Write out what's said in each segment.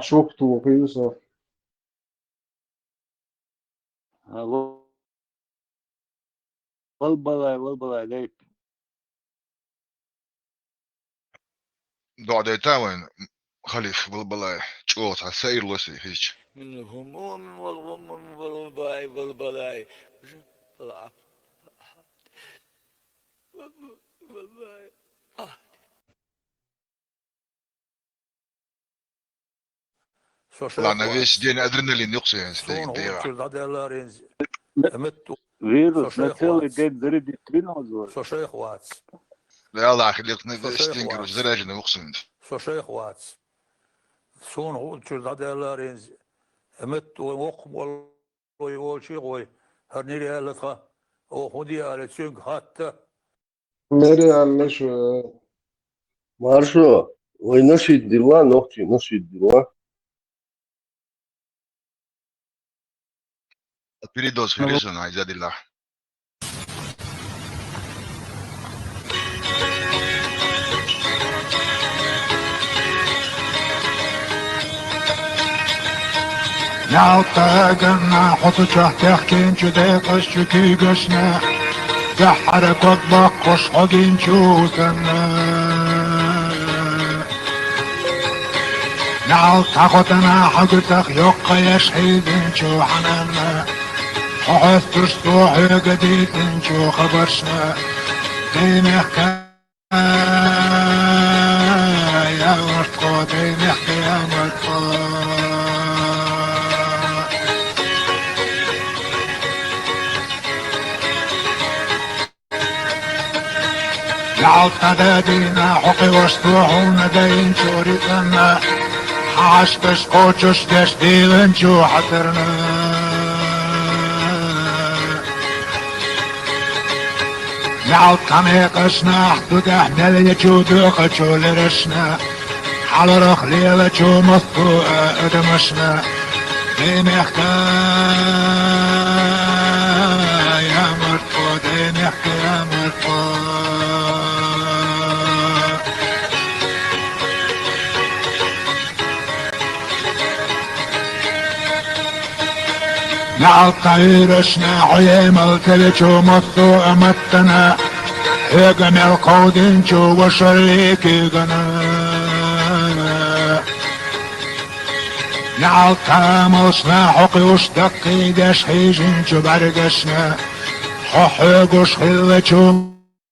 شفته وقيصة. والله ليك دعدي تاوين خليف بالبلاي تشوت على السير لسي هيك من الهموم والغمم والبلاي والله انا فيش دين ادرينالين يقصي يعني Son hočer dadelārins emetu فيروس نتسوي دين دريد بينوزور sošēhvāts, لا الله خليك ستينكر وزراجنا يقصي sošēhvāts. Son hočer dadelārins emetu oqmol olšīgoi harniri ēlētā o hudi ēlētsünk hatta. Nereye anlaşıyor? Marşo, oy nasıl iddirwa, nokçu nasıl iddirwa? بريدوس في ريزون عزاد الله نعطاقنا حط تحكين جديق الشكي قسنا زحرك وطبق وشحقين شوثنا نعطاقتنا حقتك يقى يشحيدين شو حنانا وحث تستوحي قديدين شو خبرسنا دينك يا مرتقو دينك يا مرتقو العطا دينا حقي واسطوحونا دين شوريتنا حاشتش قوتش دش ديلن شو حترنا العطا ميقشنا حدود احنا اللي جودوخ شو لرشنا على رخ ليلة شو مصطوء ادمشنا دينك يا مرتقو دينك يا مرتقو نعطيرشنا عيم التلجو مطو امتنا هيقم القودنجو وشريكي غنا نعطامصنا حقي وشدقي داش حيجنجو برقشنا حقوش خلجو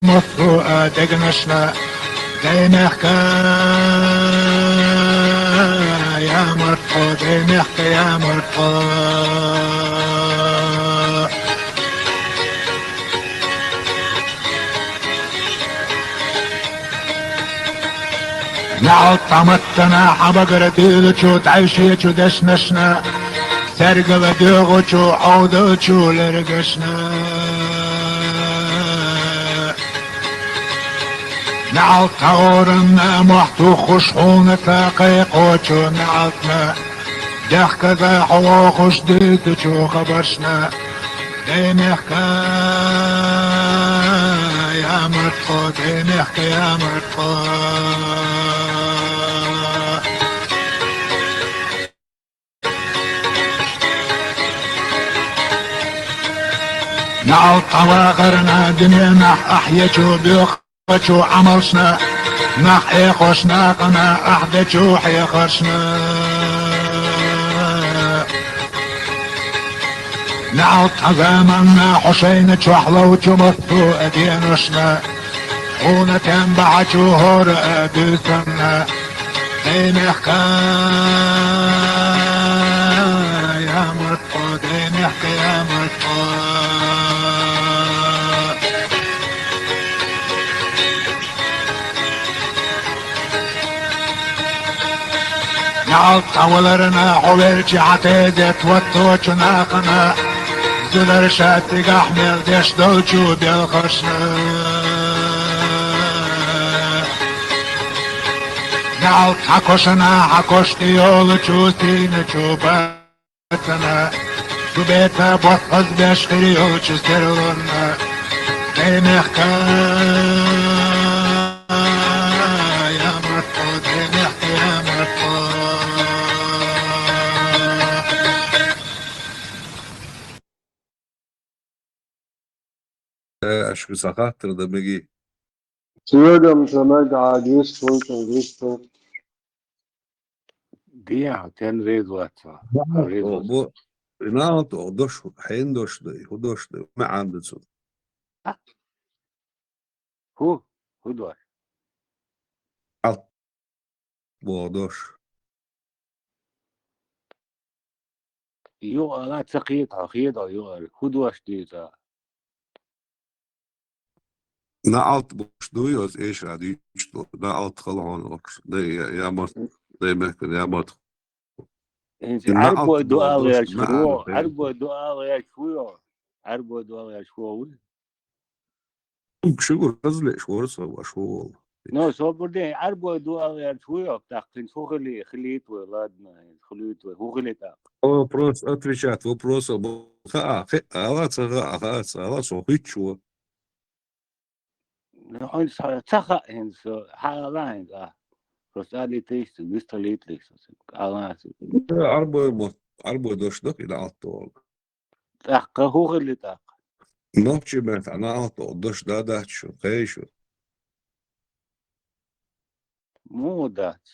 مطو ادقنشنا دينحكا يا مرتقو دينحكا يا مرتقو نعطمتنا حبقر ديلچو تعيشيچو دشنشنا سرقل ديغوچو عودوچو لرقشنا نعطورنا محتو خشحون تاقيقوچو نعطنا دحك ذا حوا خش ديتچو خبرشنا دينحكا يا مرتقو دينحكا يا مرتقو نعطا واغرنا دنيا احيا بيخ وشو عملشنا نحي خوشنا قنا احدى شو حيخشنا نعطا زمنا حسين شحلة وشمثو ادينشنا خونا تنبع شهور اديسنا دينحكا يا مرتقو دينحكا يا مرتقو نعطا ولرنا حويرجي عتيدت وطوچو ناقنا زلر شاتق احمل دش دوچو بالخشنا نعطا كوشنا حكوشتي يولچو تينچو باتنا شو بيتا بوخز بشخري يولچو سرلنا دينحكا يا مرتقو دينحكا يا مرتقو شو سخاطر ده بيجي Sjögam samad عاديس فوق انجليز فوق. دي عتان ريز واتسا ريز واتسا بو ناوت دوش حين دوش ده دوش ده ما عنده سو هو دوار عط بو دوش يو لا تسقيت عقيدة يو هو دواش ديتا نعط بوش دويوز ايش عادي يشتو نعط خلعون وقش ده يا مرت ده ممكن يا مرت انت نعط عربو بو دعاء يا دوش ما شروع عارف عربو دعاء يا شويو عربو دعاء يا شويو شو رزلق شو رسل وشو نو سو بردين عربو دعاء يا شويو تاقتن شو خليت ولادنا خليت هو خليت او بروس اتريشات وبروس خا خلاص خلاص وخيتشو نحن تخا هنس حالاين رسالة تيست بيستليت ليس على عربو دوش دق الى عطول تاق هو خليت تاق نوتشي بنت انا عطو دوش دا شو خيشو مو دات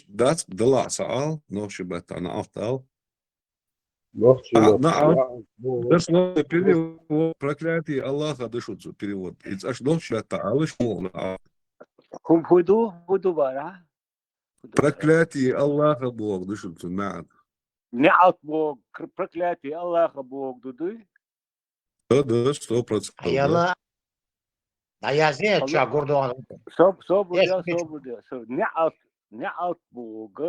دات ضلع سأل نوتشي بنت انا عطل نوتشي نعم بس لو перевод проклятие Аллаха дышут перевод. It's аж ночь تعالى شو هم هدو برا проклятие Аллаха Бог дышут معنا. نعط بوق بركلاتي الله خبوق دودي ده 100%. يلا يا زين شا قردون صوب ايش ده صوب ده نعط بوق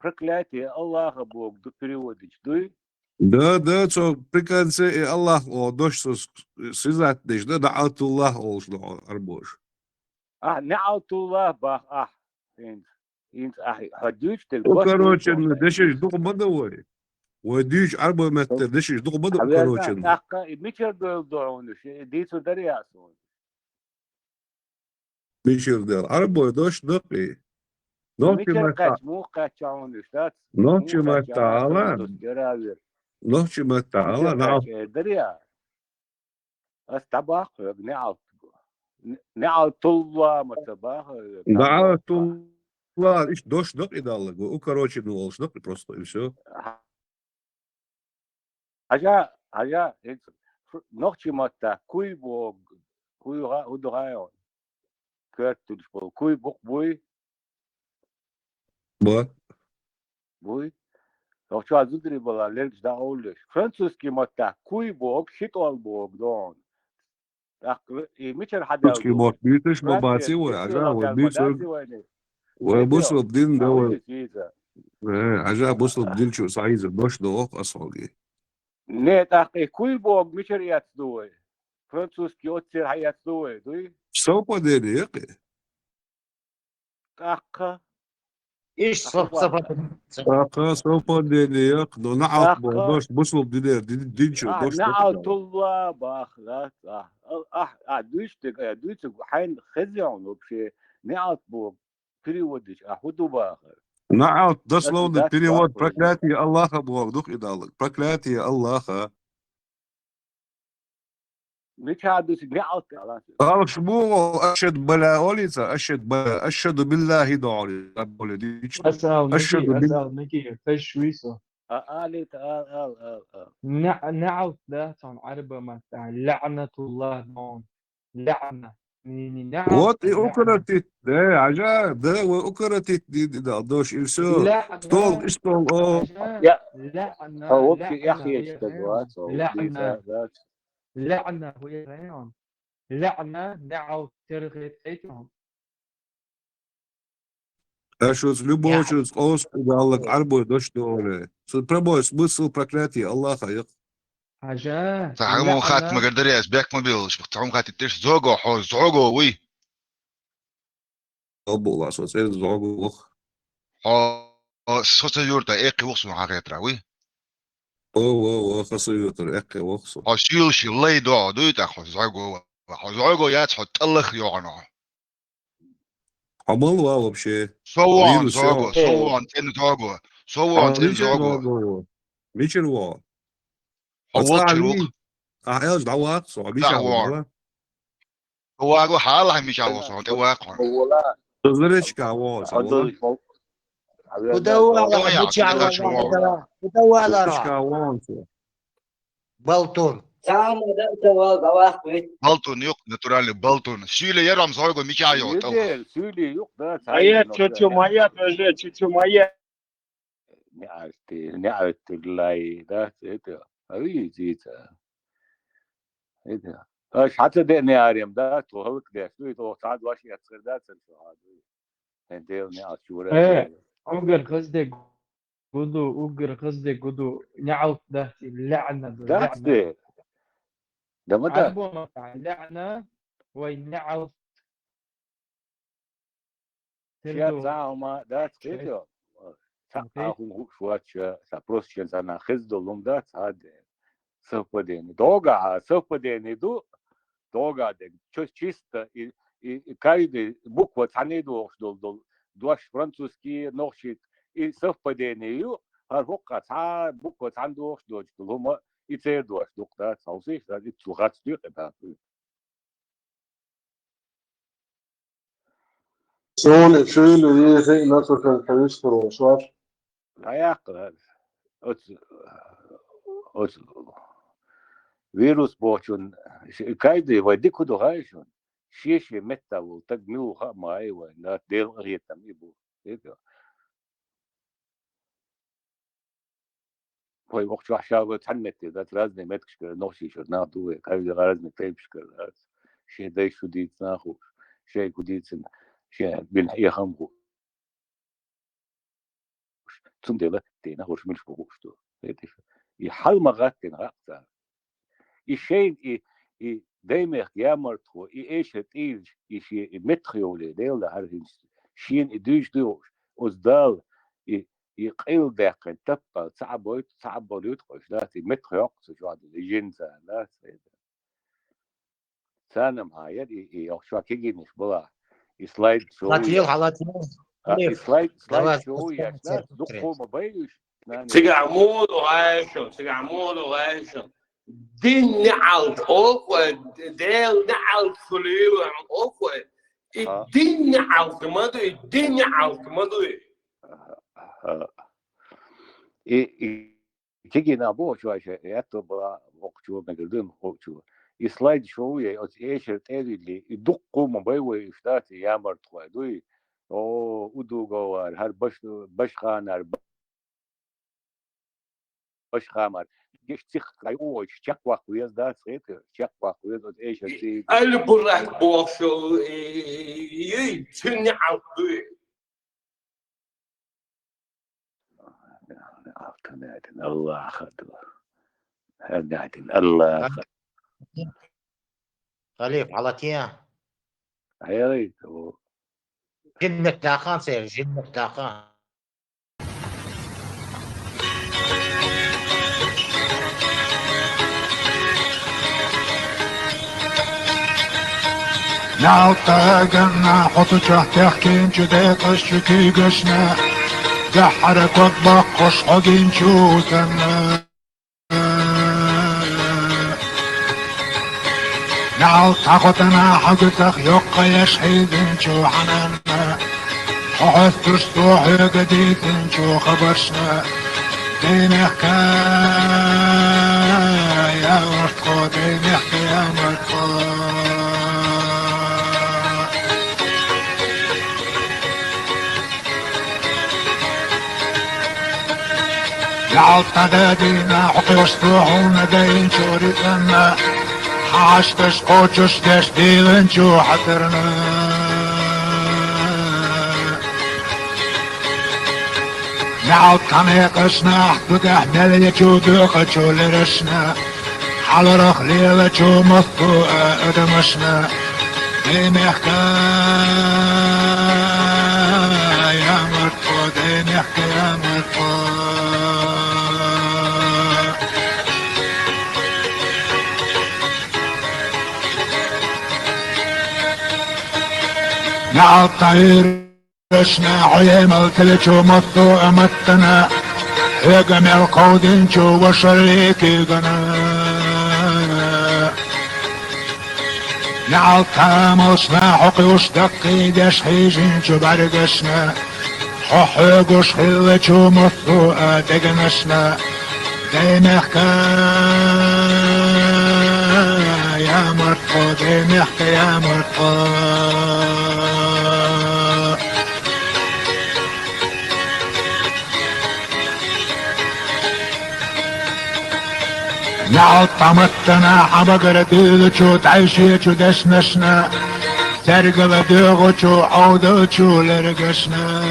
بركلاتي الله خبوق دو переводич دوي Да, что приканцы Аллах о дождь связать дышь, да дعат Аллах олшно арбош. نعط الله باخ انت حدوش Ну, تلقى короче, дышишь дух мадовой. وديش عربة ما تدشش دوق بدو كروتشن. حبيبي ميشر دولدون ديتو درياسون ميشير دير عربة دوش دقي. نوتشي ما مو قاچاون شتات نوتشي ما تعالى نوتشي ما تعالى نعم. دريا استباق نعط الله متباق دعوت الله ايش دوش دقي دالك وكروتشن والش دقي просто и все. حاجة نوتشي ماتا كوي بوغ كوي هدغايون كرتلش بو كوي بوك بوي لو شو عزدري بلا ليرج دا اولش فرانسوسكي ماتا كوي بوغ شيتول بوغ دون ميشر حدا Turski mot büyütüş babası var. Acaba büyütüş وبص الدين ده عجب بص الدين شو صعيز الدوش ده أصلا نيت أخي كوي بوغ ميشر ياتدوي فرانسوسكي أوتسير هياتدوي دوي سوبا ديني يقي أخا ايش سوبا ديني يقي نعط بوش بص الدين دين شو دوش نعط الله باخلات دويش حين خزيون وبشي نعط بوغ переводич هدو باخر نعط дословно перевод проклятие Аллаха Бог дух и далек проклятие Аллаха مش عادوش نعط قال شمو أشهد بلا أوليسا أشهد بالله دعوري أشهد نجي فش ويسو نعوت ذاتهم عربة ما لعنة الله دون لعنة Вот и укоротит, да, عجب, да, укоротит, да, دوش и все. Стол, لعنة هو يا أخي لعنة هي ريون لعنة نعوت ترغت ايتهم А что с любовью, с Аллах, арбой, дождь, что пробой смысл проклятия Аллаха. حاجة تعمو خات ما قدر ياس بيك ما بيلش بتعمو خات تيش زوجو حوز زوجو وي أبو الله صوت إيه زوجو صوت يورتا إيقي وخصو حقيقة وي أوه خصيوتر إيقي وخصو شيل شيلي دو دويتا حوز زوجو يات حط الله يعنى عمل вообще سوان زوجو سوان تين زوجو سوان تين زوجو ميشر وا هو أحياز دعوات صعبي دعوات. شعوات هو أروح الله مش عاوز هو تواقع والله تزرش كعوات حضر ودوا ضايع بتشعر كده والله شوار ودوا تزرش را كعوات بلطون بلطون يق ناتورال بلطون شيله يرام زوجو مش عايوت يدير سولي يقدر Maya çocuğu maya böyle çocuğu maya. نعرت اللاي ده ايه هاي زيتا ايه ده ايش حتى ده نعريم ده توهلك ده شوي تو ساعد واش يصير ده سنسو هذا انت نعرف شو ايه اوجر قصدي قدو نعوت ده اللعنة ده ده متى عربو مقع اللعنة وينعوت شيء ساعة ده كده ساعة هو شواتش سابروسشن أنا خزد لهم ده هذا سوبدين سوبدين دوغا ده чисто и каждый буква цанеду дол دوش فرنسوسكي نوشيت и совпадение هرقة ца буква цандуш دوش لهم يصير دوش ده صوصي ده تلغات ستيق ده Soğun şöyle yiyecek nasıl kalkmış kuruluşlar. Ayaklar. От вирус бочун кайды вайди куду гайшун шеши метавул так милуха маева на дел ретам ибу это пой вокчу ашава танметти да разные меткшка ноши шо на дуе кайды разные тейпшка шей дай шудит наху шей кудицин шей бин яхамгу цундела тена хош милш богушту это يحل مغاتن غاقتا الشيء دايما يامرتو ايش تيج ايش متخيولي ديل هارهن شين ادوج دوش ازدال يقيل داقن تبقى صعبويت خوش لاتي متخيوقس شو هذا الجنزة لا سانم هاي يوشوا كيجينش بلا سلايد شو سلايد شو يا ناس دقوا ما بيش Sigamolo Ashon. Din out awkward, del out flu awkward. It din out the mother, din out the mother. تيجي نابو شوية يعتبر وقتو مقدم وقتو يسلايد شوية أو إيش تأذي اللي يدقوا مبيوي إفتاتي يامر تخوي أو ودو جوار هر باش خان هر باش خامر جيش تيخ قايو شك واخويز ده سيت شك واخويز أو إيش تي البرك بوشو يتنعو الله أخذ الله أخذ خليف على تيا هاي جنك داخان سير جنك داخان نعطاقنا حط تحكين جديقش شكي قشنا دحرك وطبقش حقين شوتنا نعطاقتنا حقتك يقى يشحيد انشو حنانا حوث تستوحي قديت انشو خبرشنا دين حكاية مرتقو دين حكاية مرتقو لعالطقادينا حقوش روحونا داين شوريتنا حاشتش قوتش داش ديلن شو حترنا لعالطاني قشنا حدودح ملي شو دوقة شو لرشنا حال رخ ليلة شو مطوء ادمشنا دين حكاية مرتقو دين حكاية مرتقو نعطير رشنا عيم الكلشو مطو امتنا هيقم القودين شو وشريكي قنا نعل تاموسنا حقيوش دقي دش حيجين شو برقشنا حقيقوش خلتشو مطوء دقنشنا دينحكا يا مرقو دينحكا يا مرقو نعل طمتنا حبقر ديلتشو تعيشيتشو دشنشنا ترقب ديغتشو عودتشو لرقشنا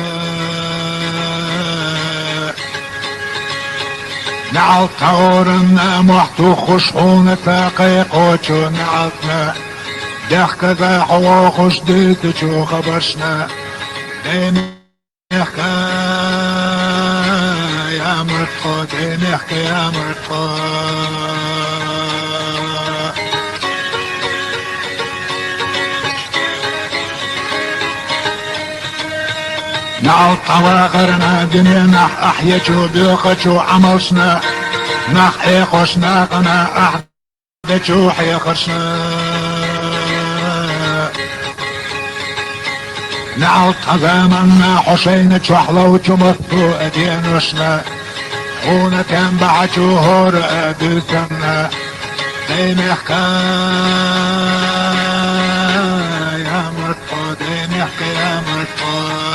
نعل طورنا محتو خشحون تاقيقوتشو نعلتنا دخك ذا حواخش ديتشو خبشنا دينحكا يا مرقو دينحكا يا مرقو نعل طواغرنا دنيا نح احيتشو بيوخشو عملشنا نح ايقوشنا قنا احدتشو حيقشنا نعل طغامنا حسينتشو حلوتشو مطو ادينوشنا خونا كان بعتشو هور ادلتنا دينحكا يا مرقو دينحكا يا مرقو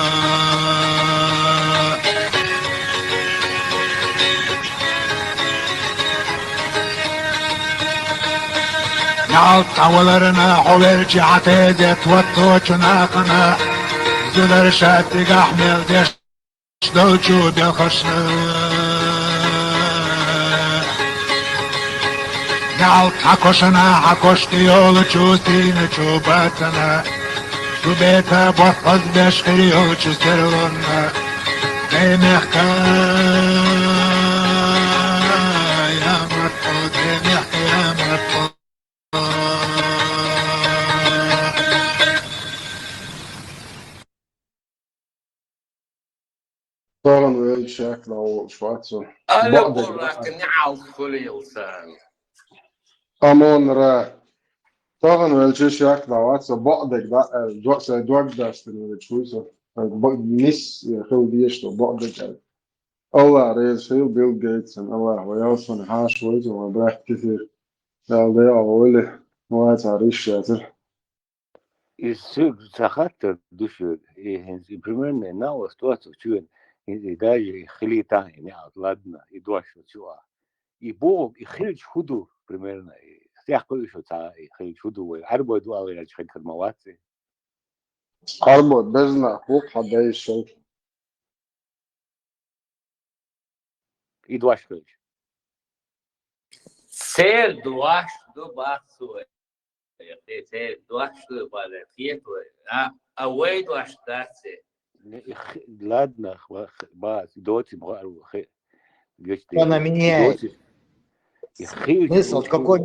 نعل طولرنا حولرجي عتيدت وطوچنا قنا زلر شاتي احمل دش دوچو دخشنا نعل حكوشنا حكوشتي يولچو سينچو باتنا شو بيتا بوخز بشخري يولچو سرورنا دينحكا يا مرقو دينحكا يا مرقو طبعا ويل شكل او شواتسو أنا بعضك بقول لك نعل خليلسان امون را طبعا ويل شكل واتسو بعضك دوك دوك داستن شويسو نس خو ديشتو بعضك الله رئيس فيل بيل جيتس الله ويوصل حاش ويزو وبراح كثير لا ضيع وله وات عريش شاتر السوق سخطت دوشو هنز بريميرنا ناو استواتو تشون هنز داجي خليتا يعني أطلادنا يدوشو تشوا يبوغ يخرج هدو بريميرنا سيحكو شو تا يخرج هدو وعربو دو أغير أجخد المواتي حربو بزنا فوق حدا الشيء يدوش خرج سير دواش دو باخسو سير دواش دو بالخيتو أوي دواش داتسي لادنا باس دوتي بغارو خي Она меняет. يخرج Смысл какой?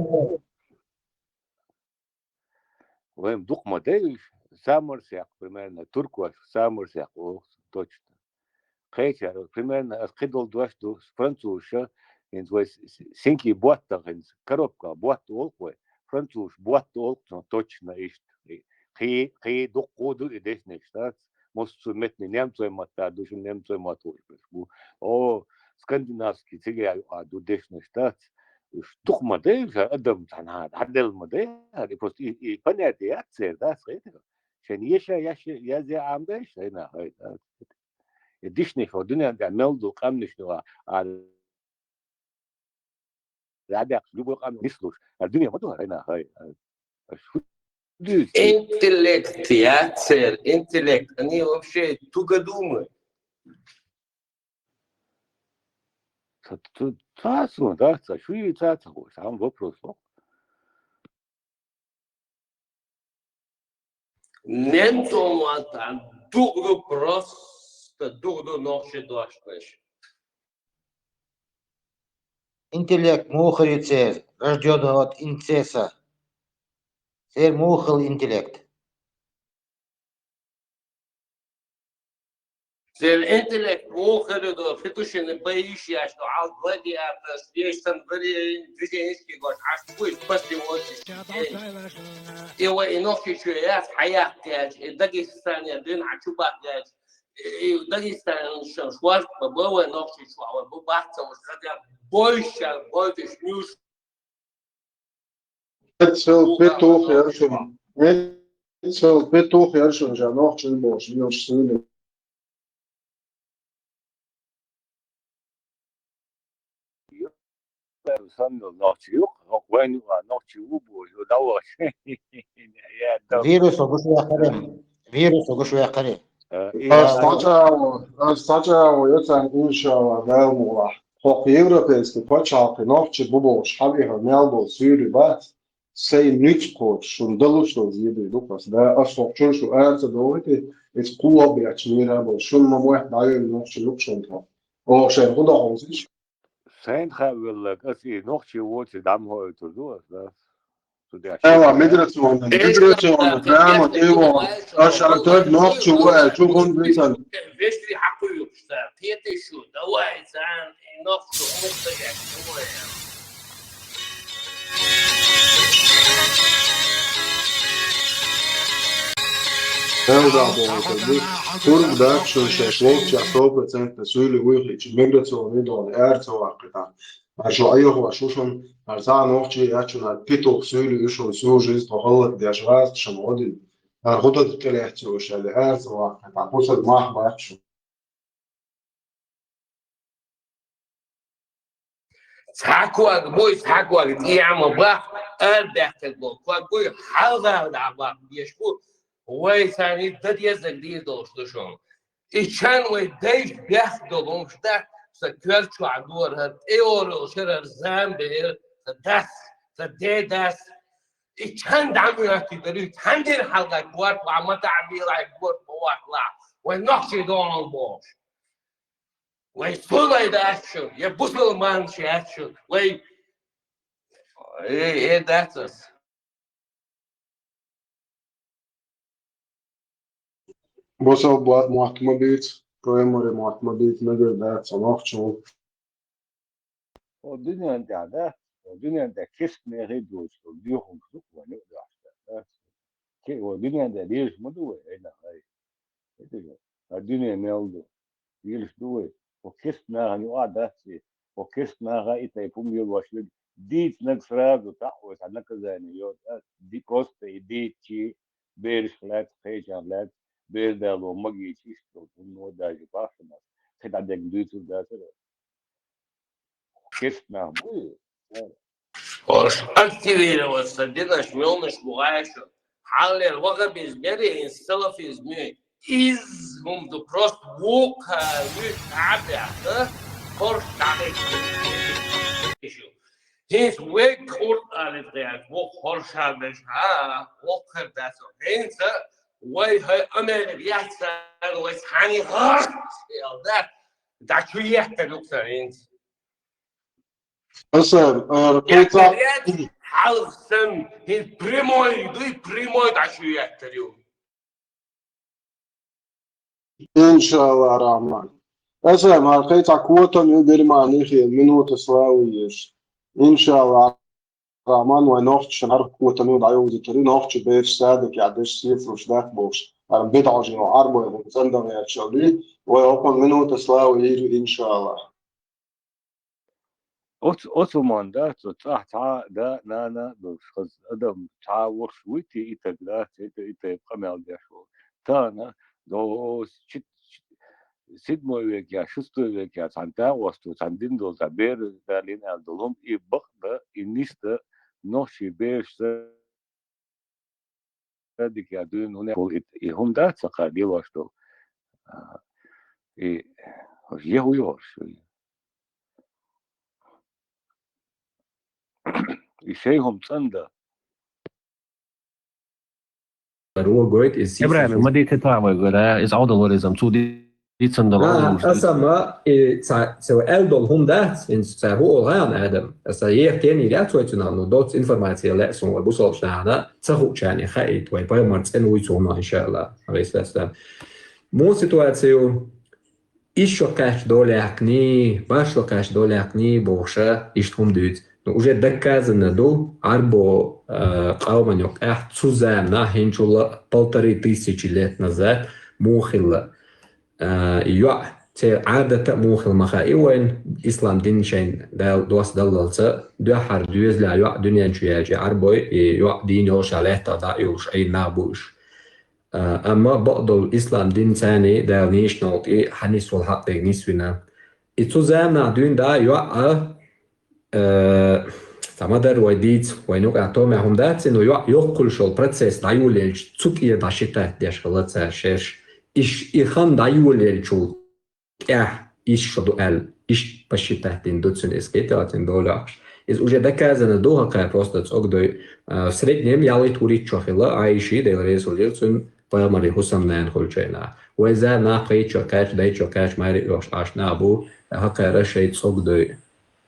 وهم دوق مدايش سامرسيق примерно туркуаш سامرسيق точно خيتش примерно اسقدول دوش دو فرنسوشا انت ويس سينكي بواتر انت كروبكا بوات اولقوي فرنسوش بوات اولقو точно ايش خي دوقو دو ايديش نشتات موستو متني نيمتوي ماتا دوش نيمتوي ماتو او سكندنافسكي تيجي دو ديش نشتات دوق مدايش ادم تنها حد المدايش بس يبنيات سير ده صحيح عشان يا زي عم دايش هنا هاي يديش نشوا الدنيا عمل دو قام نشوا على العادة يقلبوا قام نسلوش الدنيا ما دوها هنا هاي شو انتلكت يا سير انتلكت أني вообще туго думаю تاسو да شو يتاسو сам вопрос Нентомат дугу просто дугу ноши дошнеш. Интеллект, мухарице, рожден от инцеса. Сер мухал интеллект. زي الانتلكت وخر دو فتوشن بايش ياش دو عال غادي ابس يشتن غادي فيجي اسكي غاش عاش كويس بس يو انوفي شويات حياتي داغستان يدين عشوبات داغستان شوار بابا انوفي شو بابا بحث وغادي بويش نيوز Edsel Petoch Jerschen. Edsel Petoch Jerschen, ja noch schön bosch, wie uns söhne. وصلنا نوتشيوك وين نوتشيوك ودور فيروس وقشو يا قريم فيروس وقشو يا قريم Stača ojca inšala veľmi Hoci európejské počálky novči buboš haviho nelbo sýri bat, sej nýčko šundalušno zjedi dupas, da asfokčun šu ērca doviti, es kuobiač mirabo, šunma mueh dajem novči lukšunta. O šen huda honziš. Zijn gaan we als je nog je woord dan hoort te doen dat Evo, migracione, prema evo, ašal to je novči uve, čukun bitan. فيشتري حقه يشتري تيتي شو دواء إنسان نفسه مختلف هو Evo da bolite, turk dakšan šeš lokča 100% suli uihliči migracione idone ērcovākitā. Ar šo ajohu šušun, ar tā novči jačunāt pitok suli išun sūžīs to halak diaš vēstšam odin. Ar hudat kelehķoši, ali ērcovākitā, pusad mahba jakšu. سحكوا بوي سحكوا يعمل بقى أردت البوك وأقول حلقة دعوة يشكو ويساني دد يزك دي دوشتشون إيشان ويديش بياخدوا بمشتاق سكرتشو عدور هاد إيورو شرر زامبير سدس سدي دس إيشان دعمو يحكي دريد هندين حلقة كوات وعمتا عميلا يقول بوات لا ونقشي دون البوش ويصول إذا أكشن يبصل مانشي أكشن إيه داتس Bosal buat muhtma bit, koemore muhtma bit, nedir dat sanokçu. O dünyada kesmeye gidiyoruz. Diyorum ki bu ne olacak? Ki o dünyada değişmedi mi? Dünya ne oldu? Değişti. O kesmeye hani o adası, o kesmeye ite yapımıyor başlıyor. Dit ne sırada tahvuz, ne kazanıyor? Di proste, di ki berişler, heyecanlar, berder olmak için işte bunu da yaparsınız. Kadar dengeliyorsunuz derse. Kesmeye bu. Hoş aktivire وصدقنا شملنا شبغاشو حال الوقت بيزبري انستلا في زمي إز هم دو بروست ووكا ويش عبيا هورش تعليق هيس ويك كورت على الغيات ووك هورش عبيش ووكر داسو هينسا وي هاي أمين بيحسن ويسحاني غارت يالدات دعشو يحتى لوكسا هينسا Asar, kayta حالسن هي بريموي دعشو يحتريو inşallah rahman. Asar, har kayta kuotan yudirmani khir minuta slawiyesh. İnşallah rahman ve nohç har kuotan yudayu zikri nohç beş sadak yadesh sifr shlak bosh. Ar bid'ajin wa arba wa zanda ya shali ve opan minuta slawiyesh inşallah. Osman'da da nana خز adam تعور شويتي إتجلات إت قمع الجشو تانا دو سيد مويك يا شستو يك يا سانتا وستو ساندين دو زبير دالين الدولم يبقى إنيستا نوشي بيرش ديك يا دون هنا هم ده سقادي واشتو يهو يورش يشيهم صندا Ibrahim, maar dit is ouderlorism. Zo dit zijn de أسمى سو ألدول هم ده إن سهو الغان آدم أسير تاني لا تويتنا إنه دوت إنفورماتيا لا سو وبوصل شنانا سهو يعني خايت ويبقى مرت إنه يسونا إن شاء الله عليه السلام مو سيتواتيو еще каш доляхни, башло каш доляхни боша иштхум дють. Ну, уже доказано до арбо қауманёк ах цузамна хенчула 1500 лет назад мухилла يوع عادة موخل مخائوين إسلام دين شين دوس دلالة دو حر دوز لا يوع دنيا شياجي عربوي يوع دين يوش عليه تضايوش أي نابوش أما بعض الإسلام دين ثاني دا نيش نوتي حنيس والحق نيسونا إتوزامنا دين دا يوع تمدر ويديت وينوك أعطوه هم دات إنه يقول شو البروسيس دا يوليش تسوكي دا شتات ديش غلط ساشيش إيش إخان دا يوليش شو إيش شو دوال إيش بشتات دين دوتسون إسكيتاتين دولاش إذ وجه دكازنا دوها كا بروستاتس أقدر в среднем ялый турит чохила айши дел резолюцию поймали хусамнан хулчена وإذا ناقي чокач дай чокач мари yosh ашна бу هكا رشيد صقدي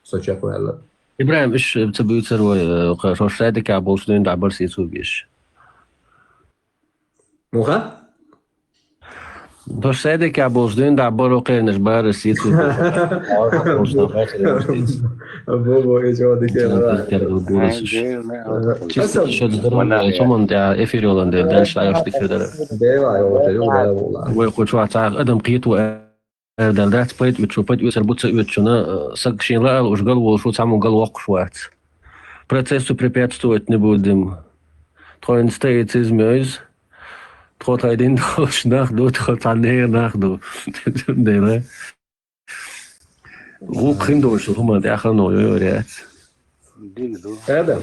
سوچا ولا إبراهيم إيش بتبي تسوي قرش سادك عبوسدين دعبر سيسو بيش موها بس سادك عبوسدين دعبر وقينش بار سيسو بابا إيش هذا كذا Чисто сумон да эфиролан да дальше аштикдер. ديوا يا والله ويقول ادم قيتو دالدات بيت وتشوبت وسربوت وتشنا сагшинла уж голову шо саму голову шват. Процессу препятствовать не будем. Троин стоит измёйз. Трот один хоч нах до трот анер нах до. Да. Wo krindo شو هما да хано ёрят. آدم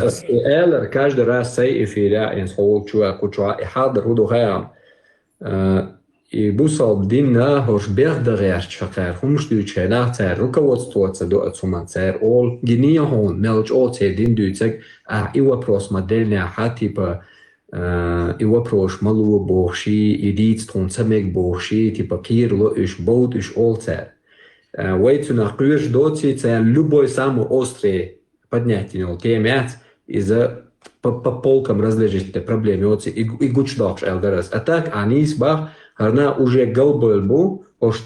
السؤال каждый раз سي إفيرا إن صوت شو كتشوا إحاضر هدو غيام يبوصل دينا هوش بيخدر يرش فقير همش دو تشينا تار ركوات توات دو أتسومان تار أول جنيه هون ملج أول تار دين دو تك إيوا بروس مدلنا حتى با إيوا بروش ملو بوخشي إديت تون سمك بوخشي تبا كير لو إش بود إش أول تار ويتنا قيش دوتي تار любой самый острый поднятие темят из-за по полкам разлежите проблемы вот и гучдокш элдерас. А так анисбах харна уже голбольбу ош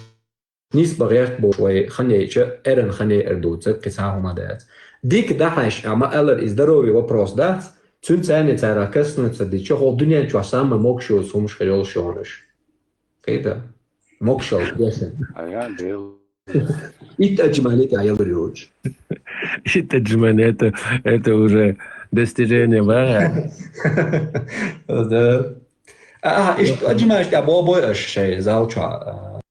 нисбагерт бо шوي خنيچه эрен خني эрдуцет кисахумадат. Дик дахаш ама элер из здоровье вопрос да цунцане царакаснуца ди чого дуня чо сама мокшо сумш хёл шонеш. Кейда мокшо ясен. А я дел. إتجمالك يا يلريوج. الترجمة это уже достижение бара. ده إيش أجمعش يا بابا إيش شيء زاوچا.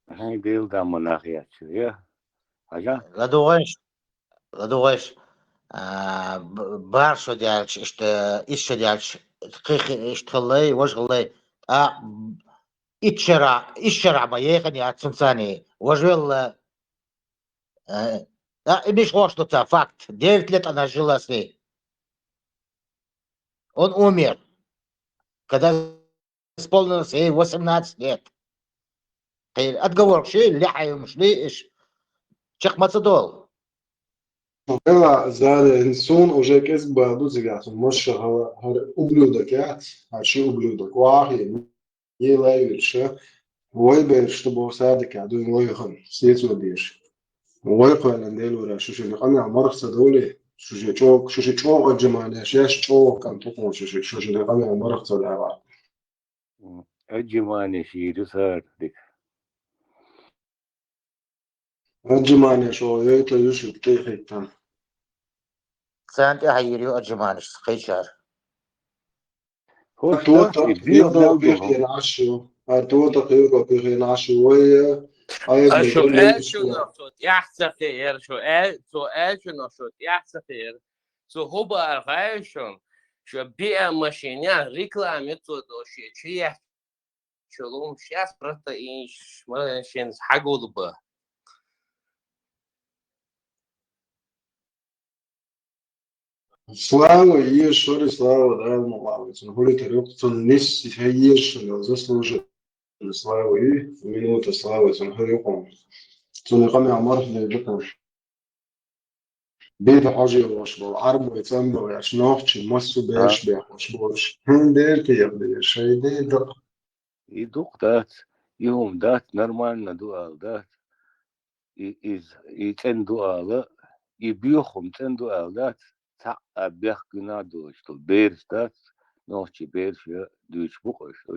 هاي ديل دا مناخيات شوية. حاجة؟ لدوغش بارشو ديالش إيش ديالش تقيخ إشتغلي وشغلي إشرع ما يخني عتسنساني وجل مش واش это факт. 9 лет она жила с ней. Он умер, когда исполнилось ей 18 лет. Отговор شيء لحي مش ليش شيخ مصدول. Ela zade son уже kesba duzigat مش har ублюдок هالشي ублюдок واحد يلاقيش ويبر чтобы садик عدو ويخن سيتو ديش ويقول ان ديلو را شو اللي قنع مرخص دولي شو تشوق الجمال شاش تشوق كان تقول شو اللي قنع مرخص دولي الجماني شي دسار ديك الجمال شو يطلع يشوف تيخيتان سانتي هيريو الجمانش خيشار. توتا يقدر بيحكي العشو توتا يقدر بيحكي العشو ويا سؤال شو نشوت يحسن خير سؤال شو نشوت يحسن خير هو بارغايشون شو بيع ماشينيا ريكلامي تودوشي شيء شلون شاس برتا إيش ما شين حقول به Слава Иешуре, слава Древнему Лавицу. Говорит, он не Иешуре, заслужил славу и минута славы, он говорит, он не камер амор, не бетон. بيت حاجة وشبو عربو يتنبو ياش نوخشي مصو بيش بيخوش هم دير كيف شيء دي دق يدوق دات يوم دات نرمالنا دو دات يتن دو يبيخم تن دو دات تا بيخ جنا دوش تو بيرش دات نوخشي بيرش دوش بوخش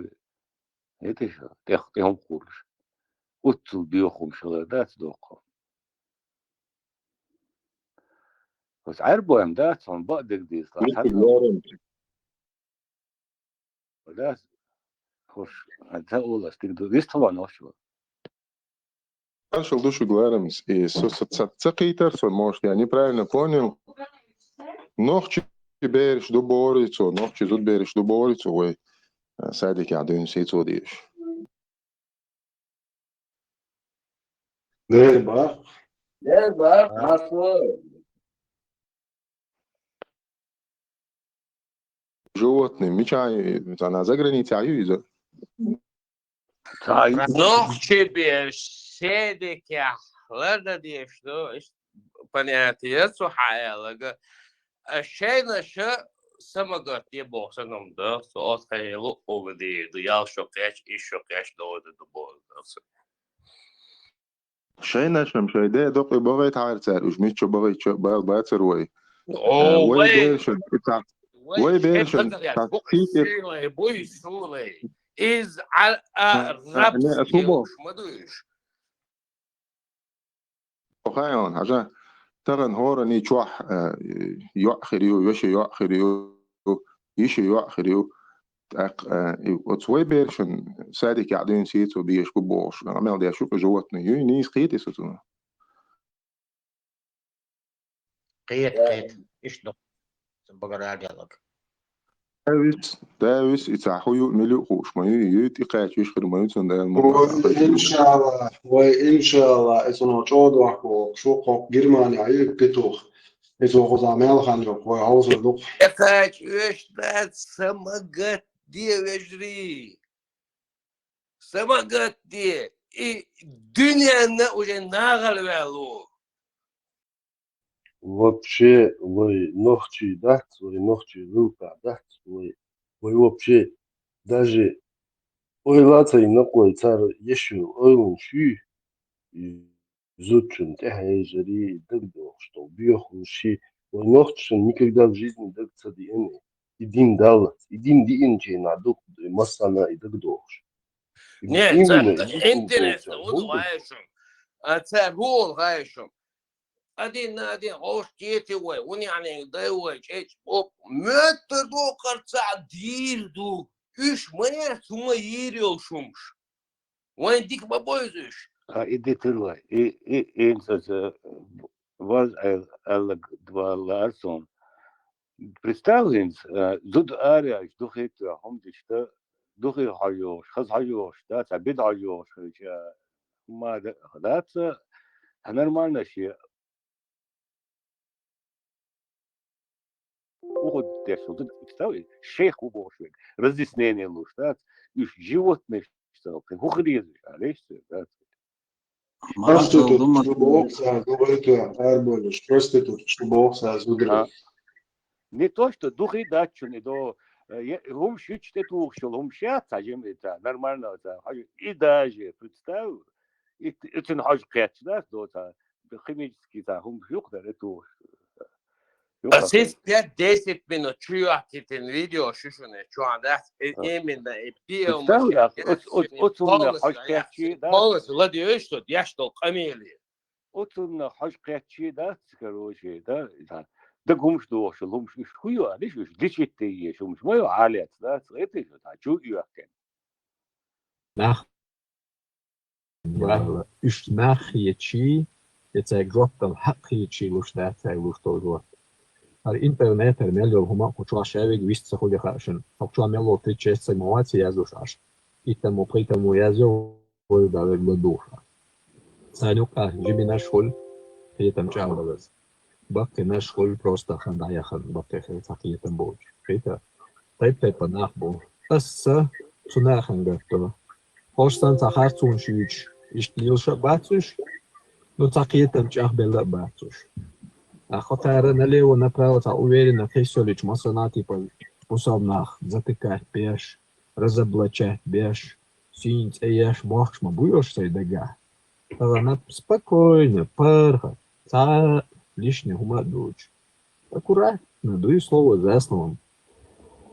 هيتش تهم خورش وتو بيخم شغل دات دوقهم بس عربو ام دات هم بقدر دي صلاحنا دات خوش هذا أول استيقظ ديس طبعا وشو Нашел душу Гларамс и цацакитер, может, я неправильно понял. Ночи берешь до борицу, ночи тут берешь до борицу, ой, садик я дын сицу диш. دير بقى Животные, мечай, она за границей, а юза. Ночи берешь سيدك يا لرد ديشتو بنياتيسو حيالك الشيء نشا سمقت يبوسنم ده سوات خيلو وغدي ديال شوكاش شوكاش دو دبول شيء نشم شيء ده دق بغي تعرسر وش ميتشو بغي باتر وي وي بيرشن وي بيرشن بوي بوي سولي إز على رابس يوش مدوش وخايون عشان ترن هورني تشوح يؤخريو يشي يؤخريو يشي يؤخريو وتسوي بيرشن سادك يعدين سيتو بيش ببوش عمل دي اشوف جواتنا يو نيس قيتي ستونا قيت ايش دق بقرا عجلك داوس يتاحو مليو خوش ما يوتي قاعد يشخر ما يوتن ده وإن شاء الله وإن شاء الله إسمه شود وحكو شو قق جرماني عيب كتوخ إسمه خزاميل خانجوك ويهوز الدق قاعد يشتات سمقت دي وجري سمقت دي الدنيا уже наголову Вообще, вы ногти дать, вы ногти рука дать, вы вообще даже ойлаться и на кой царь еще ойлун ши изучен технологии дагдо, что биохуши, вы ногти никогда в жизни дагца диэне, идин далат, идин диэнче на дух массана и дагдош. нет, интересно, вот гаешем, а царь гол гаешем. один хош дети ой он يعني дай чеч оп мөттө до карца дирду үш мая сума ирилшумш он дик бабойзуш иди тыла и инсас воз алг два ларсон представлен зуд ария духит хомдишта духи хайош хаз хайош да бед хайош ما ده нормально شيء угод дешел тут представляешь шейх убошек разъяснение луштат и животные что ты уходишь алейся да проститут чтобы окса говорит арболиш проститут чтобы окса зудрал не то что духи дачу не до هم шичте тухшел هم шат сажем это нормально это и даже представь это хаж кэтчда дота химический та هم юхтер это Siz 5-10 minut çuyakitin video şuşunu şu anda eminde epiyom. Otunna haşketçi da. Polisi la diyor işte yaşlı kameli. Otunna haşketçi da çıkarıcı da. Da gumş doğuşu, gumş huyu aliş, dişitte yaşamış. Mayo alet da. Ete da çuyakken. Nach üst nachhieci, jetzt grottal hakhieci lushdat lushtozo. الانترنت المليون هما كوتشوا شاوي ويست خودي خاشن فكتشوا ملو تريتش سيموات يازوش عش يتمو بريتمو يازو ويبقى بالدوخة سانوكا جيبي ناشخل هي تمشاو بس بقى ناشخل بروستا خندا يخن بقى خير تحقية تنبوج فيتا طيب ناخبو بس تناخن قرطو خوشتان تخارتون شيوش اشتليل شا باتوش نو تحقية تمشاو بلا باتوش خطر налево направо та уверенно хейсолич масонати по способнах затыкать беш, разоблачать беш, синить эяш бахшма буешься и дага. Она спокойно, парха, та лишний гума дуч. Аккуратно, дуй слово за словом.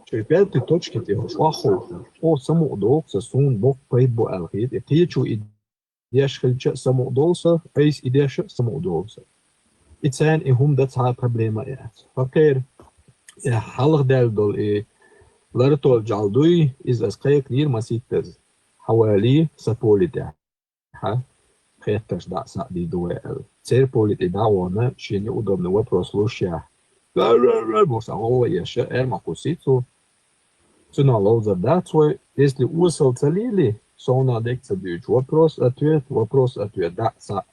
Через 5 точки ты шлахов. О, самоудолся, сун бог пейдбо алхит. И ты чу идешь хельча самоудолся, эйс идешь самоудолся. И цен и хум да ца проблема яц. Факер, я халах дал и лартол джалдуй из аская книр маситтез. حوالي سبوليتا. ها خيتش دا سعدي دوال. Цер полит и давона, че неудобно вопрос слушая. Босса, о, я ще эрмакусицу. Цуналов задать свой, если усал целили, сона декца дюч. Вопрос-ответ, да, са.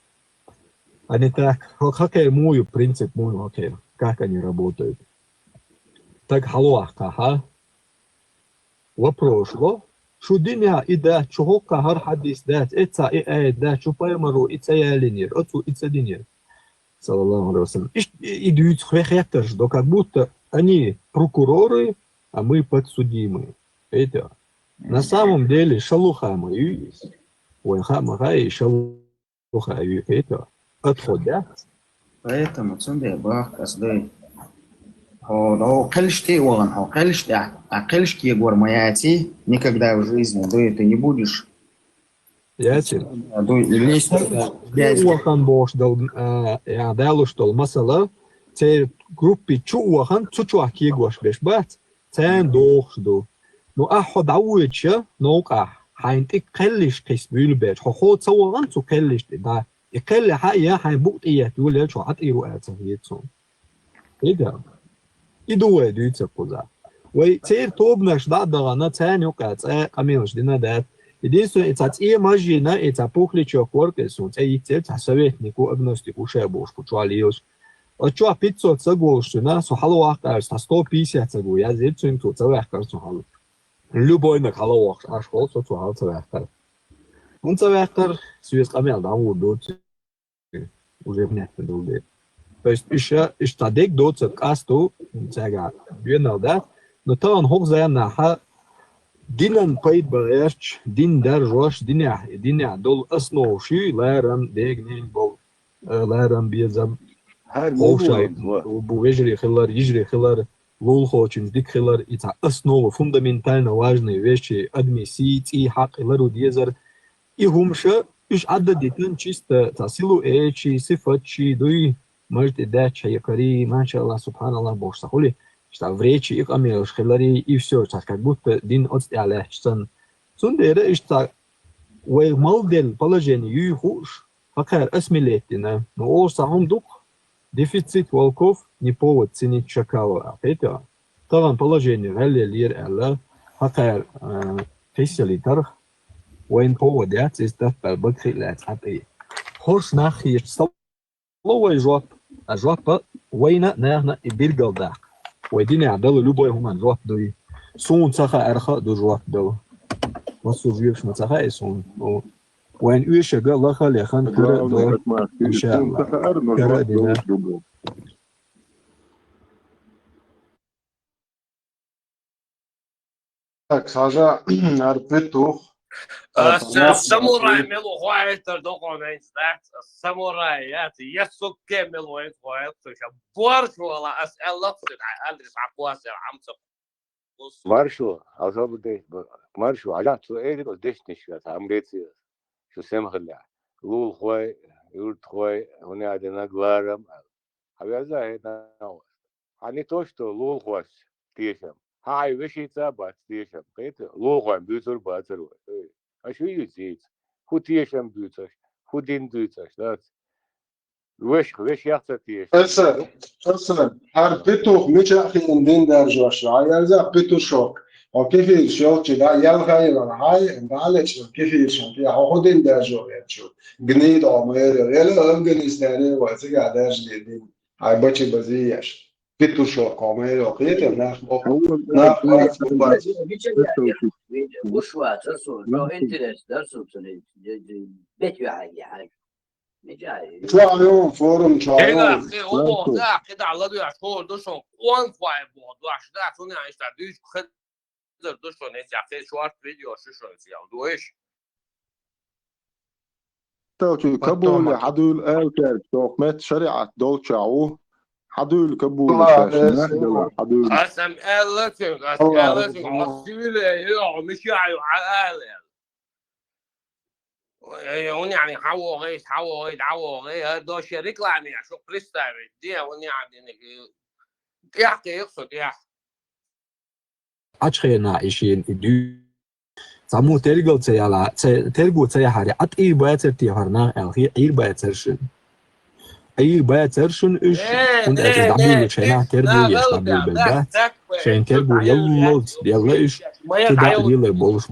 Они так, хакер мой принцип, мой хакер, как они работают. Так, халуахка, ха? Вопрос, lo? Шудиня ида, чого кахар хадис дать, эца и эд да, чупаймару, ица ялинир, отцу ица динир. Саллаллаху алейхи вассалям. Идут хвехетер, что как будто они прокуроры, а мы подсудимые. Это на самом деле шалуха мы и шалуха это отходят. Поэтому цунде бах каздой. О, кальшти он, о, кальшти, а кальшки гормаяти никогда в жизни, да это не будешь. Ясен. Уахан бош дал, я дал что масала, те группы чуахан, чучуах кигош беш бат, цен дохду. Ну аход ауеча, наука, хайнтик калиш кис бюлбеш, хохот сауан цу калиш да. И калли хая хай бутия туле чу атиру ацахиетсон. Ида. Идуэ дюйца куза. Вай цер тобнаш да дагана цен юкац, камилш дина дат. Единственное, это машина, это пухличок коркесун, это советнику агностику шебушку чуалиус. А чуа 500 цаголшина, сухалуах карс, 150 цагу, я зельцуем тут цавехкар сухалу. Любой на халуах ашкол сухал цавехкар. Он цавехкар свез камел да удут уже внятно дулде. То есть еще штадек доцет касту, цега, бюнал да, но то он хогзая на ха Динан пейд бареш, дин даржош, диня дол основши, ларам дегнин бол, ларам безам. Овша, буэжри хилар, ижри хилар, лулхочин, дик хилар, это основа, фундаментально важные вещи, адмиссиц и хак хилару дезар. И хумша, иш адда дитан чисто, тасилу эчи, сифачи, дуй, можете дать чайкари, машаллах, субханаллах, бог сахули. Что в речи их амелш хилари и все, как будто дин отстяляшсан. Сундера что вей малдел положение юхуш, хакар асмилетина, но о сахундук дефицит волков не повод ценить шакала. Это там положение галли лир элла, хакар фессилитар, вейн повод яц из дафбал бакхилат хапи. Хорш нахир словой жоп, а жопа вейна нахна и биргалдак. ويديني عدالة لوبوي هما نروح دوي سون تسخا أرخا دو جواب دو وصو جيبش ما تسخا يسون وين ويشا قال لخا ليخان كرا دو إن شاء الله كرا دينا Так, сажа арпетух. Самурай мелу хуайтер доконен стат. Самурай يسوق كامل وين хуайтер بورش ولا أسأل أدرس عقواس عمسك. مارشو أصاب ده مارشو عجان تو إيه ده ديش نشوت أمريكي شو سمخلع لول خوي يورد خوي هنا عندنا غلارم هذا زايد ناو هني توشتو لول خوش تيشم هاي وشي تابات تيشم قيت لول خوي بيوتر باتر أشو يزيد هو تيشم بيوتر هو دين بيوتر لا وش يحصل تيشم أصلا أربيتوخ مش أخي إندين درجوش عيال زا أربيتو شوك وكيف يشوك كذا يلغي هاي معلش كيف يشوك يا هودين درجو يشوك جنيد عمير يلا أنجليز تاني وأزيج عداش جديد هاي بتشي بزيش بيتو شوك عمير وقيت ناخ وش وقت رسول لو أنت درس درسوا بيت يعني يطلع يوم فورم يطلع كده يوم اخي هو ده كده على الراديو عشان دوشون كوانفاي بود عشان ده عشان يعني استعديش خدر دوشون يا اخي شوار فيديو شو يا دوش توتي كابول حدول الكر توقمت شريعة دولتشاو حدول كابول الله فاشنا عليه دول حدول اسم الاتين الله الاتين عصيل يا مش على يعني حو غير ده شريك يعني شو قريستا دي يعني يحكي يقصد يحكي أشخينا إشين إدو سامو تلقل تيالا تلقو تيهاري أت باتر تيهارنا ألغي باترشن باترشن إش und es ist dabei شينا تربو يشتبل بالبات شين تربو يلا إش تدا ليلة بولش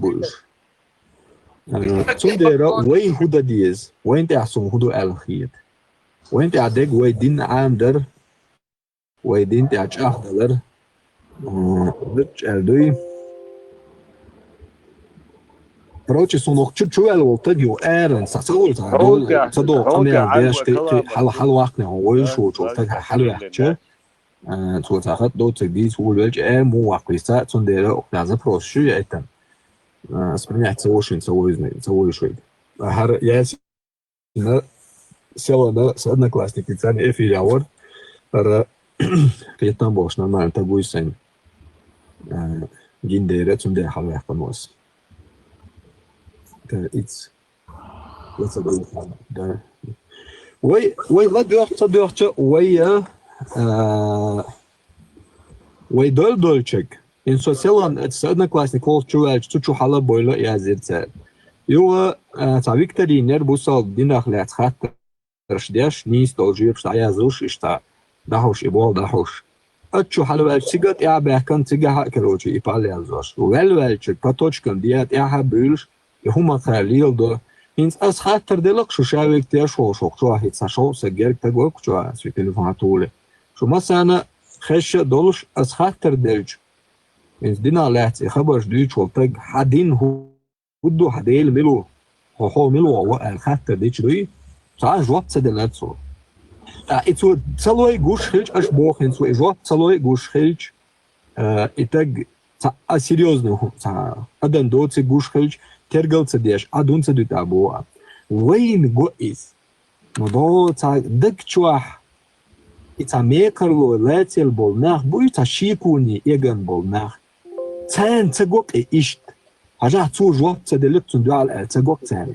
تندرا وين هودا ديز وين تحسن هودو ألغيت وين تعدق وين دين عامدر وين دين تعجاهدلر Već eldoj. Короче, сунох чуел волтадио эрен сасول تدو قمير ديش حل وقتنا هو شو شوفتك حل يحكي تو تاخد دو تقديس هو الوجه مو واقعيسا تندير اقناز بروشو يأتن اسمعني تسوي نسوي شوي هر ياسي سيلا سأدنا كلاسنيك تاني في ياور هر قيتنا بوشنا ما انت بويسين جنديرة تندير حل يحكي موس iets. Wat is dat daar? Wij wat doet wij dolček. In socialan het одноклассник vol чувак чучу хала бойло язерце. Yo تعبيكتري نربوصل دينخ لاتخات رشديش نيس dolجيب شتا يازوش اشتا داحوش إبوال داحوش. أتشو حلو سيجات يا بحكن تجاه كروجي إيطاليا يازوش. وغلوالчек поточком диат я بيلش هما خليل ده إنس أس خاطر دلك شو شايف كتير شو هيت ساشو سجل تقول شو في تليفون طوله شو مثلا خش دولش أس خاطر دلج إنس دينا لات خبر جديد شو تج حدين هو حديل ملو هو ملو وقال خاطر ديش دوي صار جواب سدلات صو إتو تسلوي جوش خلج أش بوخ إنسو جواب تسلوي جوش خلج إتج серьезно أدن دوت جوش خلج ترجل ديش أدون سدوت أبوه وين جوئيس مدو دك شوح إتاميكرلو لاتيل بولناخ بو تشيكوني إيجان بولناخ تان تجوك إيشت حاجة تو جواب تدلك تندو على تجوك تاني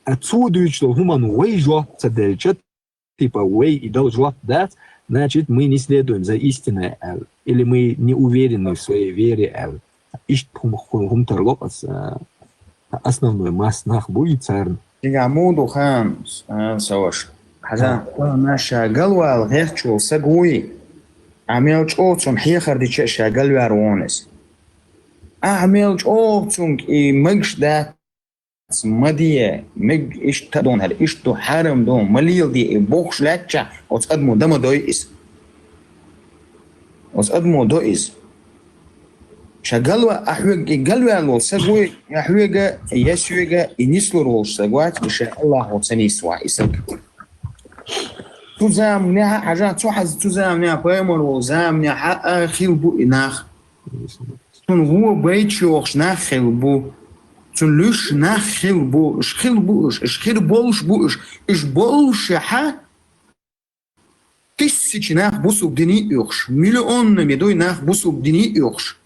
أتو دويش دو همان وي جواب تدلجت типа وي إدل جواب دات значит мы не следуем за истиной L или мы не уверены в своей вере L إيشت هم ترلوقس основной маснах будет царн. عمود وخامس سواش حزان ما شاقل والغير شو سقوي عميل شوتهم حيخر دي شاقل وارونس عميل شوتهم مجش دات مدية مج إيش تدون هل إيش تو حرم دون مليل دي بوخش لاتشا وتقدمو دم دويس وتقدمو دويس شغلوا أحوج قلوا لو سجوا أحوجا يسوجا ينسلوا لو سجوات بشاء الله وتنيسوا إسك تزامنها حاجات توحز تزامنها بيمر وزامنها حق خلبو إناخ تون هو بيت شوخش ناخ خلبو تون لوش ناخ خلبو إش خلبو إش خلبولش بو إش بولش حا تسيج ناخ بوسو بدني يوخش مليون ميدوي ناخ بوسو بدني يوخش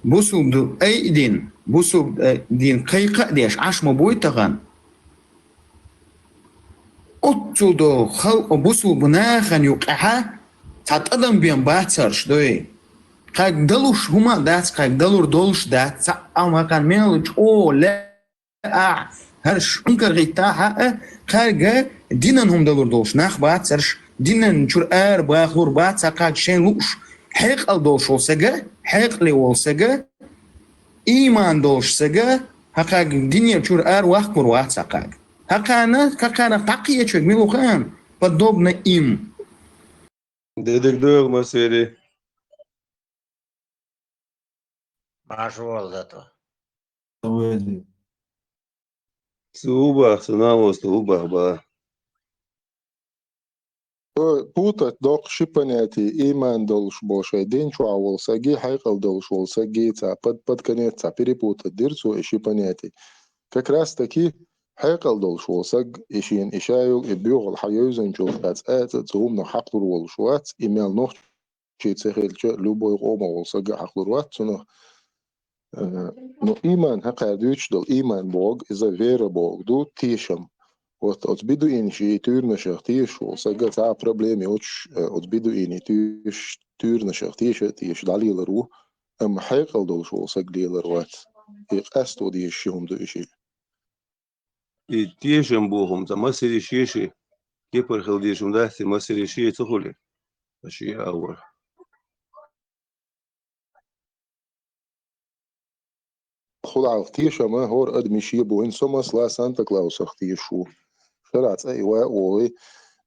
بوسو أي دين بوسو دين قيقة ديش عاش مبوي تغان أتو دو خلق بوسو بناخن يوقعها تتقدم بين باترش دوي قاك دلوش هما دات قاك دلور دولش دات أما كان ميلوش أو لا هرش انكر غيتاها قاك دينن هم دلور دولش ناخ باترش دينن شور باخور بات قاك شين لوش حيق الدوش وسجا حيق لي وسجا إيمان دوش سجا هكاك دنيا شور وقت واحد سقاك هكانا تقية شو ميلو خان بدوبنا إيم دكتور مسيري ما شو والله Субах, сунавос, субах, ба. بوتا دوق شيبانياتي إيمان دولش بوشاي دين شو عول ساجي حيقل دولش وول ساجي تا بد كانت تا بيري بوتا ديرسو شيبانياتي كراستكي حيقل دولش وول ساج إشين إشايو إبيوغ الحيوزن شوف بات تزوم نو حقل وول شوات إيميل نوح شي تسخيل شو لوبو يقوم وول ساج حقل وات سنو نو إيمان هقادوش دول إيمان بوغ إذا فيرا بوغ دو تيشم От biduīni tūrnašāk tieši, sagad tā problēma, от biduīni tūrnašāk tieši dalīla rū, حيقل دولشو سجليل روات أستو دي الشيهم دو إشي تيشم بوهم تا مسيري شيشي كيبر خل ديشم داحتي مسيري شي تخولي أشي أول خد عفتيشة ما هور أدمي شيبو إن سمس لا سانتا كلاوس أختيشو شرعت أي واقوي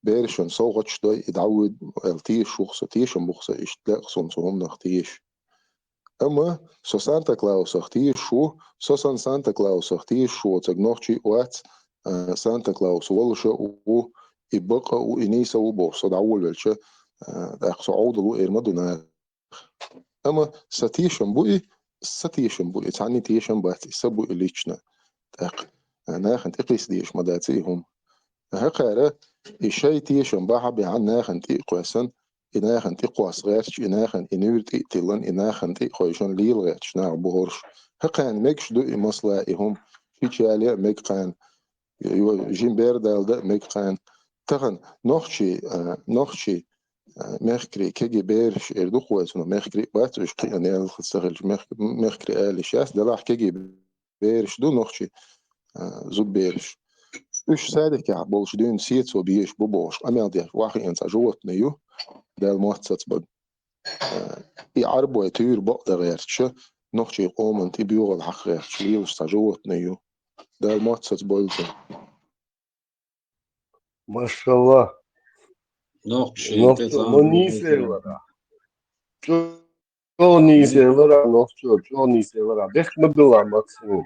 بيرشن صوغتش داي يدعود التيش شخص تيشم بخصة إشتلاق صنصهم نختيش أما سو سانتا كلاوس أختيشو سو سانتا كلاوس أختيشو تجنوخشي وات سانتا كلاوس والشة و يبقى وإنيسا وبوصة دعول بالشة أقصى عوضلو إرمدنا أما ستيشم بوي تعني تيشم بات سبو إليشنا ناخن تقيس ديش مداتيهم هقارة الشي تيشم بحبي عن ناخن تيقواسن إناخن تيقواس غيرش إناخن إنور تيقتلن إناخن تيقويشن ليل غيرش ناع بهورش هقان ميكش دو إمصلائهم فيتشالي ميكقان جين بيردال دا ميكقان تغن نوخشي مخكري كيجي بيرش إردو قواسنو مخكري باتوش قياني الخستغل مخكري آلي شاس دلاح كيجي بيرش دو نوخشي زود بيرش إيش سادك يا بولش دين سيتسو بيش بوبوش أميل دي واقعي أنت جوت نيو ده المؤسسات بد يعربوا يطير بقدر غيرتش نوخشي قوم انت بيوغ الحق غيرتش ليوش تجوت نيو ده المؤسسات بولزن ما شاء الله نوخشي نيسيلرا شو نيسيلرا نوخشو شو نيسيلرا بيخ مبلا ماكسيموم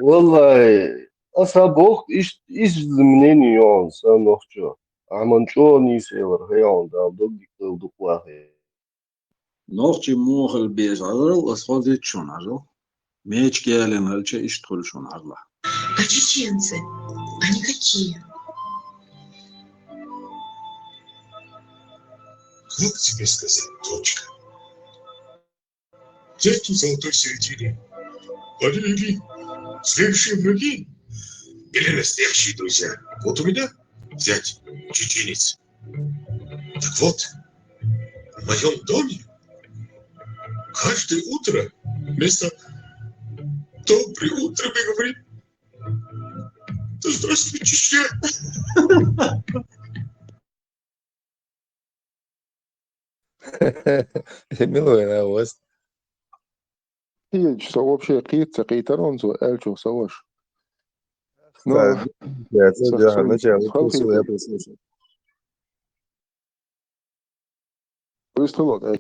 والله أصابوخ إيش زمنين يون سنوخشو عمن شو نيسيلر هيون دا دوك دوك واحد نوخشي موخل بيج عرل أصخو ديت شون عرل ميج كيالين هلچه إشتخل شون عرل А чеченцы, они какие? Как тебе сказать, дочка? Дядь в золотой середине. Или следующие враги? Или настоящие друзья? Вот у меня зять чеченец. Так вот, в моем доме каждое утро вместо «Доброе утро» мы говорим «Да здравствуй, Чечня!» ملوين أوست هي вообще قيترون زو ألشو سواش يا تسجل حنجا وتوصل يا بسوش ويستلوت أي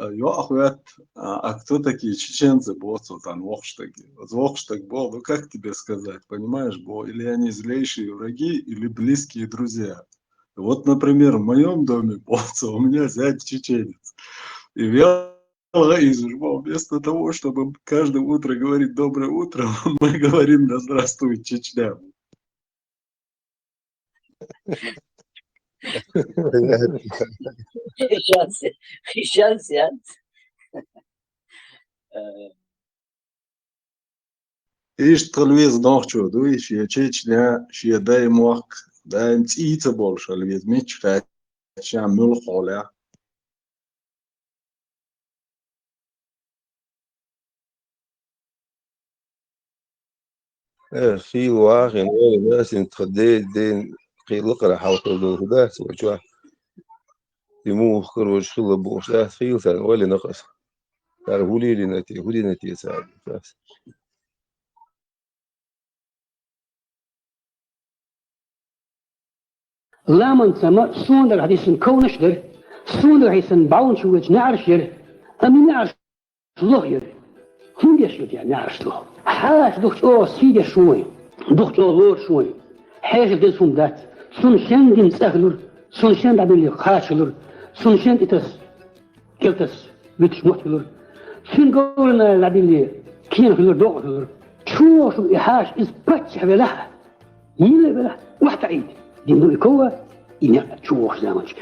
يو أخوات, а кто такие чеченцы, босс, там, вохштаги? Вот вохштаг был, ну как тебе сказать, понимаешь, бо, или они злейшие враги, или близкие друзья. Вот, например, в моем доме, босс, у меня зять чеченец. И вместо того, чтобы каждое утро говорить «доброе утро», мы говорим «да здравствует Чечня». إيش تلويز نوخشو دويش يا Чечня شيا دايم وقت دايم تيتا بولش الويز ميتش شام ملخولا في واحد ناس تخدي دين قيل لقرا حاول الهداس وشو يمو خروج خلا بوش خيل ثاني ولا نقص تعرفوا لي نتي هولي نتي ساعد لا من سما سون در حديث كونش در سون در حديث باون شو نعرف ير أمي نعرف لغير فين يشلت يعني عرشتو حاش دكتور سيدي شوي دكتور لور شوي حاجة بدي سون دات سون شندين سهلور سون شند عدل لي خاشلور سون شند إتس كلتس بيتش مختلور سون قولنا عدل لي كين خلور دكتور شو شو إحاش إز بتش بلاه يلا بلاه واحد عيد دين دو إكوا إني شو خزامج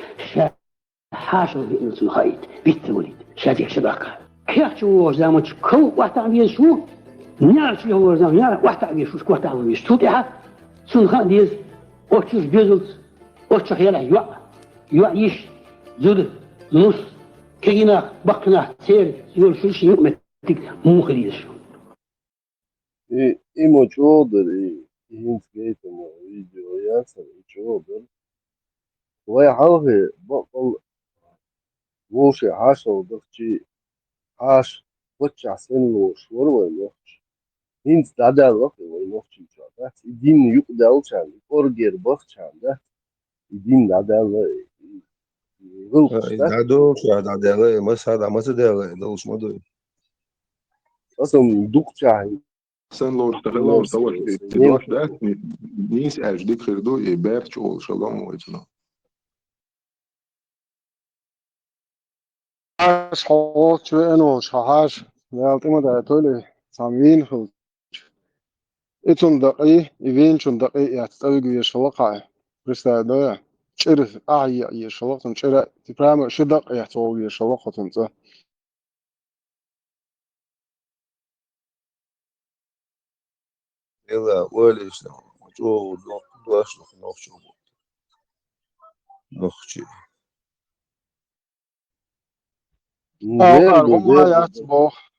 حاشل في إنسان خايد بيت وليد شادي شباكة كيف شو زامج كو واحد عم شو نعرف شو هو زام نعرف واحد عم شو واحد عم يشتوتها سون خان ديز أوتشوش جزلت أوتشوش يلا يوا يش زود نص كينا بقنا سير يقول شو شيء متك مو خليش إيمو جودر إيهين سكيت إنه فيديو ياسر جودر ويا حلقة بقول وشي عاشر ودختي عاش وتشع سن وشور وينوخش هينز دادا لوخي وينوخش جوابات يدين يقدر شان أورجر بخ شان ده يدين دادا يغلقش ده دادو شاد عدالة مس هذا ما تدالة دوش مدوي أصلا دوق شان Sen lor talar tavas te doš da nisi aš dik khirdo e berch ol shalom wajna. حاش حوت شو إنه شحاش يالتي ما ده تولي سامين خل إتون دقي إيفين شون دقي يعتقد يشلقه بس ده شرف أعي يشلقه شرف تفهم شو دق يعتقد يشلقه تنسى إلا وليش جو دوش نخشو نخشي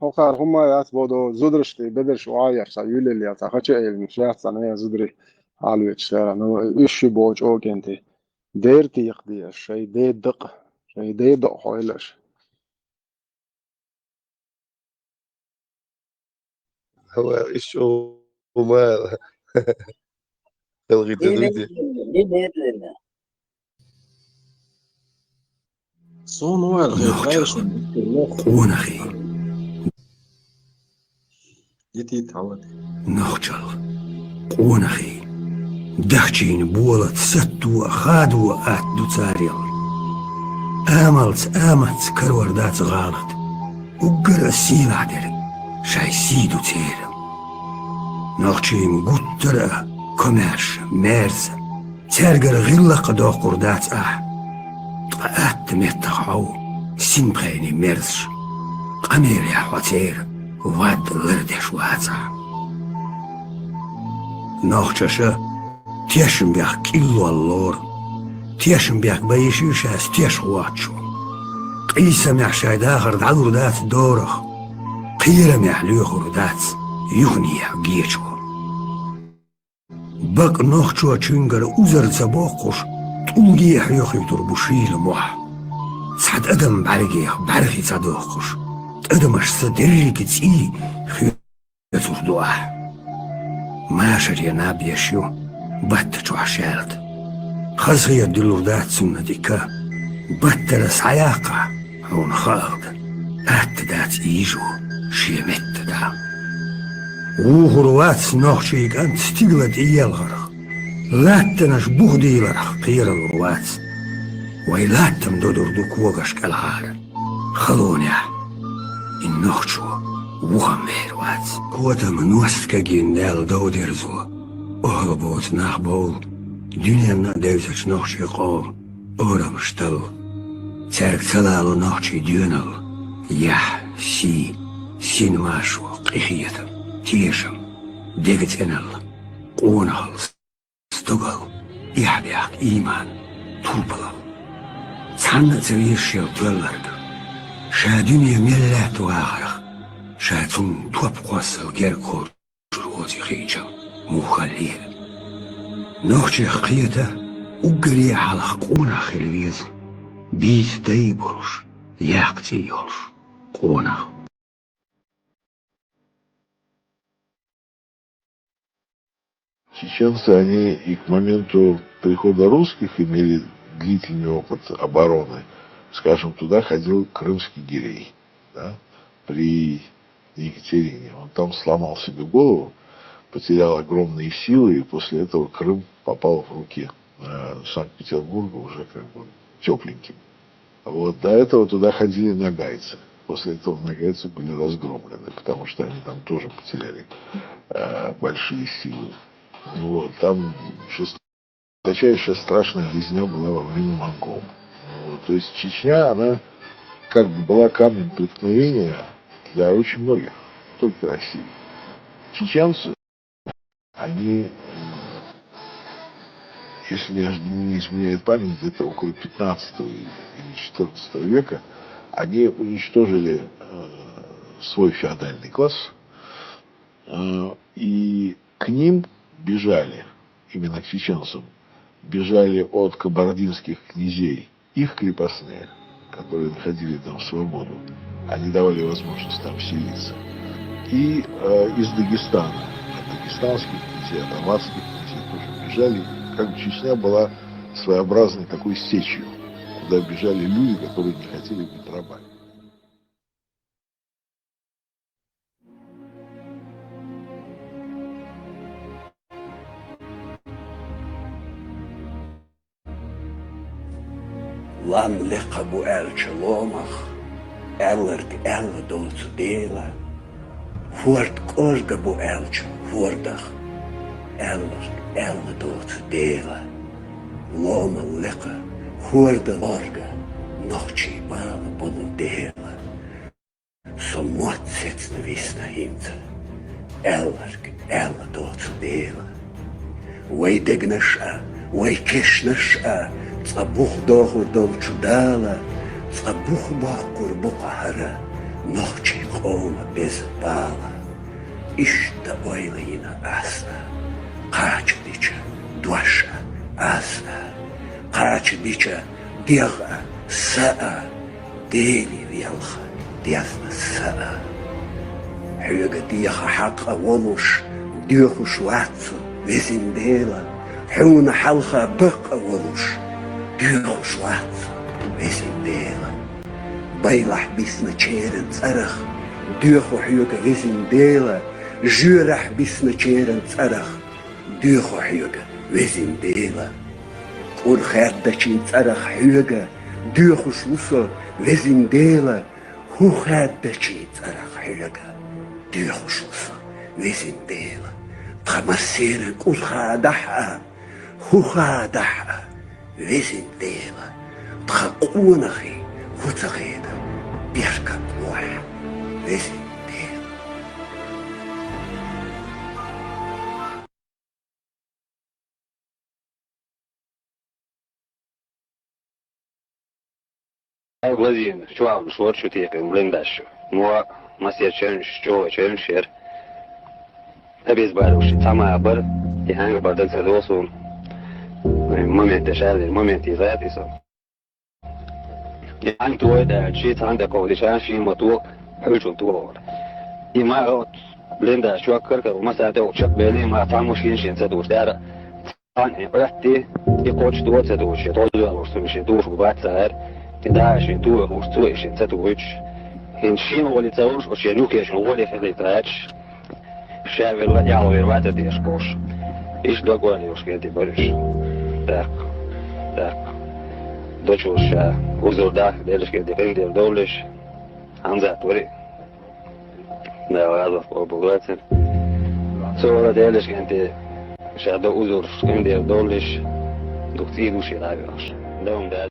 هوكار هم يعتبو دو زدرشتي بدرش وعاي يحسايول اللي يعتقد المشاهد سنة زدري على الشارع إنه إيش بوج أو كنتي ديرتي يقضي الشيء دي دق شيء دي دق حويلش هو إيش هو ما تلغي تدويتي صون والغي غير قونخي يتي تعود نخجل قونخي دخشين بولت ستو خادو أتدو تاريل آملت كروردات غالط وقر السيل عدل شاي سيدو تير نخشين قطر كماش مارس تارقر غلق دو قردات طقات متخعو سيمبخيني مارسش قمير يا حواتير واد لردش واتع نخشش تيشم بيخ كيلو اللور تيشم بيخ بيشيشاس تيش واتشو قيسة محشاي داخر دعو ردات دورخ قيرة محلوخ ردات يغني جيشو بق نخشو تشنجر اوزر زباقش طولي حيوخي تربوشيل موح سعد ادم بعرقيخ بعرقي صدوقش ادمش صدري كتسي خيوتر دوح ما شري نابي شو بات عشالت خزغي الدلوردات سنة ديكا بات سعياقة هون خالد اتدات ايجو شيمت دا وهروات نوخشيك انت ستيغلت ايال غرق لاتناش بوغدي لرخ قير الروات ويلاتم دودر دوك وغش كالهار خلونيا النوخشو وغمير وات كوتا منوسكا جيندال دودرزو أهربوت نخبول دنيا ديوتش نخشي قوم أورا مشتل تارك تلالو نخشي ديونل يح سي سين ماشو قيخيتم تيشم ديكت انل قونهل استقل يحبيق إيمان طوبلا تحنى تريشيل تولرق شا دنيا ملات وآخرق شا تون توب قوصل جيركو جروتي خيجل مخليل نوخشي خيته وقري على قونا خلويز بيت دايبرش ياقتي يولش قونا Чеченцы, они и к моменту прихода русских имели длительный опыт обороны. Скажем, туда ходил крымский гирей. Да? При Екатерине. Он там сломал себе голову, потерял огромные силы, и после этого Крым попал в руки Санкт-Петербурга уже как бы тепленьким. Вот до этого туда ходили нагайцы. После этого нагайцы были разгромлены, потому что они там тоже потеряли большие силы. Вот, там жесточайшая страшная резня была во время монгол. Вот, то есть Чечня, она как бы была камнем преткновения для очень многих, не только России. Чеченцы, они, если не изменяет память, где-то около 15 или 14 века, они уничтожили свой феодальный класс, и к ним бежали, именно к чеченцам, бежали от кабардинских князей их крепостные, которые находили там свободу, они давали возможность там селиться. И из Дагестана, от дагестанских князей, от аварских князей тоже бежали. Как бы Чечня была своеобразной такой сечью, куда бежали люди, которые не хотели быть рабами. Lan liqa bu elçilomach, ellerg elle dolce dela. Voort korga bu elç, voordach, ellerg elle dolce dela. Loma liqa, voorda orga, nochi bala bunu dela. Som mot setsna visna himta, ellerg elle dolce dela. Way dignasha, way kishnasha, صبوخ داخل دل چدالا صبوخ باقر بقهرة نخشي قوم بزبالا إشتا ويلينا أسنا قاچ ديچا دوشا أسنا قاچ ديچا ديغا ساء ديلي ويلخا ديثنا ساء حيوغا ديخا حقا ولوش ديخو شواتسو وزين ديلا حونا حلخا بقا ولوش ديخو شواتسو وزين ديلا بيلح بيسنا تشيرن صرخ ديخو حيوغا وزين ديلا جورح بيسنا تشيرن صرخ ديخو حيوغا وزين ديلا قول خير داشين صرخ حيوغا ديخو شلوسو وزين ديلا هو خير داشين صرخ حيوغا ديخو شلوسو وزين ديلا تخمسيرن قول خادحها هو خادحها وزين ديلا تخقونخي هو تغيدا بيركب روح وزين ديلا Владимир, что вам шо чути, блиндаш? Mo masya çönş, çoğu çönşer. Biz baruşu tamam bar. Yani bardan sedosun. Moment şerdir, moment izadisa. Yani tu da çi tanda kodişan şi motu hücum tu. İma blinda şu akar masada uçak beli ma tamuş yinşin sedoş dara. An ebrati ikoç tu sedoş, todo olsun şey dur bu batsar. Da şi tu olsun şey sedoş. Иншин улицауш, ошенюки шуголи филитрач, шавер яловер вата дешкош. Иш догони уж кенти бориш. Так. Дочуш узурдах делиш кенти фендер долиш. Анза твори. Да, ладно, побугатен. Sonra делиш кенти шадо узур фендер долиш. Духти души равиш. Дом да.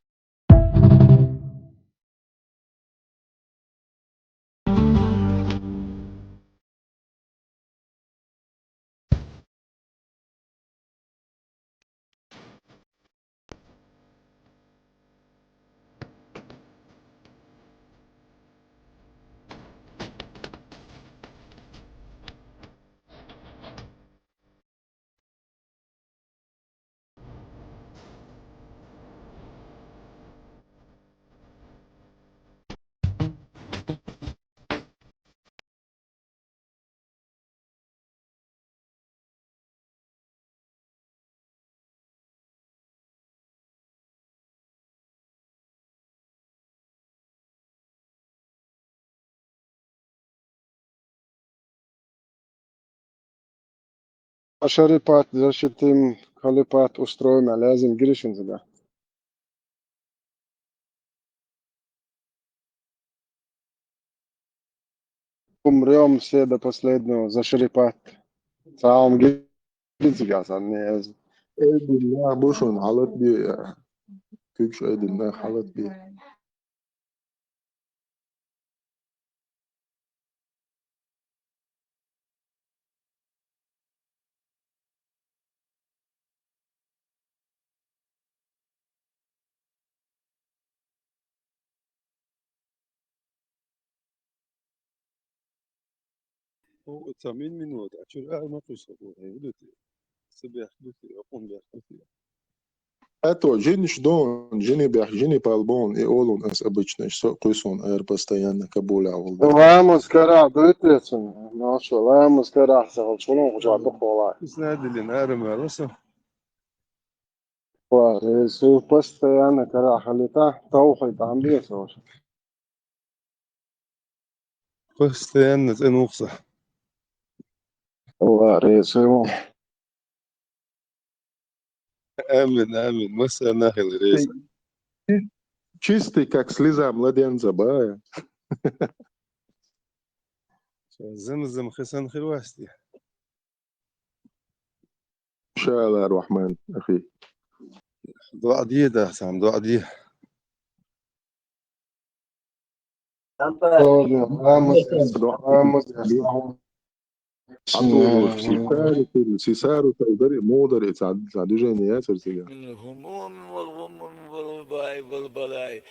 Шарипат, защитим халипат устроим, а лазим гришин зада. Умрем все до последнего за шарипат. Сам гризгас, а не ايد الله بوشون حالت بي كيكش ايد الله حالت بي هو 80 minut. أشوف ما تصبوا هيدوتي سبيح دوتي أقوم بيحدثي. Это жени ждон, жени бях, жени палбон, и олун as обычно, что куйсон, постоянно кабуля волда. Vamos, cara, doidetzen. Nossa, vamos, cara, sahol chulon, já do colar. Snad اللي نارم رسا. Isso, постоянно, cara, халита, توحي عم بيسوي. постоянно تنوخصة. والله ريسو. آمن مسا ناخذ ريس. Чистый, как слеза младенца, бая. زمزم خسن خلواستي. إن شاء الله الرحمن أخي. دعاء دي ده سام دعاء دي. سيسارو تقدري مودر تعدو جانيات سرسيا. من الهموم والغم والوباء والبلاء.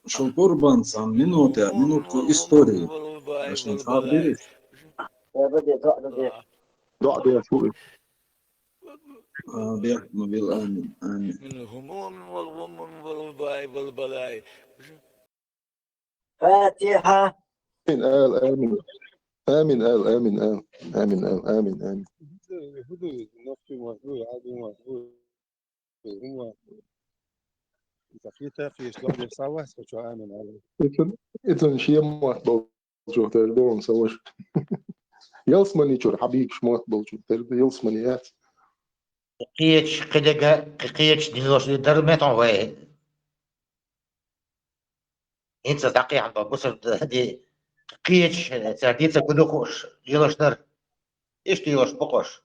Що Курбан сам минутку історії. Baştan çağırırız. دعاء يا شوقي. بيحكم بالآمن آمين. من الهموم والغم والوباء والبلاء. فاتحة. آمين آل آمين. آمين آل آمين آل آمين آل آمين آمين. هدوء نفسي مهدوء عدو مهدوء. هو تخيطة في شلون يسوى شو آمن عليه. إذن شيء ما بلجو تردون سوش. يلسمني شو حبيب شو بلجو ترد يلسمنيات. قيتش قلقة قيتش ديوش درمتون وين انت تقي عم بصر هدي قيتش ساعتين كدوخوش يلوشنر ايش ديوش بقوش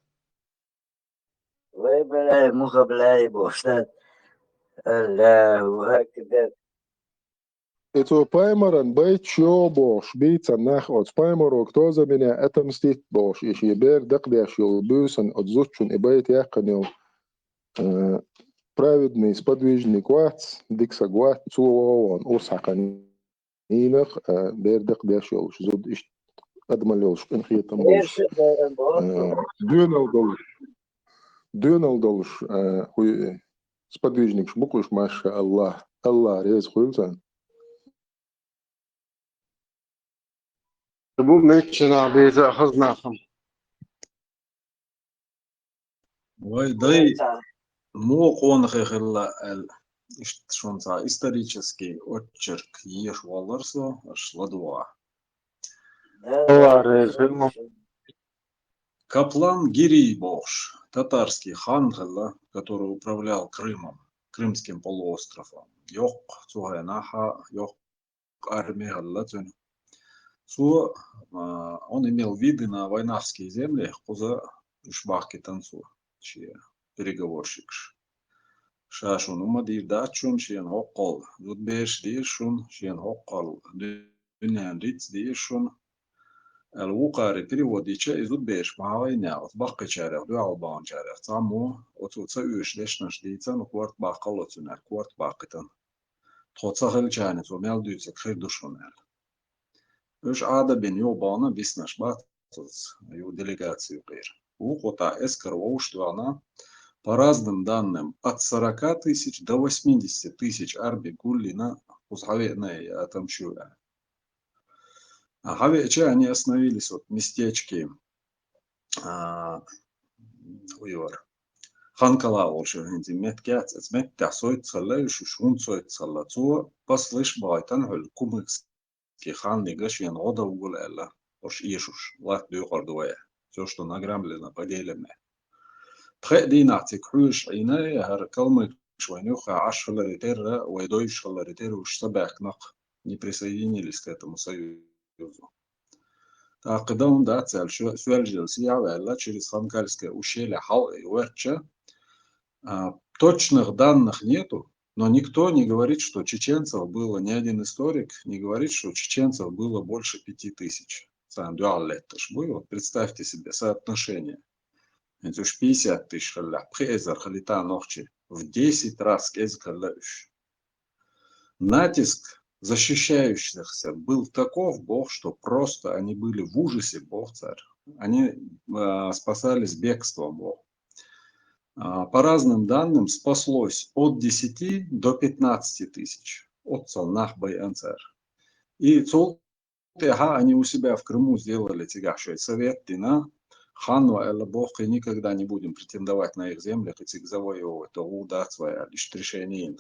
وي بلاي مخ بلاي بوشتات الله أكبر. Ito paimaran bait show bosh bit sanach od paimaro kto zabine atamstit bosh ishi ber daqdi ashul busan od zutchun ibait yaqanil праведный сподвижник вац диксагват цуован урсаканинах бер дaqdi ashul zud ish admalilsh inkhitam bosh дюнал долш хуй сподвижник шбукуш маша Аллах Allah rez khulsan. Bu mekçina bize xıznaqım. Вай дай мог он хехелла шонца исторический отчерк еш валарсо шладуа. Каплан Гирий Бош, татарский хан, который управлял Крымом, Крымским полуостровом. Йок Цугайнаха, йок армия Галлатюн. Он имел виды на войнавские земли, куза Ишбахки танцу, переговорщик. Шашун умадир дачун, шиен хоккол, зудбеш диршун, шиен хоккол, дюнян риц диршун. الوقاري переводича изудбеш мавайня от бахка чарах ду албан чарах цаму отуца үш лешнаш дийцан кварт бахкалоцунер кварт бахкатан тоца хелчане то мел дүйцек хердушунер үш ада бен йобана биснаш батц ю делегацию гейр уқота эскар воуштвана по разным данным от 40 тысяч до 80 тысяч арби гуллина узгавенной отомчуя. Гавеча они остановились вот в местечке уйвар. Ханкала уже hindi меткят, метта сойт салла, шушун сойт салла, то послышь байтан гол кумыкс ки хан негашин ода угол эла ош ишуш лат дюкардуя все что награмлено поделено تخدي نعطيك حوش عيناي هر كلمة швайнюха ашхаларитера уайдойш халаритера уж собякнак не присоединились к этому союзу. А когда он да цель свержился являла через Ханкальское ущелье Хал и Уэрча, точных данных нету, но никто не говорит, что чеченцев было, ни один историк не говорит, что чеченцев было больше 5000. Сам дуалетташ было. Представьте себе соотношение. Это уж 50 тысяч халля. Пхезар халита нохчи. В 10 раз кезкалляющий. Натиск защищающихся был таков, Бог, что просто они были в ужасе, Бог царь. Они спасались бегством, Бог. По разным данным спаслось от 10 до 15 тысяч. От соннах байанцар. И они у себя в Крыму сделали тягашей совет, дина. Хану или Бог, и никогда не будем претендовать на их землях и их завоевывать, то удать своя лишь решение.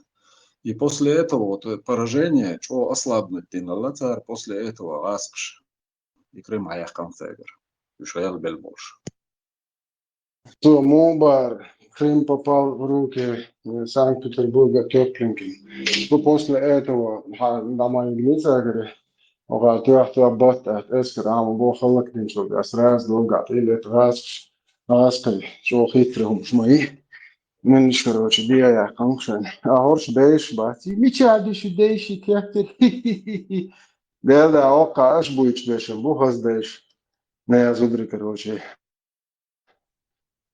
И после этого вот поражение, что ослабнуть Динала царь, после этого Аспш и Крым Аяхкамцегер. Ишаэл бел больше. То Мубар, Крым попал в руки Санкт-Петербурга Кёплинки. После этого на моей лице وقال تروح تربط أسكر عم بوخلك دين شو أسراز لوجع إلى تراس أسكر شو خيترهم شماي من شكر وش بيا يا كونشن أهورش دايش باتي ميتي عادش دايش كيفتر ده أوقع أش بويش دايشن بو خز دايش نيا زودري كروشي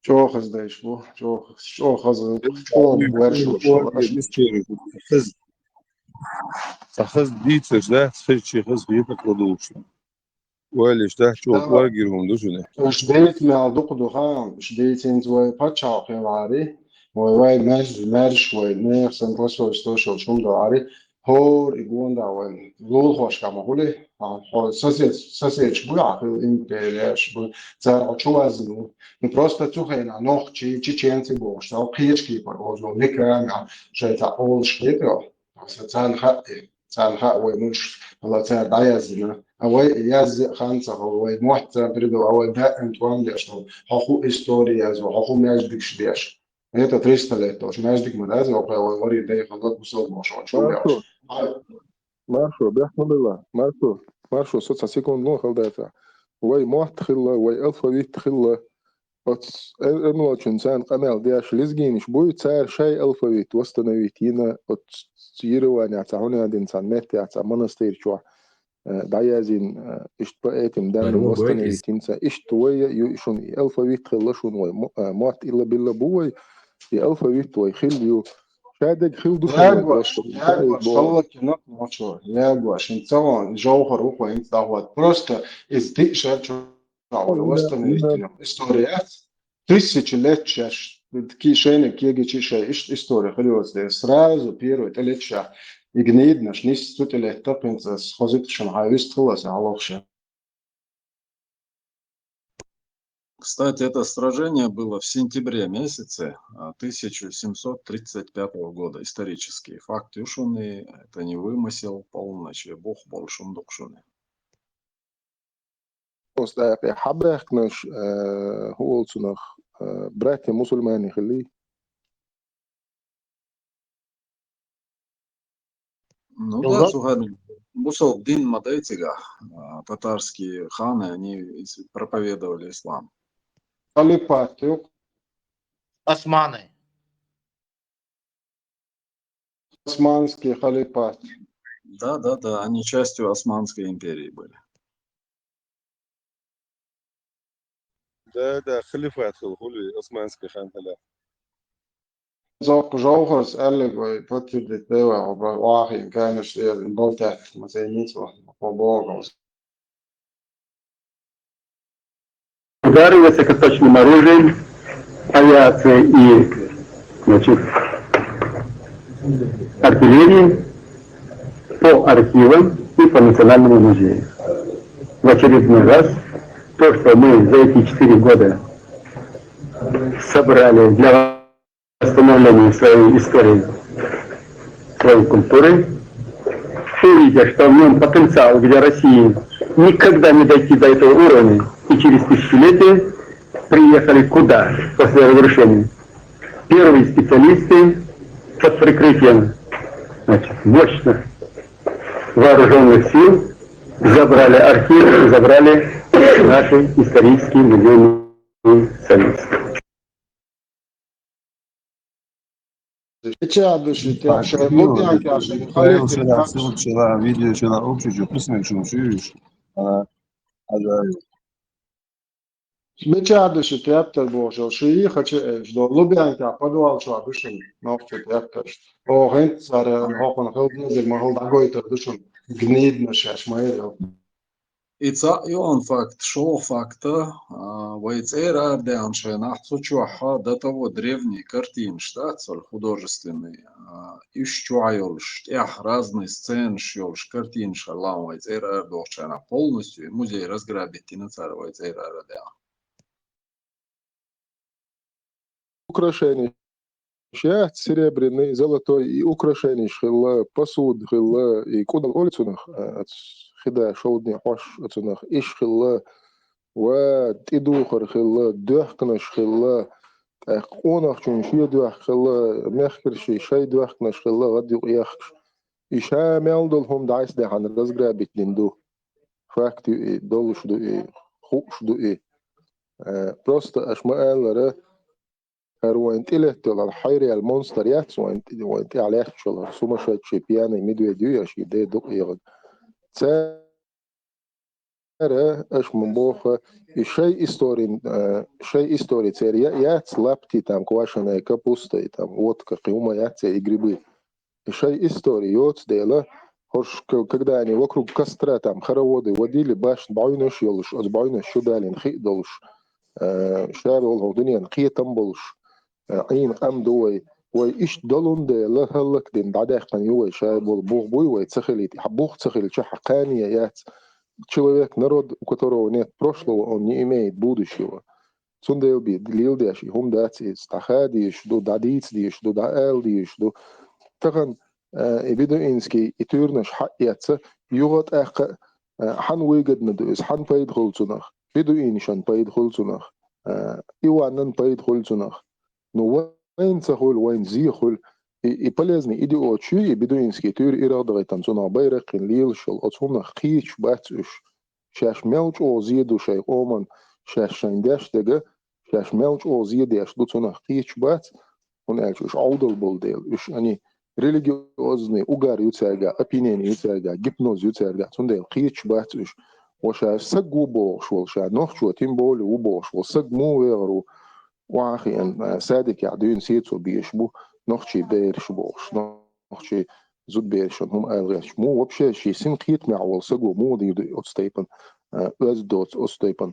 شو خز دايش بو شو خز شو بورشو شو أخذ ديتش ده تخش خذ فيك قدوش ولا شده شو واجرهم دوشنه مش بيت ما دقدو خام مش بيت انزوي باتشا في العاري وواي مارش وينير سنتوسو استوشو شوندو عاري هور يقول دا وين لول خوش كما هولي هو ساسيج بويا in der زار очувазну мы просто цухайна нох чеченцы бо что пички порозо некрanga что это ол шпето سان ومش الله تعالى عايزنا أو ياز خانسة هو محتى بريدو أو ده أنتوان ليشتغل حقوق إستورياز وحقوق ماجدك شديش هي تدريس ثلاثة ماجدك مدرسة أو وري ده خلط بصوت مشروع شو مارشو بيحمد الله مارشو صوت سيكون لون خلداتا وي محت خلا وي ألفابيت خلا إنه إنسان قمال دياش لزجينش بوي تسار شيء ألفابيت وستنويتينا تيروان يعتعونا دين سانمت يعتع منستير شو دعيازين اشتبقاتم دان وستنويتين سا اشتوية يشون ألفابيت خلاشون وي موت إلا بالله بوي ألفابيت وي خليو شادق خل ياغواش صلك نق ماتشور ياغواش انتوان جوهر وقوة انت دعوات просто издышать وستنويتين история тысячи лет чаш такие шейны кегичи история خليوز ده сразу первый летча игниднаш нис тут лет тапинца схозитшен хайвист хлас алохша. Кстати, это сражение было в сентябре месяце 1735 года. Исторические факты ушуны, это не вымысел полночи, Бог большим докшуны. مستحق حبك نش هو صنخ براتي مسلماني خليه Ну да, Сугадин. Бусов Дин Мадайтига, татарские ханы, они проповедовали ислам. Халифат, Османы. Османский халифат. Да, они частью Османской империи были. ده خليفات خلولي اسمانسكي خان هلا زوق جوهرس قال لك بطل الدواء واحد كان البول تحت مسينيت وبوغ Удары высокоточным оружием, авиация и, значит, артиллерии по архивам и по Национальному музею. В очередной раз то, что мы за эти 4 года собрали для восстановления своей истории, своей культуры, видя, что в нем потенциал, где России никогда не дойти до этого уровня, и через тысячелетия приехали куда после разрушения? Первые специалисты под прикрытием, значит, мощных вооруженных сил забрали архив, забрали наши исторические музейные ценности. вчера видео вчера общее, письма, что чуешь? Бечадыш тептер бошо, шии хоче что лубянка подвал что бишин, новче тептер. О гент сар хокон хелднезер махал дагойтер душун гнидно шашмайл. Ица ион факт, шо факта, вайцера арданше нахцучуаха до того древний картин штатцоль художественный, ищуайолш, ях разные сцен шёлш картин шалам вайцера ардохчана полностью музей разграбить и на царь вайцера арда. Украшения. Шаht серебряный, золотой и украшения шхилла, посуд хилла и куда улицунах, хида шоудни хош отунах, иш хилла, ва тидухар хилла, духкнаш хилла, قونخ چون شیه دوخ خلا مخکر شی دوخ نش خلا غدی یخش ایشا میل دل هم دایس ده هن رزگرا بیتلین دو فاکتی دلش دو خوش دو просто اش ما قال وانت له تل الحيري المونستر ياتس وانت عليه شل سوما شات شي بياني ميدوي ديو شي دي دو يغد ترى اش من بوخ شيء истории церия ياتس лапти там квашеная капуста и там водка قيومة ياتس и грибы شيء истории يوتс дела хош когда они вокруг костра там хороводы водили баш بعينش يلش از بعينش شو دالين خي دلش شاب والله دنيا خي تنبلش عين قام دوي وإيش دلون ده لا هلك دين دعده قنيوي شاب والبوغ بوي ويتسخلي حبوغ تسخلي شح قانية يات человек народ у которого нет прошлого он не имеет будущего цунде би лилдеши хум дати стахадиш до дадицдиш до даэлдиш до таган бедуинский и турнаш хаяца югот ах хан ويجد ندوس хан بايد خلصناخ بيدوينشان بايد خلصناخ إيوانن بايد خلصناخ но وين تقول وين زيخل полезный идиот чуи бедуинский тюр ирадой танцуна байрак лил шел отсумна хич бацуш шаш мелч о зиду шей оман шаш шандаш дега шаш мелч о зидеш дуцуна хич бац он элчуш аудал болдел уж они религиозный угар юцерга опинение юцерга гипноз юцерга цундел хич бацуш وشاش سجو بوش والشا نخشو تيمبول وبوش وسجمو ويغرو واخي ان سادك يعدون سيتو بيشبو نخشي بيرش بوش نخشي زود بيرش هم الغش مو وبشي شي سنقيت مع والسجو مودي دو استيبن از دوت استيبن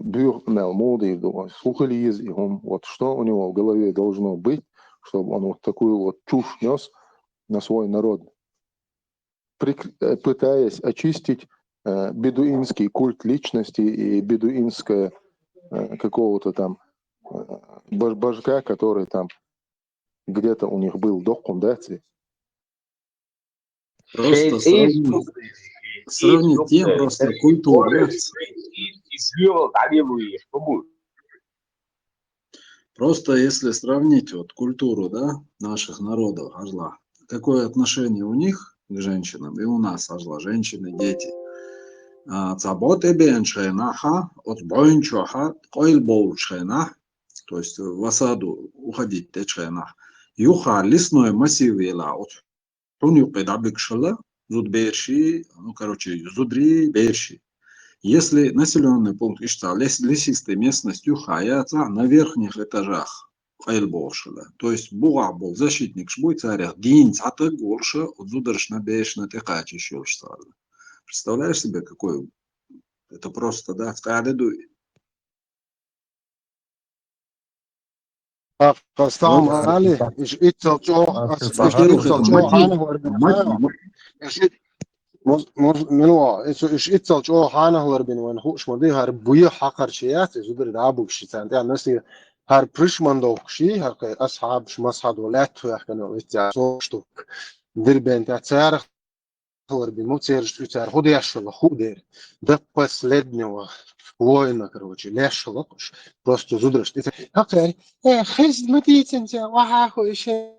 بير مال مودي دو сухолиз и هم вот что у него в голове должно быть чтобы он вот такую вот чушь нес на свой народ пытаясь очистить бедуинский культ личности и бедуинское какого-то там божка, который там где-то у них был докум, да? Просто сравнить тем просто культуру. Просто если сравнить вот культуру, да, наших народов, ажла, какое отношение у них к женщинам и у нас, ажла, женщины, дети. Цаботе беншенаха, от боинчоха, койл боушенах, то есть в осаду уходить теченах. Юха лесной массив вела от тунюпе дабикшала, зудберши, ну короче, зудри берши. Если населенный пункт ишта лесистой местность юхаяца на верхних этажах койл боушела, то есть буга был защитник шбуйцаря, дин цата горша, от зударшна бешна текачи шелштала. Представляешь себе, какой это просто, да, скадеду. قصام علي إيش إتصل إيش إتصل جو حانه لربين وين خوش مدي هر بوي حقر شيات زودر دابوك شي تانت يعني نسي هر بريشمان دوك شي هر أصحاب مصحد ولا تفح كانوا يتجا صوشتوك دربين تاعتسارخ هو بموتيرج يتار هو يشل خودير ده последнего воина, короче, лешалокуш, просто зудраш. Окей, хиз матицинте, вахаху еще.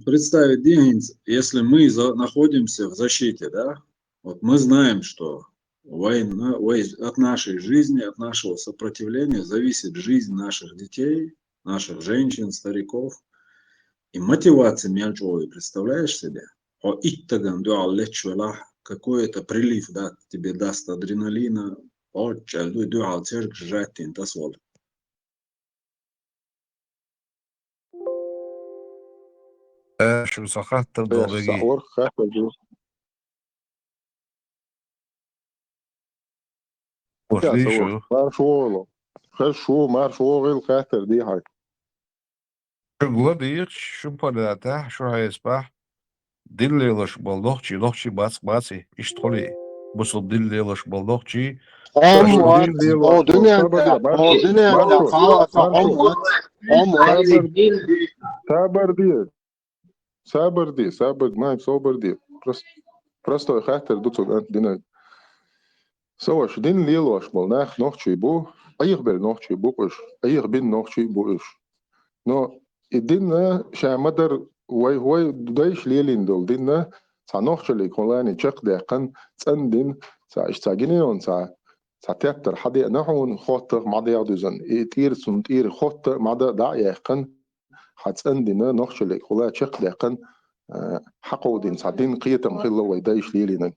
Представить, Диггинс, если мы находимся в защите, да, вот мы знаем, что от нашей жизни, от нашего сопротивления зависит жизнь наших детей, наших женщин, стариков. И мотивация мельчовой, представляешь себе? Какой-то прилив, да, тебе даст адреналина, شو سخت تفضل بقي صور خاطر دي وش يا دي صور شو مار شو والله شو مار شو غير خاطر دي هاي شو قلبي شو بدأته شو هيسبح دلي لش بالدوخشي دوخشي باسي اشتغلي بس دلي لش بالدوخشي عمر دين دي هو دنيا صبر انت دي هو دنيا انت مارشو خلاص عمر صبر ما صبر دي просто خاطر دوتو دينا سواش دين ليلوش بالناخ نوخشي بو ايغ بل نوخشي بوكش ايغ بين نوخشي بوش نو الدين شا مدر وي دايش ليلين دول دين سا نوخشلي كولاني تشق دقن تسندين سا اشتاجينيون سا تياتر حدي نحون خوتر مع ديادوزن ايتير سنتير خوتر مع دا يقن حتسندين نوخشلي كولا تشق دقن حقودين ساعدين قيتم خيلا ويدايش ليلين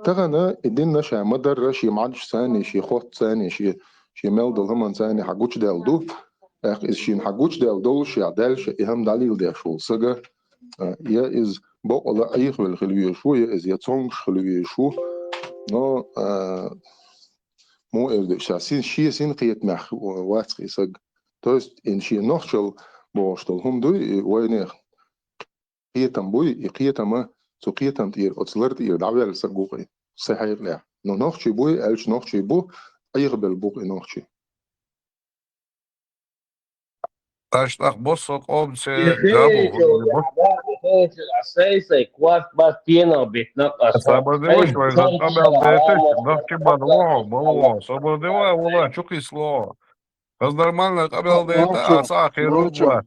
تغنى الدين شا مدر شي معدش ثاني شي خوت ثاني شي ميلدل همان ثاني حقوش دالدو is شين حقوش دالدو شي عدال شي اهم دليل دير شو سجا يا is بقى ايخ بالخلوية شو يا is يتصنش خلوية شو نو مو شاسين شي سين قيت مح واتقي سج توست ان شي نوخشل بوشتل هم دوي وينيخ قيتم بوي قيتم سو قيتم تير اتسلرت ير دعوال سجوقي صحيح لا نو نوخشي بوي الش نوخشي بو ايغ بالبوق نوخشي تاشتاق بص قوم سي بخير جابو الأعداء بخير العسايسة كوات باتينا بيتنقص صبر دي وش وإذا قبل ديتش ضحكي بلوع صبر دي والله شو قيسلوع بس نورمالنا قبل ديتا أصع خير نوچو والله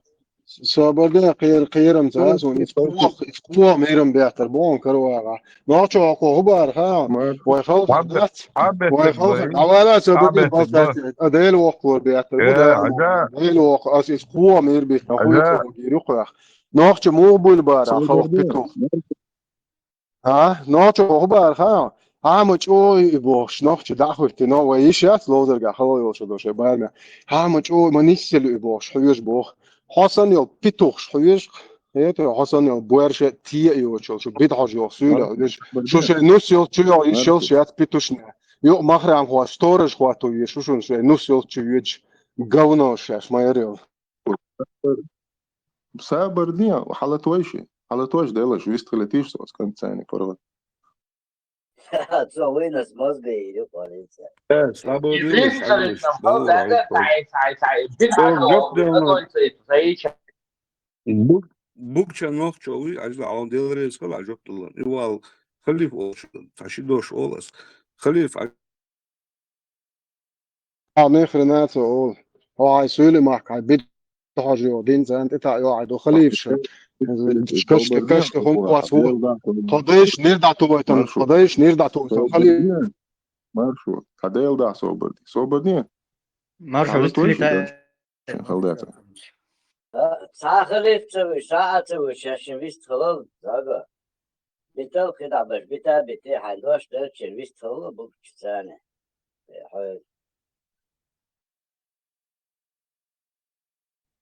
صابر قيرم تاسون اتقوى ميرم بيعتر بون كرواغا نوچو اكو هبار ها ويخوف دات حبتك ويخوف بي عوالا سبدي حبتك بلتات بي اديل وقور بيعتر يا بدا عجاء ديل وق اس اتقوى مير بيت نخوي عجاء خو بيرقوا نوچو مو بولبار خوف بيتو ها نوچو هبار ها هامچ او بوش نوچو داخلت نو ويشات لودرغا خلو يوشو دوشه بارنا هامچ او منيسل بوش حيوش بوخ حسن يو بيتوخ حيوش هيتو حسن يو بويرش تي يوشو شو بيدحج يو سولا شو شو نوس يو تشو يشو شات بيتوشنا يو مخرام هو ستورج هو تو يشو شو نوس يو تشيوج говно شاش ما يريو صبر دي حالت ويش ديلا شو يستغلتيش سوس كنت ثاني فرغت Co wynas mózgu i policja. صبر دي وش يزين عدوش خليتنا بلوع مفضل تعي جبت بدعة بوك نوخ شوي عجل على ديل ريس كل عجبت الله يوال خليف أوش تشيدوش أولس خليف نخر ناتو اول هو هاي سولي معك هاي بيدحج يو دين زانت اتا يو عدو خليفش كشك هم قواسو قديش نرجع تويتن قديش نرجع تويتن خلي مارشو هديل دا صوبر دي مارشو حالت ويش بتفلت خلداتها ساخليف تسوي ساعة تسوي عشان بيست خلال زاغا بيتل كده بس بيتي حدوش ده عشان بيست خلال بوك ثاني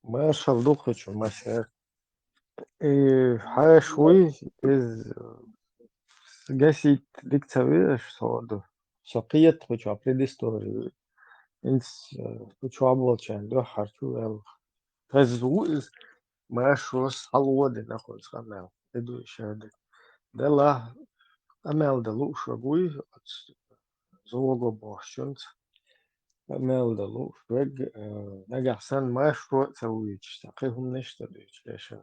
Marshall Duch ماشي حاجة شوي из гасит дикцавеш сорду شقيت хочу предысторию инс хочу облачен до харчу ел تزوز ماشوس حلوة ناخد خمال إدو شهد دلا أمال دلو شوي زوجو بوشنت أمال دلو شوي نجح سن ماشو تسويش تقيهم نشتريش ليش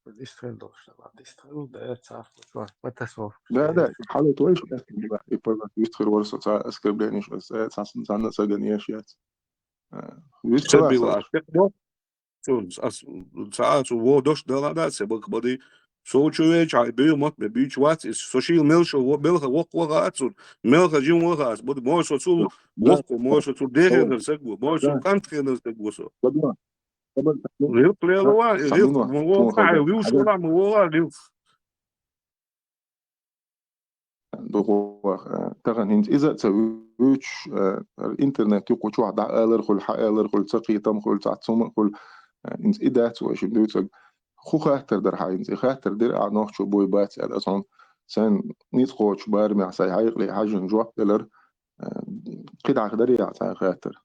بديستريل دوش بديستريل ده تعرف شو بتصرف ده حالة ويش بقى يبقى يدخل ورثة اسكربلانيش بس سان سجنياشيات يدخل تبي أصلا واشتغل ساعات وودوش ده سبق بدي سوچويچ اي بيو مات بيچ وات is social milch وبلغ وقوغات ملغ جيم وغاس بود مو سوسو وقو مو سوسو ديغ سغبو مو سو كانت خير سغبو سو غير بليلوا غير مو قاع يوسو لا مو غير تغن هنت إذا تسويش الإنترنت يقول شو عدا آلر خل حآلر خل سقيتم خل تعتصم خل إنت إذا تسويش بدوت خو خاطر در حاين خاطر در أعناق شو بوي بات على أصلا سان نيت قوش بار مع ساي عيق لي حاجة نجوع دلر قطع قدر يعطي خاطر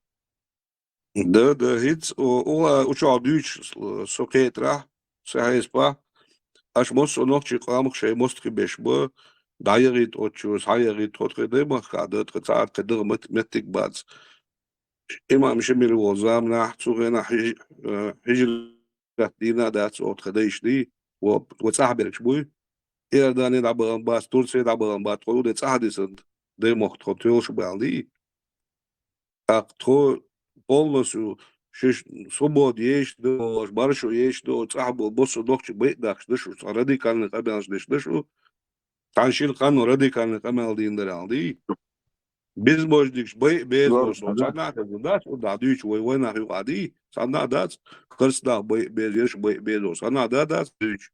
ده هيت او شو دوش سوكيترا سهيسبا اش موس نوخشي قامخ شي موستري بيشبو دايريت اوتشوس هايريت توتري مخ قادت قطعت قدر متك باز إما مش ميل وزام نح تسوغنا حجل دينا دات أو تخديش دي وتصاحب الشبوي إيه داني دعبان باس تورسي دعبان بات تقولوا ده تصاحب سند ده مختوتيو شو بعدي أكتو полностью شش свобод есть до баршо есть до تصاحب بص دوكش بيدكش دشو راديكال قبلش دشو تانشيل قانون راديكال قمال دين درالدي Biz boždiks bezos un sanākas dats, un dādīč vai vaināk jau kādī, sanādāts, karstā bezieši bezos, sanādāts, dīč.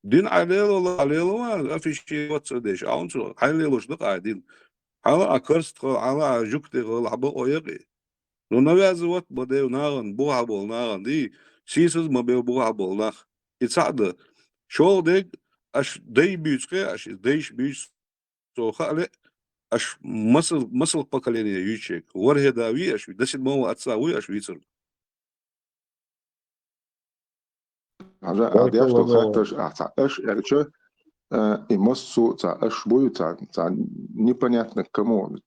Din alēlo, afišķi vatsādēši, aunco, alēloši dāk ādin. Hala karst, hala žukti, laba oyagi. Nu navязывать бадeu наган, буhabol наган, ди, сисыз мабeu buhabol nag. Itsāda, šoldeg, aš dei bīčke, aš deiš bīč, so khale, اش مصل поколение يوشك ورهه داوي اش دشت مو اتساوي اش ويصل عاد ياش تو خاطر اش يعني شو эмоцию اش бою непонятно к кому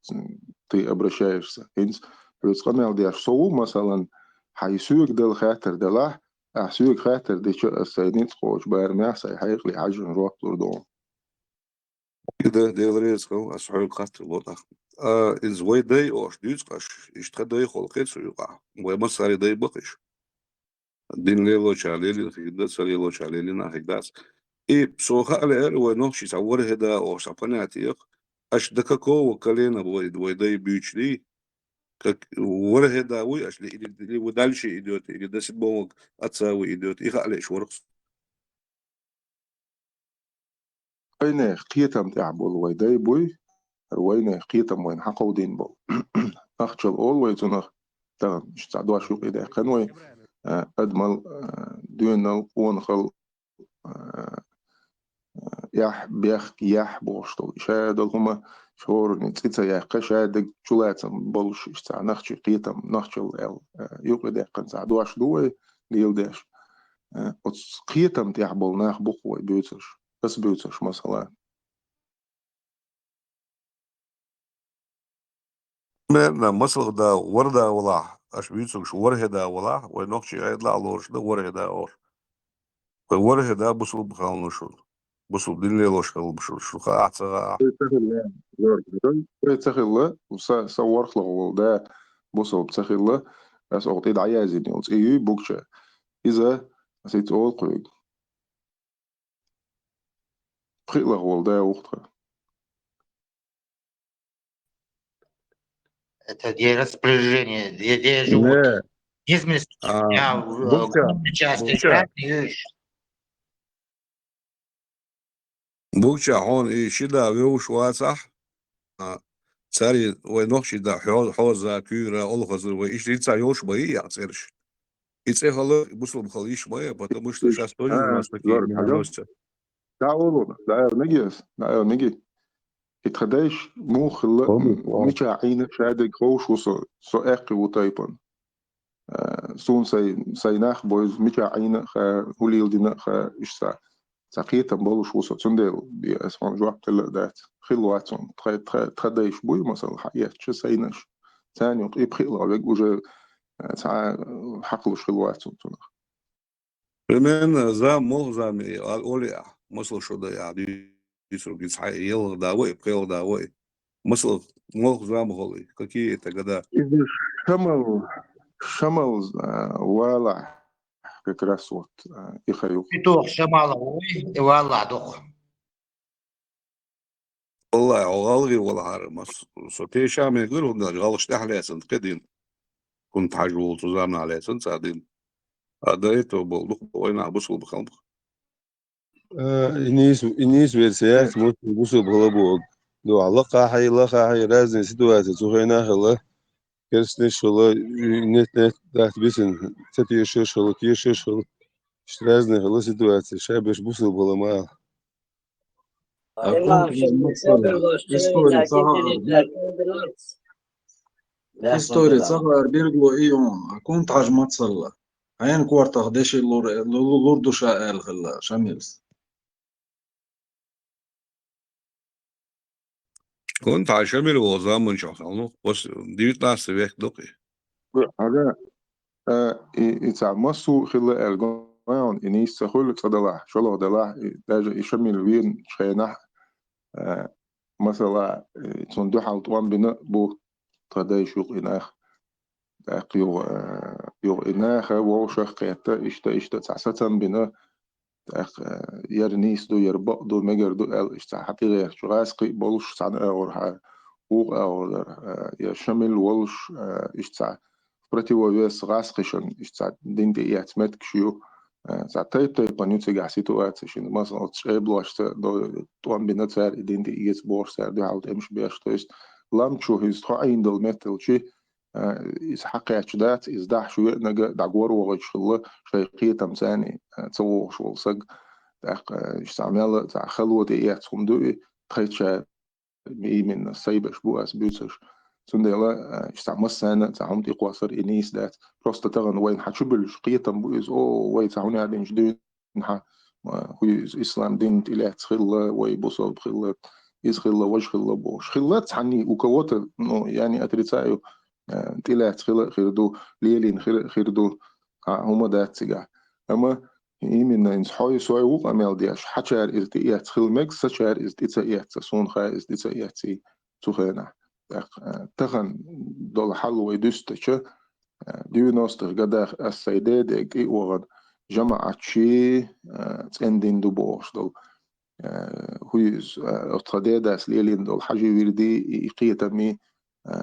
ты обращаешься انت بتقنع دي اش سو مثلا حيسوق ده خاطر ده لا احسوق خاطر دي شو السيدين تخوش بارمع سي حيقلي حاجه نروح تردون كده ديلريز كو اسحول قات الوضع از وي داي اوش ديز قاش اشتغداي خلقت سويقع ومساري داي بقش دين ليلو شاليلي في ده ساليلو شاليلي نا هيداس اي بسوخا على ونوخش يصور هدا او صفناتيق اش دكاكو وكلينا وي داي بيتش دي как ورهه داوي اش اللي ودالشي идет или до седьмого отцаوي идет их عليش ورقص وين قيتم تعبول ويداي بوي وين قيتم وين حقو دين بول أخشل أول ويتونخ تغن مش تعدوا شو إذا كانوا أدمل دون ونخل يح بيخ يح بوشتو شاد هما شهور نتيجة يح قشاد جلاتم بولش استع نخشي قيتم نخشل ال يوقي ده كان تعدوا شو دوي ليل داش قيتم تعبول ناخ بقوي بيوتش بس بيوتش مثلا من مصر دا وردا ولا اش بيتسوق شو ورهه دا ولا ونوخش يطلع لورش دا ورهه دا اور ورهه دا بصل بخالنا شو بصل دين ليلوش قلب شو قاعصا تخيل صور له ده بصل تخيل بس أعطيت عيازين يقول إيه بوكشة إذا نسيت أول قيد خيل له ده وقتها Это где распоряжение, где живут. Измест, بوكشا هون إيه شدا ويوش واسح ساري ونوخش دا حوزا كيرا ألغزر وإيش ليتسا يوش بأي يعصرش إيتسا خلا بصل بخليش مايا потому что сейчас тоже у нас такие миноносцы لا نجي اتخداش موخ مش عين شادق خوش وصو اقي وطيبن سون سيناخ بوز مش عين هوليل دينا اشتا ساقيتا بولش وصو تندل دي اسمان جواب تلا دات خلواتهم تخداش بوي مثلا حيات شو سيناش ثاني وقيب خيلا ويق وجه حقلش خلواتهم تنخ من زام مو زام أولي مصل شو ده يعني يسرق يصحى يلا داوي بقيل داوي مصل مو زام هولي كي تقدر إذا شمل والع كراسوت يخيوق بتوخ شمال وي والله دوخ والله غالغي ولا عارف مس صوتي شامي يقولوا إن غالش تحلى سنت قدين كنت حاجول تزامن على سنت سادين هدايته بقول وين عبسوا بخلق إنيس ورسيات موت بوسو بغلبوغ دو علاقة حي لاقة حي رازن سيتواتي تغينا خلا كرسني شلا نت دات بيسن تتي شلا كي شلا شرازن خلا سيتواتي شابش بوسو بغلما أكون إستوري صغار إستوري صغار بيرجلو إيون أكون تحجمت صلى عين كورتا خديش اللور دوشا آل خلا شاملس كنت عشامل وزام من شخص بس ديت ناس بيك دقي حاجة يتعمسوا خلا الجون إنيس سخول تصدلا شلو دلا داج يشمل وين شينح مثلا تصندوح على طوان بناء بو تداي شوق إناخ يو إناخ وشخ قيتا إشتا تعساتن بناء يرنيس دو يربق دو مجر دو إشتا حتى غير شو غاسقي بولش تعن أورها وق أور يشمل ولش إشتا برتي ويس غاسقشن إشتا دين دي يعتمد كشيو تايب بانيو تيجا سيتواتي شن مثلا تشيبلو أشتا دو طوان بناء تار دين دي إيس بور سار دو عاود إمش بيشتوست لام شو هيز خاين دل متل شي إذا حقيقة دات إذا دح شو نجا دعور وغش الله شيقية تمثاني تسوق شو صق استعمال تاع خلوة ديات صندوق تخيتش من السيبش بوأس بيوتش سندلا استعمال سنة تعهم تقواصر إنيس دات بروست تغن وين حتشبل شقية تنبوز أو وين تعوني على جدود نح هو إسلام دين إلى تخلى ويبصل بخلى يسخلى وجه خلى بوش خلات عني وكوات يعني أتريتايو تلا خيردو ليلين خيردو هما دات سجع أما من إنسحاي سوي وق أمال دياش حشر إزديات خلمك سشر إزديات سون خا إزديات تخينا تخن دول حل ويدستش ديو ناستر قدر السيدة ديك إيه وغد جماعة شي تندين دبوش دول هويز أرتدادس ليلين دول حاجة ويردي إقيتمي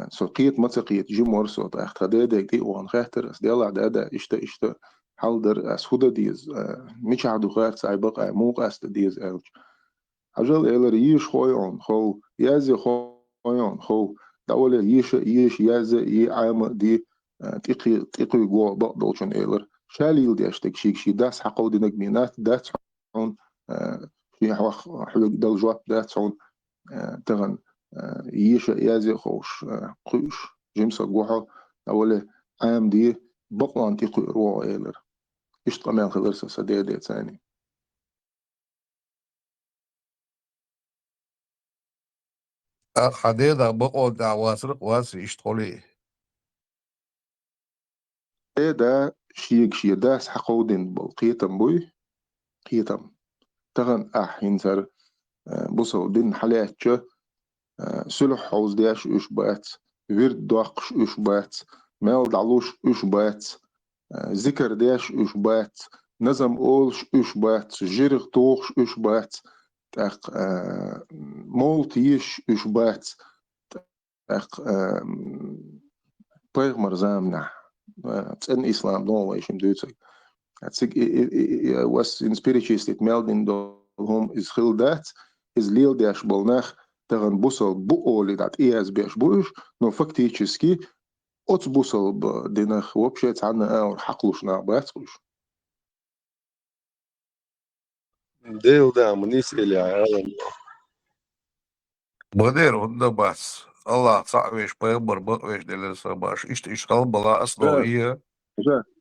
سوقيت متسقيت جمهور صوت أرتدادك دي وان خاطر أس ديال عدادة إشتا حلدر أسهودة ديز مش عدو خاطر سايبق موق أست ديز ألج عجل إلر يش خويون خو يازي خويون خو دولة يش يازي عام دي تقي جوا بقدوشن إلر شاليل دي أشتك شي داس حقو دي نجمينات داس عون في حلق دل جواب داس عون تغن يش يازي خوش قيش جيمس جوحة أوله عام دي بقلان تقي روا إلر إيش طمان خلص سديدة ثاني حديدا بقول دعواسر واسر يشتغلي ده شي داس حقودين بالقيتم بوي قيتم تغن ينزر بصو دين حالات سلح حوز دياش إيش بات ويرد داقش إيش بات مال دعلوش إيش بات ذكر دياش إيش بات نظم أولش إيش بات جيرغ توخش إيش بات مولتيش إيش بات بيغمر زامنح تسأل إسلام دون ويشم دوتك was in spiritualistic melding هم is خلدات is ليل داش بولناخ تغن بوصل بقولي دات إياز بيش بوش نو فاكتيتشسكي أتس بوصل بديناخ وبشيت عنا أور حقلوش نعباتوش ديل دا منيس إلي عالم بدير هدا بس الله صعبش بيبر بقوش دل صباش إيش قلب بلا أصله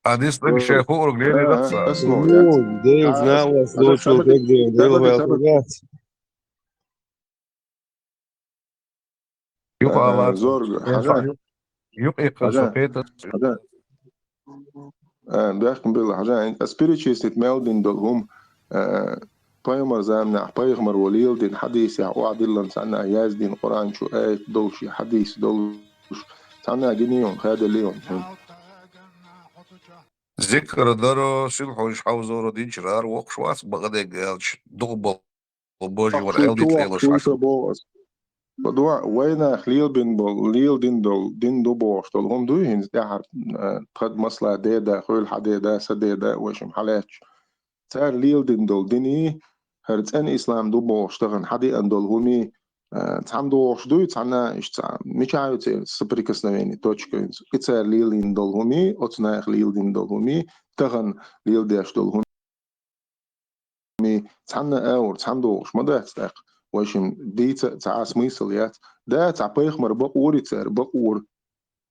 حديث لك شيخ أورق ليلي رقصة أسنو يعني ديل زناوة سلوشو تقدر ديل ويالطقات يقع زورج يقع سوقيت بيحكم بالله حاجة أسبيريتشيس تتميلدين دولهم بايمر زامنا بايغمر وليل دين حديث يا وعد الله سعنا ياز دين قرآن شو آيت دوشي حديث دوش سعنا جنيون خاد اليوم ذكر درو سلحوش حوزورو دين شرار وقشواس بغدق يالش دغبو وبوجي ورقل دي تليلوش شو عشو تبوس بدوا وين خليل بن بول ليل دين دو بوش دولهم دو هنز دهر تخد مصلا ديدا خول حديدا سديدا وشم حالاتش تار ليل دين هرت ان اسلام دو بوش تغن حدي ان دولهمي تعم دوش دو تعنا اش تعم مش عاوز سبريكس نويني توتشكينز كتار ليل دولهمي اتنا خليل دولهمي تغن ليل داش دولهمي تعنا اور تعم دوش ما ده تستاق وشم دي تعاس ميسليات ده تعبيخ مر بقوري تار بقور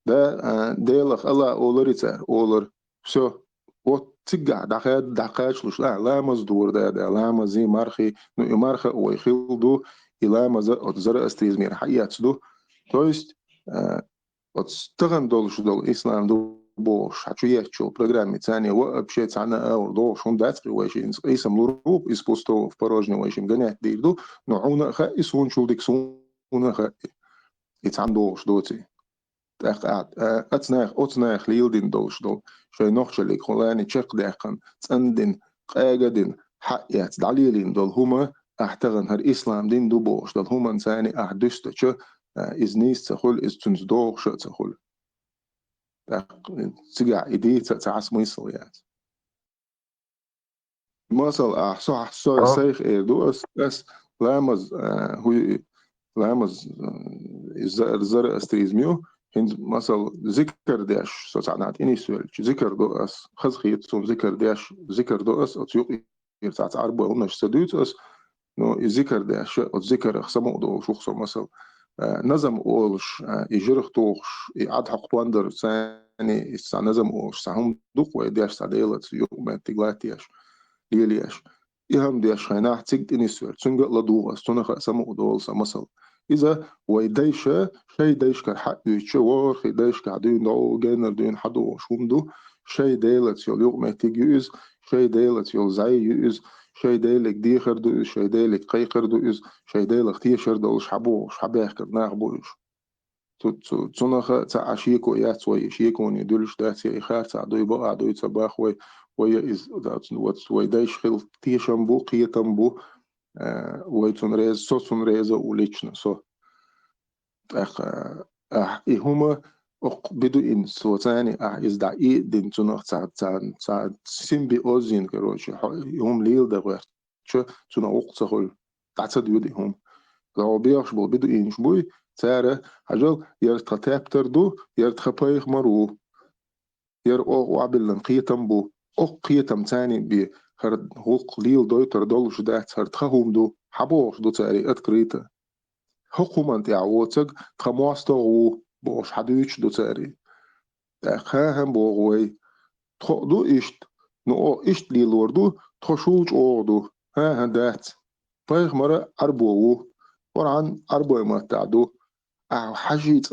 ده ديلخ الله اولري تار اولر شو وتقع دقات شلوش لا مزدور ده لا مزي مارخي نو مارخه ويخيلدو إلى مزا زر استيزمير حيات دو تويست وتستغن دولش دول إسلام دو بوش حتشوية شو برنامج ثانية وابشي تاعنا اور دو شون داتري ويشين اسم لوروب اسبوستو في بروجني ويشين جنات ديردو نوعونا خا اسون شو ديك سونا خا يتعندوش دوتي تقعد اتناخ ليلدين دوش دول شوي نوخشليك خلاني تشق داقن تندن قاقدن حقيات دليلين دول هما احتغن هر اسلام دين دو بوش دول هما انساني احدشت شو از نيس تخل از تنزدوغ شو تخل تقع ايدي تعاس ميصليات مصل احسو سيخ ايدو اس لامز هو لامز زر استريزميو هند مثلا ذكر داش سوتعنات إني سؤال ذكر دؤس خزخيت سوم ذكر داش ذكر دؤس أتيوق يرتعت عربة ونش سدوت أس نو ذكر داش أتذكر خصمو دو شخص مثلا نظم أولش يجرخ توخش يعد حق باندر ثاني السع نظم أولش سهم دوق ويداش سعديلت يوم ما تقلاتياش ليلياش يهم داش خيناح تيجت إني سؤال تنقل لدوغ أستونخ أسمو دول مثلا إذا ويدايشة شي دايش كحق يتشوار خي دايش كعدين دعو جانر دين حدو شومدو شي دايلت يول يوم تيجيوز شي دايلت يول زي يوز شي دايلك ديخر دوز شي دايلك قيقر دوز شي دايلك تيشر دولش حبوش حباخ كرناغ بوش تونخ تعشيكو يات وي شيكون يدلش داتي إخار تعدوي بقى عدوي تباخ وي إز ويدايش خيل تيشنبو قيتنبو ويتون ريز صوتون ريزا وليتشنا سو هما بدو إن صوتاني يزدع دين تنخ تعد سيمبيوزين كروش هم ليل دغير شو تنا وقت خل تعتد يدي هم لو بيخش بدو إن شبوي تاره حجل يرتقطب دو يرتخبيخ مرو أو عبلن قيتم بو أو قيتم تاني بي هرد هوق ليل دويتر دولش دات هرد خهم دو حبوش دو تاري اتكريتا حكومة تعوتك خمواستو بوش حدوش دو تاري خاهم بوغوي تخدو إشت نو إشت ليل وردو تخشوش أوردو ها هندات بايخ مرة أربوو ورعن أربوي ما تعدو أو حجيت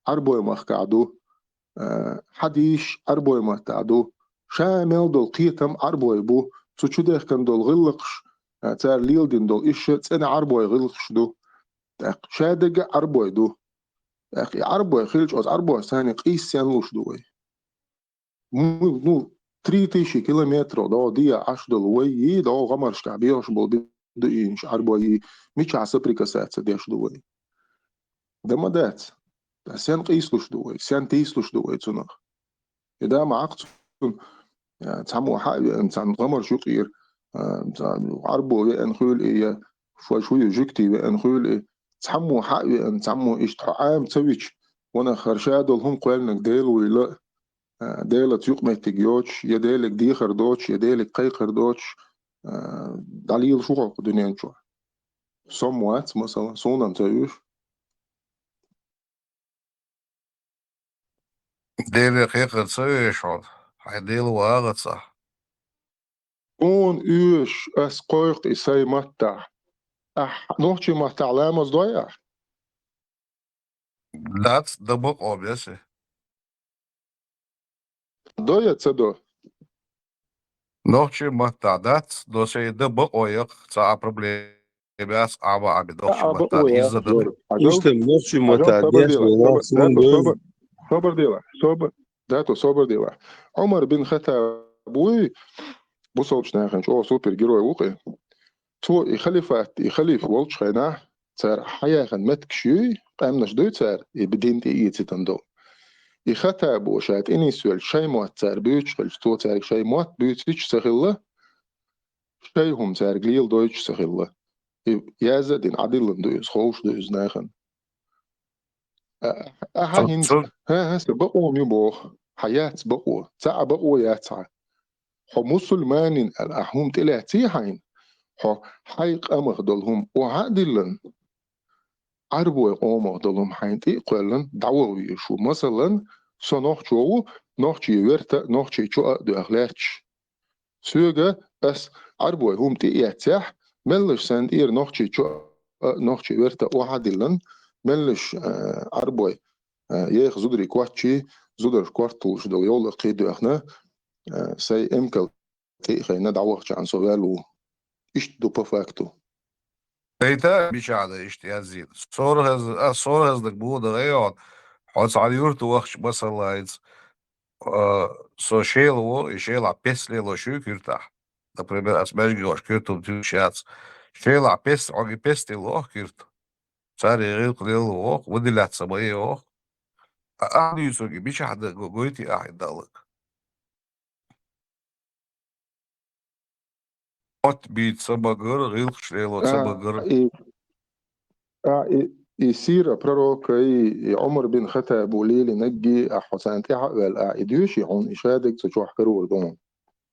أربوي ما قعدو حديش أربوي ما تعدو شامل دول قيتم أربوي بو تشو ديخ كان دول غلقش تار ليل دين دول إيش تسأنا عربوي غلقش دو شادق عربوي دو أخي عربوي خيلش أز عربوي ثاني قيس ينلوش دوي مو 3000 كيلومتر دو دي 10 دول وي دو غمرش كعبيش بول دو إنش عربوي مش عصبريكا سات ديش دوي ده ما دات سيان قيسلوش دوي سيان تيسلوش دوي تنخ إذا ما عقد تعمو حق تعمو غمر شو قير عربو بأن خيل إيه شوي جكتي بأن خيل إيه تعمو حق بأن تعمو إيش عام تسويش وانا خرشاد هم قالنك ديل ولا ديلت يقمة تجيوش يا ديلك ديخر دوتش يا ديلك قيقر دوتش دليل شو دنيا شو somewhat مثلا صونا تسويش ديلي قيقر تسويش عود حيديل واغد صح اون ايش اس قيق إساي متع نوحشي متع لامز ضيع That's the book obviously ضيع تسدو Ночи матадат, до сей да боек, ца проблемяс ава абидохши صعب матад يا из-за زور مش نفسي عجل صبر متعديات ديلا والله صبر صون ذاته دول صبر صبر ديلا صبر ذاته صبر ديلا عمر بن خطاب بصوت ناخن شو سوبر جيرو وقي تو يخلف ولش خناه صار حياة خن متكشي قامناش دوت صار بدين تي تندو يخطاب وشات اني سؤال شيء موت صار بيوتش خلف تو صار شيء موت بيوتش سخله شيء هم صار قليل دوتش سخله يازا دين عدل دوز خوش دوز ناخن هاهنز ها سبقوا ميبوخ حياة بقوة ساعة بقوة يا ساعة حو مسلمان الأحوم تلاتي حين حو حيق أمغدلهم وعادلن عربو يقوم أغدلهم حين تيقلن دعوة ويشو مثلا سنوح شو نوحشي يورتا نوحشي شو أقدو أغلاتش سوغا بس عربو هم تياتيح ملش ساندير نوحشي شو نوحشي يورتا وعادلن ملش عربو يخ زودري كواتشي زودر كوارتلش دو يولا قيدو اخنا سي امكل تيخي ندعوخش عن سؤال إيش دو بفاكتو Eita, bichada, isto é assim. As soras da Buda, aí, ó. Pode sair urto, o que passa lá, so shelo, e shela pesle, shukirta. Da primeira, as mesmas que eu escuto, tu chats. Shela pes, og peste, kirta. Sari, rio, lelo, wadilat, sabai, isso aqui, bichada, goiti, dalek. Ot bit sabagar, rio, shelo, sabagar. يصير prorok i عمر بن خطاب وليل نجي حسان تعقل إديوش يعون إشادك تشوح كرور دون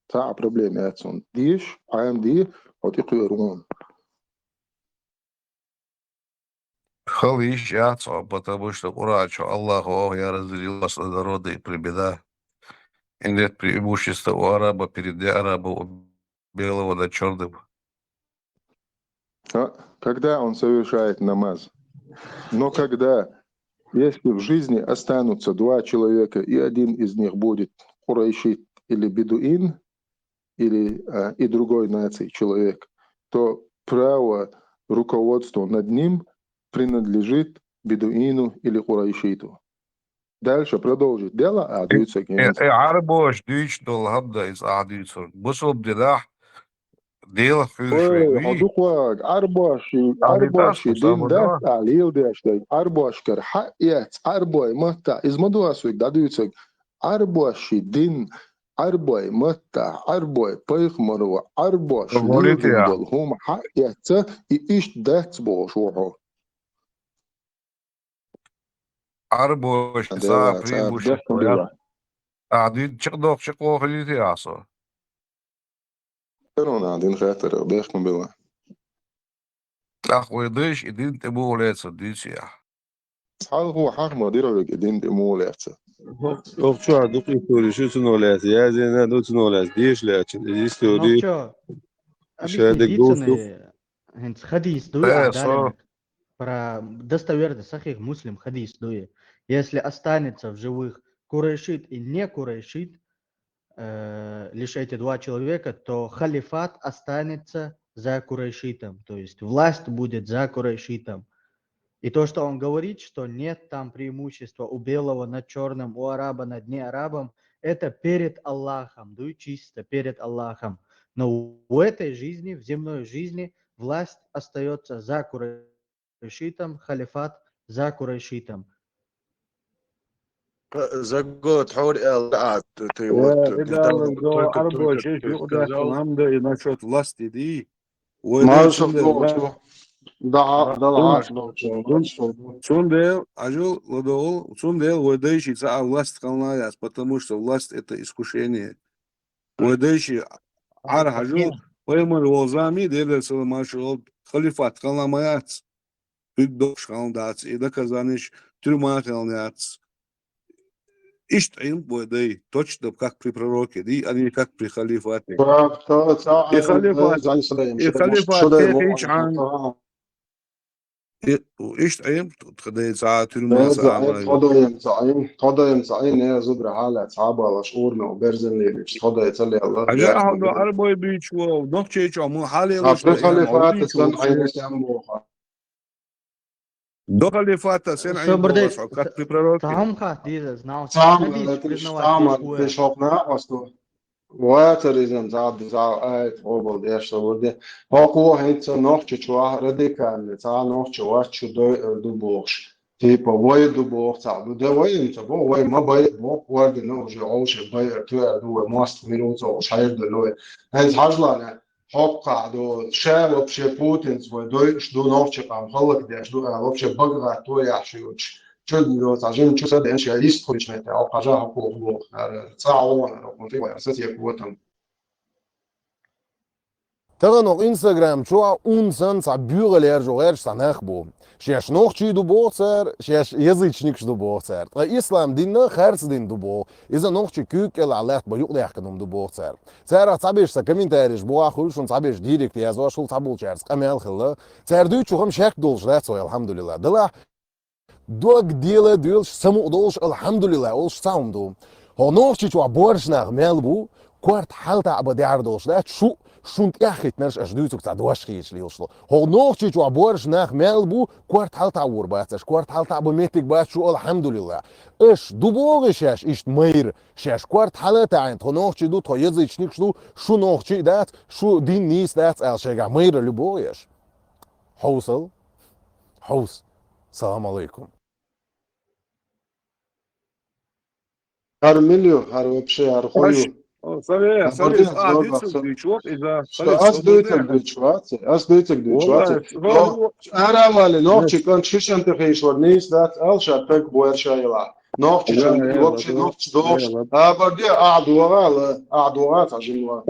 تاع بروبليماتسون ديش عام دي وتقيرون Халиш, потому что урачу Аллаху, я разделил вас на народы и племена. И нет преимущества у араба перед арабом, у белого над черным. Когда он совершает намаз, но когда, если в жизни останутся два человека, и один из них будет курайшит или бедуин, или и другой нации человек, то право руководства над ним принадлежит бедуину или курайшиту. Дальше продолжит дело, а даются عربوش ديش دول هبدا إز أعديسون بصوا بدلاح ديل خير شوي حدوق أربعشي دين ده عليل ده أشتاي أربعش كر حقيقة أربعة متى إز ما دو أسويك ده ديوتك أربعشي دين أربعة متى أربعة بيخ مروا أربعش ليل دين دول هم حقيقة إيش ده تبوشوه عربوش ساعة بريبوش أعديد شقدوك شقوه خليتي عصا أنا عندين خاطر بيخم بالله أخوي ديش إدين تبو ليتس ديسيح حال هو حق ما ديرو إدين تبو ليتس شو عدوك يقولي شو تنولات يا زين هذا تنولات ديش لاتن يستوري Объясни дицаны, хадис дуй адалинок. Про достоверный сахих муслим хадис дуй. Если останется в живых курайшит и не курайшит, лишь эти два человека, то халифат останется за курайшитом. То есть власть будет за курайшитом. И то, что он говорит, что нет там преимущества у белого над черным, у араба над неарабом, это перед Аллахом, дуй чисто перед Аллахом. Но в этой жизни, в земной жизни, власть остается за курайшитом, халифат за курайшитом. زقوت حوري القعد إذا لو عربو شيء يقدر كلام ده ينشط لاستي دي ما شفت ضاع Цундел, ажил, ладоол, цундел, выдающий за власть колнаяс, потому что власть это искушение. Выдающий ар ажил, поймал волзами, делал саламашил, халифат колнамаяц, иддош колндац, и доказаниш, тюрьма колняц. Ишь им выдай, точно как при пророке, а не как при халифате. И халифат, إيش عيم تخدي ساعة تلمة ساعة زعيم باي تفضل زعيم هي زبرة حالة صعبة على شعورنا وبرزن لي تفضل يصلي الله حاجة بيات أحد مجرد أربعة بيتش ونقشة مو حالي لوش هفرق تأيام اللي أو فات بيتش السنة وشو عيني سامبوخا دخل اللي فات سن Все عين برдей, دوغاس وكات بريبراروكي там хатида, знал, سام хадис تريش признавать سام бешкуя. تريش هوكنا وستو واتريزم زاد ايت اوبل ديش ودي هوكو هيت نوخ تشوا راديكال تا نوخ تشوا تشو دو بوخش تيبا واي دو بوخ تا دو واي انت بو واي ما باي بو ورد نو جو اوش باي تو دو ماست مينوت او شاير دو لو هيز هاجلانا هوكا دو شا وبشي بوتنز ودو شدو نوخ تشقام خلق ديش دو وبشي بغرا تو يحشيوش就咱这就说连学历史会学的，我怕这好过过，早晚我这个是些过程。تغنو انستغرام شو اونسن صبيغ ليرجوغير سنخبو شيش نوخ چي دو بوغسر شيش يزيچنيك دو بوغسر اسلام دين خرس دين دو بو اذا نوخ چي كوك ال علات بيوق ليحكنم دو بوغسر سير صابيش سكومنتاريش بو اخول شون صابيش ديريكت يازو شول صابول چارس قمال خلا سير دو چوغم شك دولش داتسو الحمد لله دلا دوغ ديلا دولش سمو دولش الحمد لله اولش ساوندو هو نوخ چي چوا بورشناغ ميلبو كوارت حالتا ابو ديار دولش دات شو شونت اخيت نرش اشدوتك تاع دواشخيش ليوشلو هو نوختي تو بورش ناخ مالبو كوارت حالتا ور باتش كوارت حالتا ابو ميتك بات شو الحمد لله اش دوبوغشاش اشت مير شاش كوارت حالتا عند هو نوختي دو تو يزيچنيك شو نوختي دات شو دين نيس دات الشيغا مير لبويش حوصل حوس السلام عليكم هر مليو هر وبشي هر خليو صحيح صحيح ديتسو ديتشوك إذا خلص أس دويتك والله لو أنا مالي نوختي كان شيش أنت خيش ورنيس دات ألشا بيك بوير شايلا نوختي شن وبشي نوختي دوش بدي أعدوغات عشان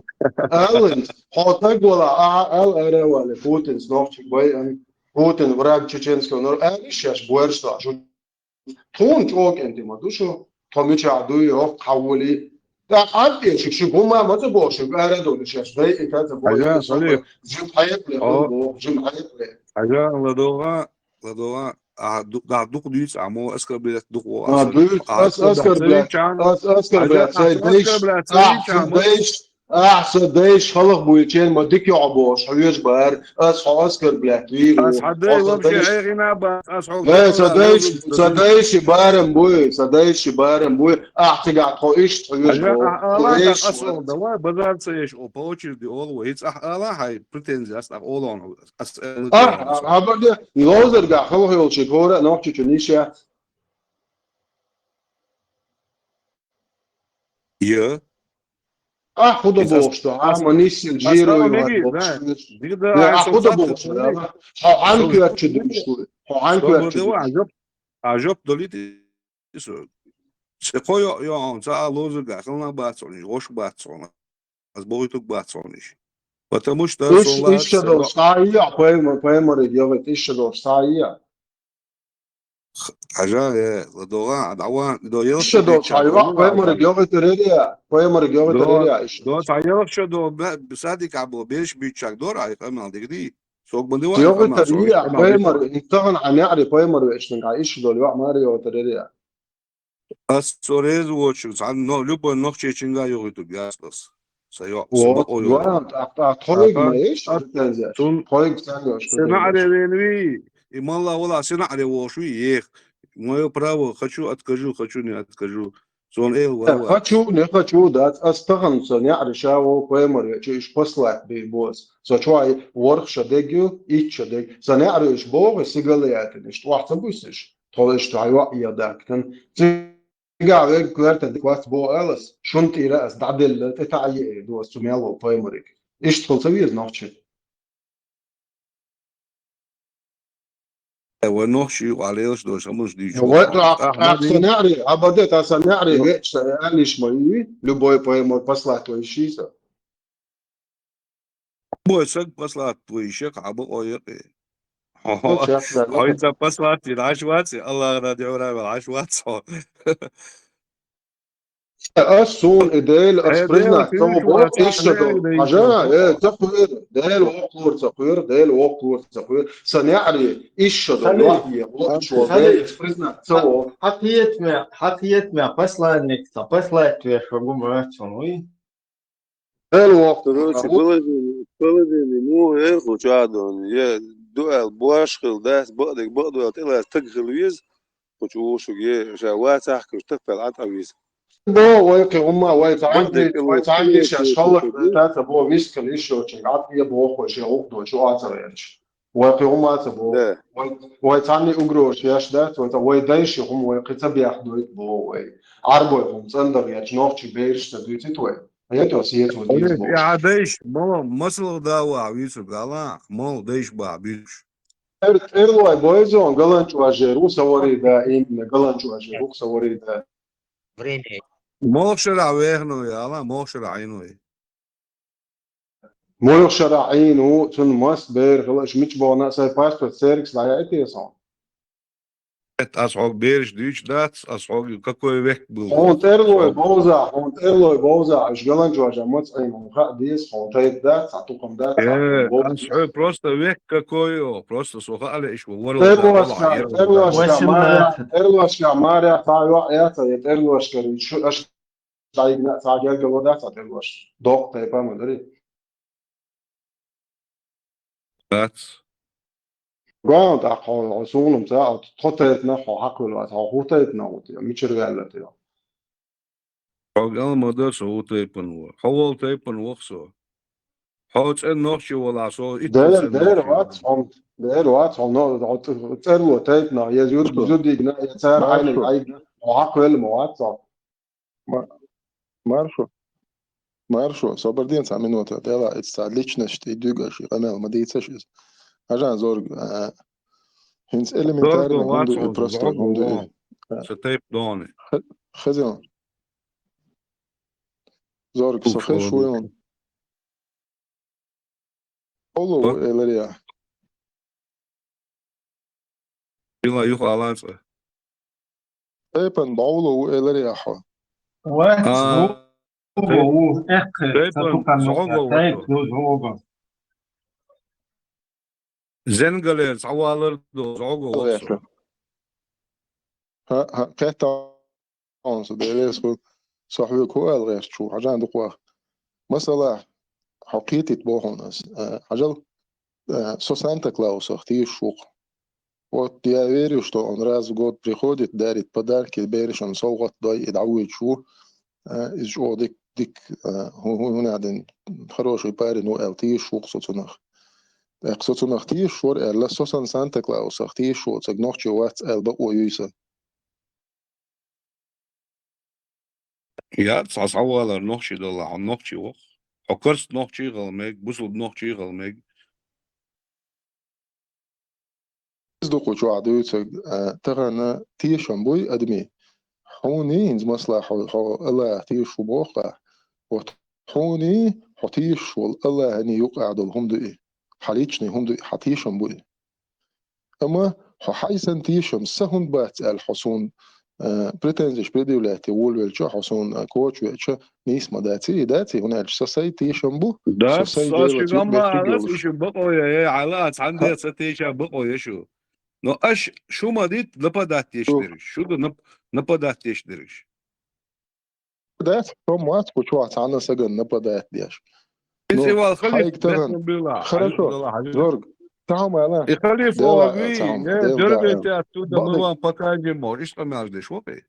ألين حوتك ولا أريوالي بوتنز نوختي باي بوتن وراك تشينسكو نور أليش بوير شتا شو تون توك أنت ما دوشو توميتش عدوي يوف حولي لا عندي شيء هما ما تبوش أرادوا الشيء زي كذا حاجة صحيح جم حياة له جم حياة له حاجة لدوغا دوق ديس عمو اسكر بلات دوق دوق اسكر بلات اسكر بلات ديش أحسن ديش خلق بويتين ما ديك يعبوش حيوش بار اسكر بلات أس حدي وبشي عيغنا بس لا صديش بارم بوي اعتقد خويش حيوش الله أصل دواء بدل سيش أو بوتشر دي أول ويتس الله هاي pretends أصلا all on أبدا يوزر قا خلق يولشي كورة نوكتي تونيشيا يا خذ بوشتو منيس الجيرو خذ بوشتو عنك يا تشدمشتو عنك يا تشدمشتو عجب دوليتي سقويا يا أنت لوزر قا خلنا باتسوني وش باتسونا از بويتوك باتسونيش потому что إيش شدو سايا поэмор идёт إيش شدو سايا حاجة لدوغا دعوة دو يلش شدو سايا поэмор идёт تريديا دو سايا شدو بسادك عبو بيش بيتشاك دور عايق أمال دي سوق بندي واحد تريديا поэмор انتهن عن يعرف поэмор إيش من إيش دول يوع ماريو تريديا أسوريز واتشوز عن نو لبو نوخشي تشينغا يوغيتو بياسلس سيو طريق ما إيش طريق ثاني سنعري وينوي إما الله ولا سنعري وشوي يخ мое право хочу откажу хочу не откажу сон хочу не хочу дать останутся не решаю поэмор чуешь послать бибос сочвай ворх шадегю и шадег саняриш бог сигалеятен что ахтабусиш толеш тайва يداكن قاعد كلارت ديك واس بو ألس شنتي رأس دعدل تتعيي دو سميالو بايمريك إيش تقول سويز نوختي ونوخشي وعليش دوش أمش دي هو أحسنعري عبدت أحسنعري غيش يعني شمي لبوي بايمر بسلا تويشيسا بوي سك بسلا تويشك عبو أيقي هاي بسلا العشوات الله راديو راه العشوات Assun del Deel asprezna tuurtje, tamo bo ishado nee, aja taqwir del waqur taqwir del waqur taqwir sanari ishado خليل wahdi waqt shwa del خليل asprezna tsawo حقيت مع посланник послать шагу мрачную. del waqt Короче, положение, ну, эхо, чадон, я дуэл, буашхил, дас, бадик, тила, тагхил виз, почему шуге, жават, ахкуш, тагфел, атавиз. bo waqi umma بدك ويتعندي شاشخلق تاتا bo miskal isho chingati bo ko shi uqdo shu atarech waqi umma tabo ويتعني أجرو شياش دات ويدايش هم ويقتب يحدو bo عربو هم صندر يجنوخ بيرش تدويتي توي هيتو سيتو ديز Olet, bo ja, deze, masel dawa, wisu gala, mal, deze ba, biš. Erloi boizon galanču ažeru savorīdā, galanču ažeru savorīdā. Время. Mošara vehno, jala, mošara ainu. Mojo šarāīnu, tun mas bēr, galaš mičbona, sai pārspēt sērgs, lai aitiesan. As ook beers duits dat, as ook какой век был. Un erloi bozā, aš galanču ažā moc ainu, dies, un teit dāt, satukam dāt, As просто век какой, просто сухали, иш ворла. Erloškā mārā tā jātaiet, erloškā viņš, aš tā jāgalo dāt, erloš, doktai pamadari. That's قاعد أقول عصونهم ساعة تحطيتنا حقول وقت حطيتنا وتي ميشر قالت يا قال ما ده سو تيبن حول تيبن وخسو حوت ان نوشي ولا سو دير وقت نو تسألوا تيتنا يا زود يجنا يسار عين العين وعقل مواتع Маршо, собординца минута, дела, это личность и двигаешь, канал, мадица шиз. Ажан зорг, хинц элементарно, хунду просто, хунду. ستيب دوني. خزيون. زورg صخر شويون. Olo eleriya. يلا يخالص. Epen baulo eleriya ha. واحد هو اخر صدوق زنقل صوالر دو زوغو ها كاتا اونس ديريس صاحبي كو الغير شو عجان دقوا مثلا حقيقة بوهونس عجل со Санта-Клауса ты шук. Вот я верю, что он раз в год приходит, дарит подарки, берешь он солгот дай и даует шу. Из жо дик он один хороший парень, но ты шук соцунах. соцунах ты шур, ла сосан Санта-Клауса ты шук, так ночью ват элба оюйса. Ja, صوالر نوخشي دول عن نوخشي وخ. حكرت نوخشي غلمك، بوصل نوخشي غلمك. صدقوا شو عدوتك تغنى تيشن بوي أدمي حوني إنز مصلحة الله تيشو بوقع وحوني حتيشو الله هني يقع دول هم دوئي حليتشني هم دوئي حتيشن بوي أما حيسن تيشم سهون بات الحصون بريتنزش بريديولاتي وولويلشا حصون كوتش ويتشا نيسما داتي هناك ساساي تيشن بو ساساي ديلا تيشن إيش بقوا يا علاء عندي ستيشن بقوا يشو No aš šumadit napadāt tieši šudu napadāt tieši. Нападать? Помать, почему она саган нападает дешь. Хорошо, Зорг, там она. И халифа ви, не дергайте оттуда, мы вам покажем, и что между шопой.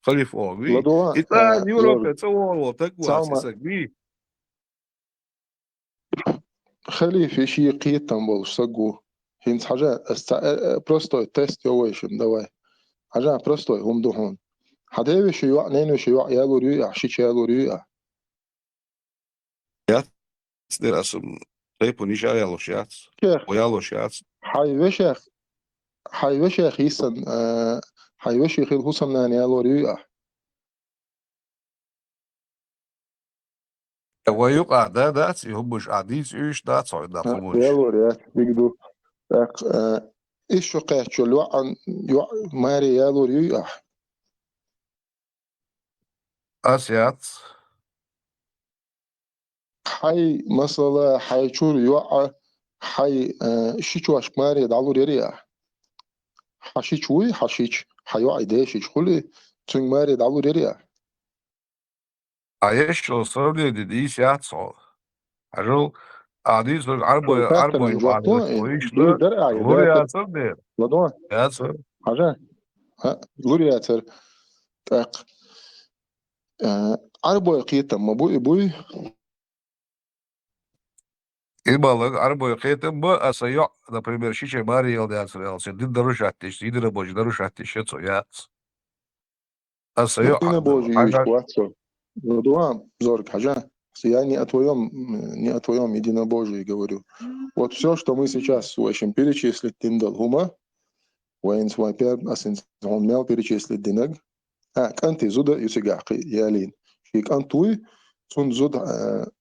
Халифа ви. И та Европа целого, так вот, сагби. Халиф ищи قيت там был, сагу. هنس حاجة بروستوي تيست يويشن دواي حاجة بروستوي هم دهون حدا وش يوع نين وش يوع يالو ريوع شيء يالو ريوع يا تدير اسم طيب ونيش يالو شيات ويالو شيات حي وش يسن حي وش يخيل خصم نان يالو ريوع ويوقع دات يهبش عديس ايش دات صعد دا قموش يالو ريوع بيقدو إيش وقعت شو الوعن ماري يالو ريوح أسيات حي مثلا حيشور يوعى حي شيشو أشماري دالو ريريا حشيشوي حشيش حيوعى ديشيش خلي تنج ماري دالو ريريا عايش وصلي دي سياتسو عجل عديس عربو فاكر يبقى جواتو ويش دوي ده درع لوريا يداتر صدر لدوان ياسر حاجة لورياتر تاق عربو يقيتا ما بوي بوي İbalık araba yıkayım bu asaya например şişe bari yol yazıyor. Din daruş ateş, din boş daruş ateş ya. Asaya دينا بوجي يوش hangi واتسو لدوان زورك حاجة я не о твоем единобожии говорю. Вот все, что мы сейчас слышим, перечислить тиндал хума, وين سواء بير أسن هون ميل перечислить دينج كأنت زودا يسجعقي يالين شيك أنتوي تون زود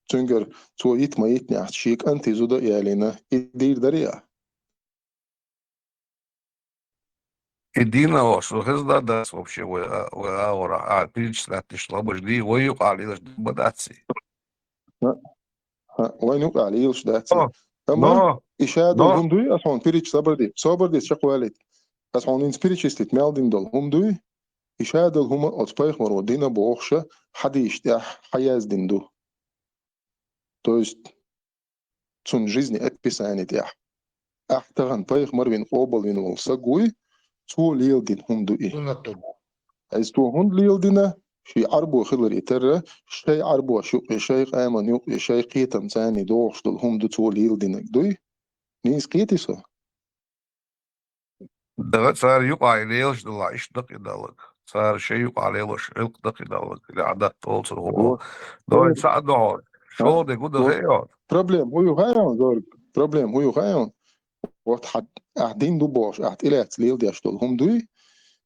تنجر تويت ما يتنع شيك أنت زودا يالينا يدير دريا Едино, что хезда да вообще в аура, перечислять что божди, воюк али лишь бадаци. وين يقع عليه يلش داتسي أما إشادة но هم دوي أصلا بيريش صبر دي شقوالي أصلا إنس بيريشستيت مالدين دول هم دوي إشادة هم أتبايخ مرودين بوخشة حدي يشتاح حياز دين دو то есть цун жизни описание тях ахтаган пайх марвин обалвин волса гуй цу лилдин хундуи از تو هند ليلدنا شي عربو خلر يتر شي عربو شو شي قامان يوق شي قيتم ثاني دوخش دول هم دو تو ليلدنا دوي نيس قيتيسو да цар юк али лишь да иш дак идалок. Цар شيء يوق عليه ليش علق دك идалок. اللي عدت توصل هو. ده يساعد دور. شو ده جود غير. проблем هو غايون زور проблем هو غايون وقت حد قاعدين دو باش قاعد إلات ليلدي أشتول هم دوي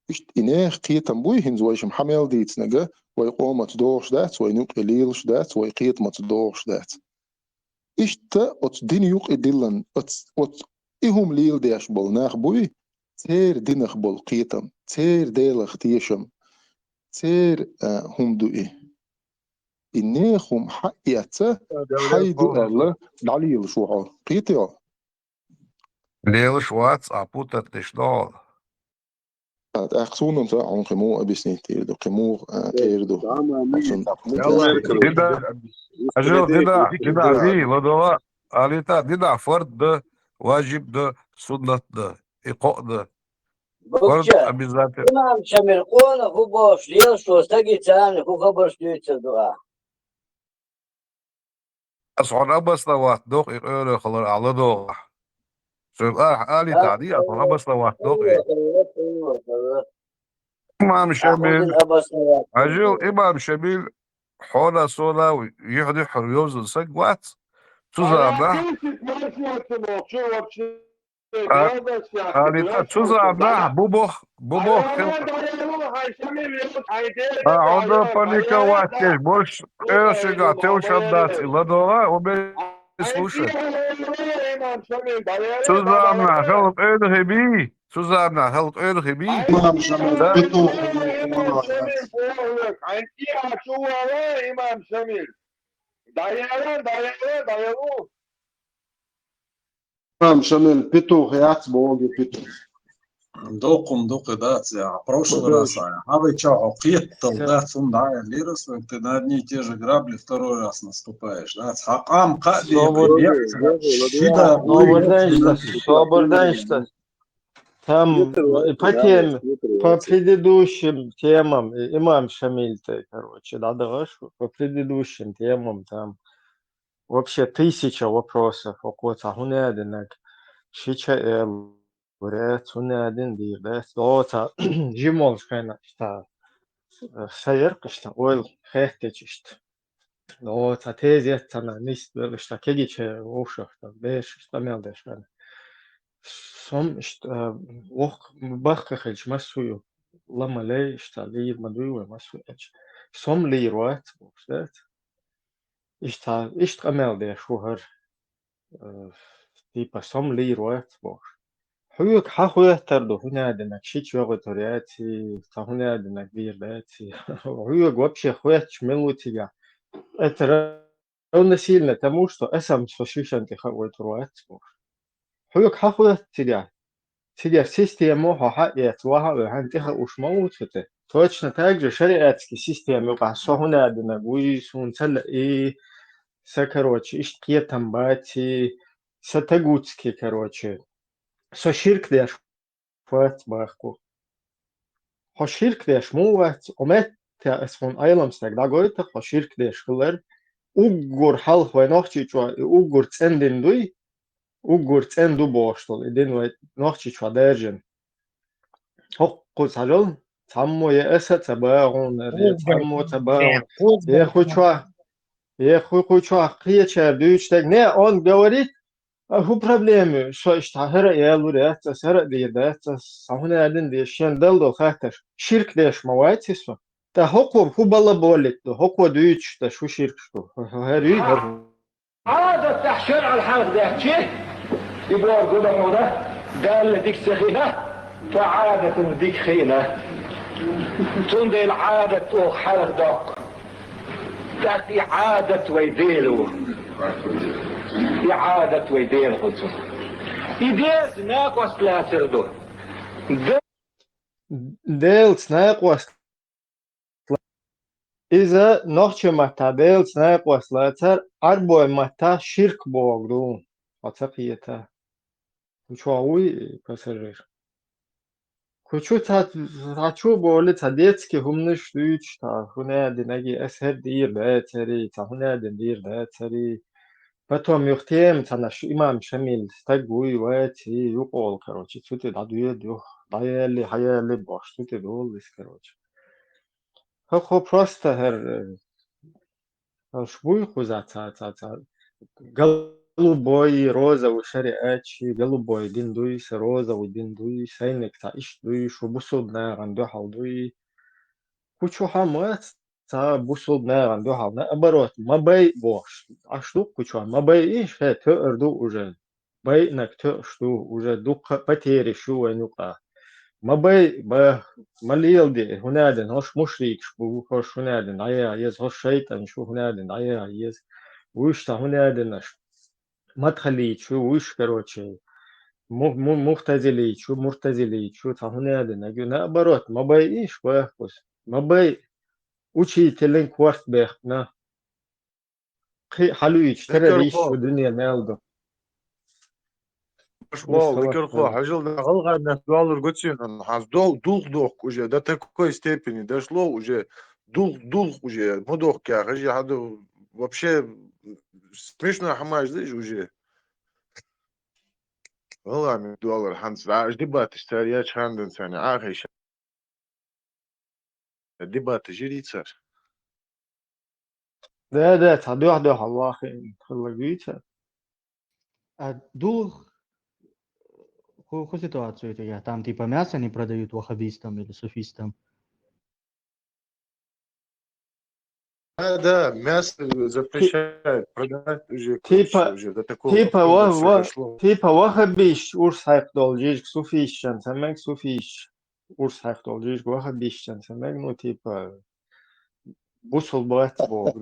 إشت إناخ قيتم بوي هنز ويش محمل ديت نجا ويقوم تدوش دات وينوق إليلش دات ويقيت ما تدوش دات إشت أت دين يوق إدلن أت إهم ليل ديش بول ناخ بوي تير دينخ بول قيتم تير ديلخ تيشم تير هم دوئي إنيخم حقيقة حيدو الله دعليل شوعه قيتيا ليش واتس أبوتت تشتغل. أخصونهم سواء عن قمو أبسني تيردو قمو تيردو يلا كده أجل كده في لدوا عليتا كده فرد ده واجب ده سنة ده إيقاع ده فرد بكشة обязательно. إمام شمل قونا هو باش ليل شو استجي تاني هو خبر شديد الدعاء أصعد أبس لوات دوق إيقاع خلر على دوق سؤال آلي تعدي أصعد أبس لوات دوق إمام شميل أجل إمام شميل حول صولا ويحدي حريوز السجوات تزامنا آلي تزامنا بوبوخ عودة بانيكا واتكش بوش إيشيغا توشن داتي لدوغا وبي слушай. Tuzamna help ergebi. Tuzamna help ergebi. إمام شميل بيتو İmam Şamil. Dayalı. إمام شميل بيتو خيات بوجي بيتو دوق дат, я прошлый раз, а вы что, окиттал, да, цундая лирос, ты на одни и те же грабли второй раз наступаешь, да, хакам кади, Собордан что? Там по предыдущим темам, имам Шамиль-то, короче, да, по предыдущим темам там вообще 1000 вопросов, около хунядинак, шича ورات ونادين دير بس لوتا جيمول كان اشتا سير قشتا ويل خيتش اشتا لوتا تيزي اتنا نيست اشتا كيجيش وشختا بيش اشتا ميلدش كان سوم اشتا وق بخ خلش مسويو لما لي اشتا لير مدوي مسويش سوم ليروات بوشت اشتا ميلدش شهر تيبا سوم ليروات بوش حيوك حخوية تردو هنا دنك شيش وغو ترياتي هنا دنك دير داتي حيوك وابشي خوية شملو تيجا اترى نسيلنا تموشتو اسم سوشيشن تخوي تروات حيوك حخوية تيجا سيستيمو حقيت وها وهانتها وشموتته توش نتاج شريعتك سيستيم يقع هنا دنك ويسون تلا ايه سكروتش اشتقية تنباتي ستقوتسكي كروتش سو شرك ديش فات باخكو هو شرك ديش مو وات ومت اسفون ايلمستك دا قلت هو شرك ديش خلر ugur hal vai nohčičua ugur cendin dui ugur cendu boštol idin vai nohčičua dēržen hokku sajol tammo je esa tabagun re tammo tabagun je хуйчua крича дючтек не он говорит هو проблемы что штахера ялуре это сера диде это сахуна один дешен делдо хатер ширк деш мавайтисо та хоку хубала болит хоку дюч та шу ширк что هري هذا التحشير على الحرب ده شيء يبغى قدام وده قال ديك سخينة فعادة ديك خينة تندي العادة وحرق دق تأتي عادة ويديلو إعادة ويدين خطو إيديز ناقص لا تردو ديلز ناقص إذا نوخش متا ديلز ناقص لا تر أربو متا شرك بوغدو أتقيتا كوشواوي بسرير كوشو تاتشو بولي تاديتسكي همنش دوش تا هنا ديناجي أسهر دير باتري تا هنا دير باتري потом юхтем цанаш имам шамил стагуй вати юқол короче чуте дадуе дё даяли хаяли бош чуте долис короче хо просто хер швуй хузаца голубой розовый шариачи голубой диндуй с розовый диндуй сайник та ишдуй шубусудна гандо халдуй кучу хамат تا بوسول نرم دو حال نه برات ما بی باش اشتو کچان ما بی ایش هه تو اردو اوجه بی نک تو اشتو اوجه دو پتیری شو ونوقا ما بی با ملیل دی هنادن هاش مشریک شو هاش هنادن آیا یز هاش شیطان شو هنادن آیا یز وش تا هنادنش ما تخلید شو وش کروچه مختزلی شو تا هنادن اگه نه برات ما بی ایش با خوش ما بی учителен кварт бехна حلويش ترى ريش ودنيا نالدو Шло, ликерхо, хажил на голга на дуалур гоцин, хаз дух уже до такой степени дошло уже дух уже мудох кя, хажи хаду вообще смешно хамаш здесь уже. Голга дуалур ханс, дебаты стария чханден сани, ахиш. ديبات جريتر ده تدوح الله خير خلقيته Дух, какую ситуацию это я? Там типа мясо не продают ваххабистам или суфистам? Да, мясо запрещают продавать уже. Уже до такого. Типа ваххабиш урс хайп должишь суфищан, самек суфищ. Урс хайп должишь ваххабищан, самек ну типа бусул бат бог.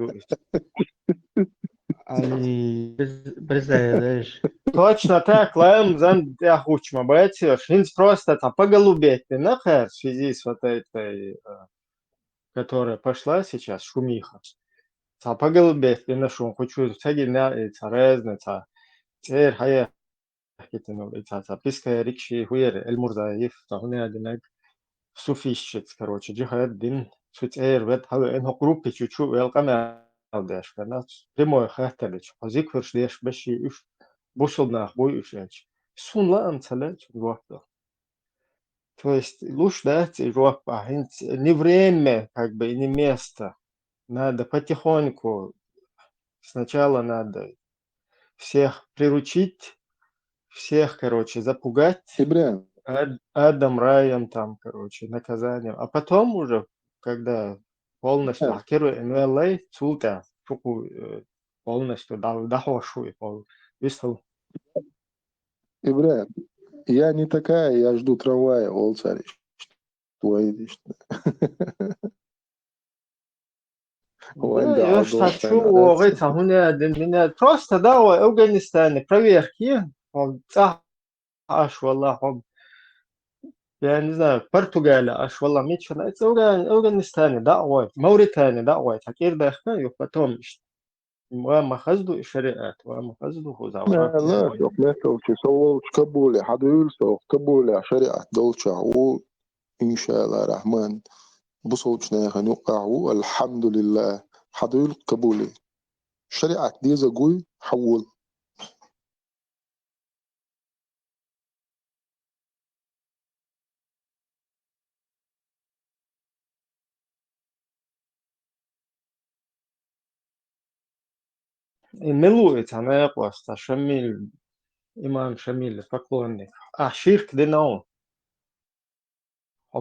Они представляешь? Точно так, лаем зан я хучма байтиш. Инс просто там поголубеть нахер в связи с вот этой, которая пошла сейчас, шумиха. Та поголубеть на шум. Хочу всякие на и царезны, та цер хая хитину и та писка рикши хуер эльмурзаев, та хуне одинак суфищец, короче, джихад дин суцер вет хаве энхо группе чучу велкаме алдеш канац прямой хаталич азик вершлеш беши уш бусулнах бой ушеч сунла амцалеч вахта. То есть лучше дать Европа, не время, как бы, и не место. Надо потихоньку, сначала надо всех приручить, всех, короче, запугать адом, раем, там, короче, наказанием. А потом уже, когда полностью НЛА, цулта, полностью дахошуй, высыл. Ибрahim, Я не такая, я жду трамвая, волцарь. Я ж хочу говорить, هنا просто да, Афганистане проверки, аж والله я не знаю, Португалия, аж والله мне что нравится, Афганистане, да, Мauritания, да, такие дохна, и потом وما خزدوا شريعات وما خزدوا خزاورات لا شوف متى سووا كبولة حدول سو كبولة شريعة دولشة وإن شاء الله الرحمن بصوتنا هنوقعوا الحمد لله حدول كبولة شريعة دي زقوي حول милуется она просто Шамиль, имам Шамиль, поклонник, ширк динау.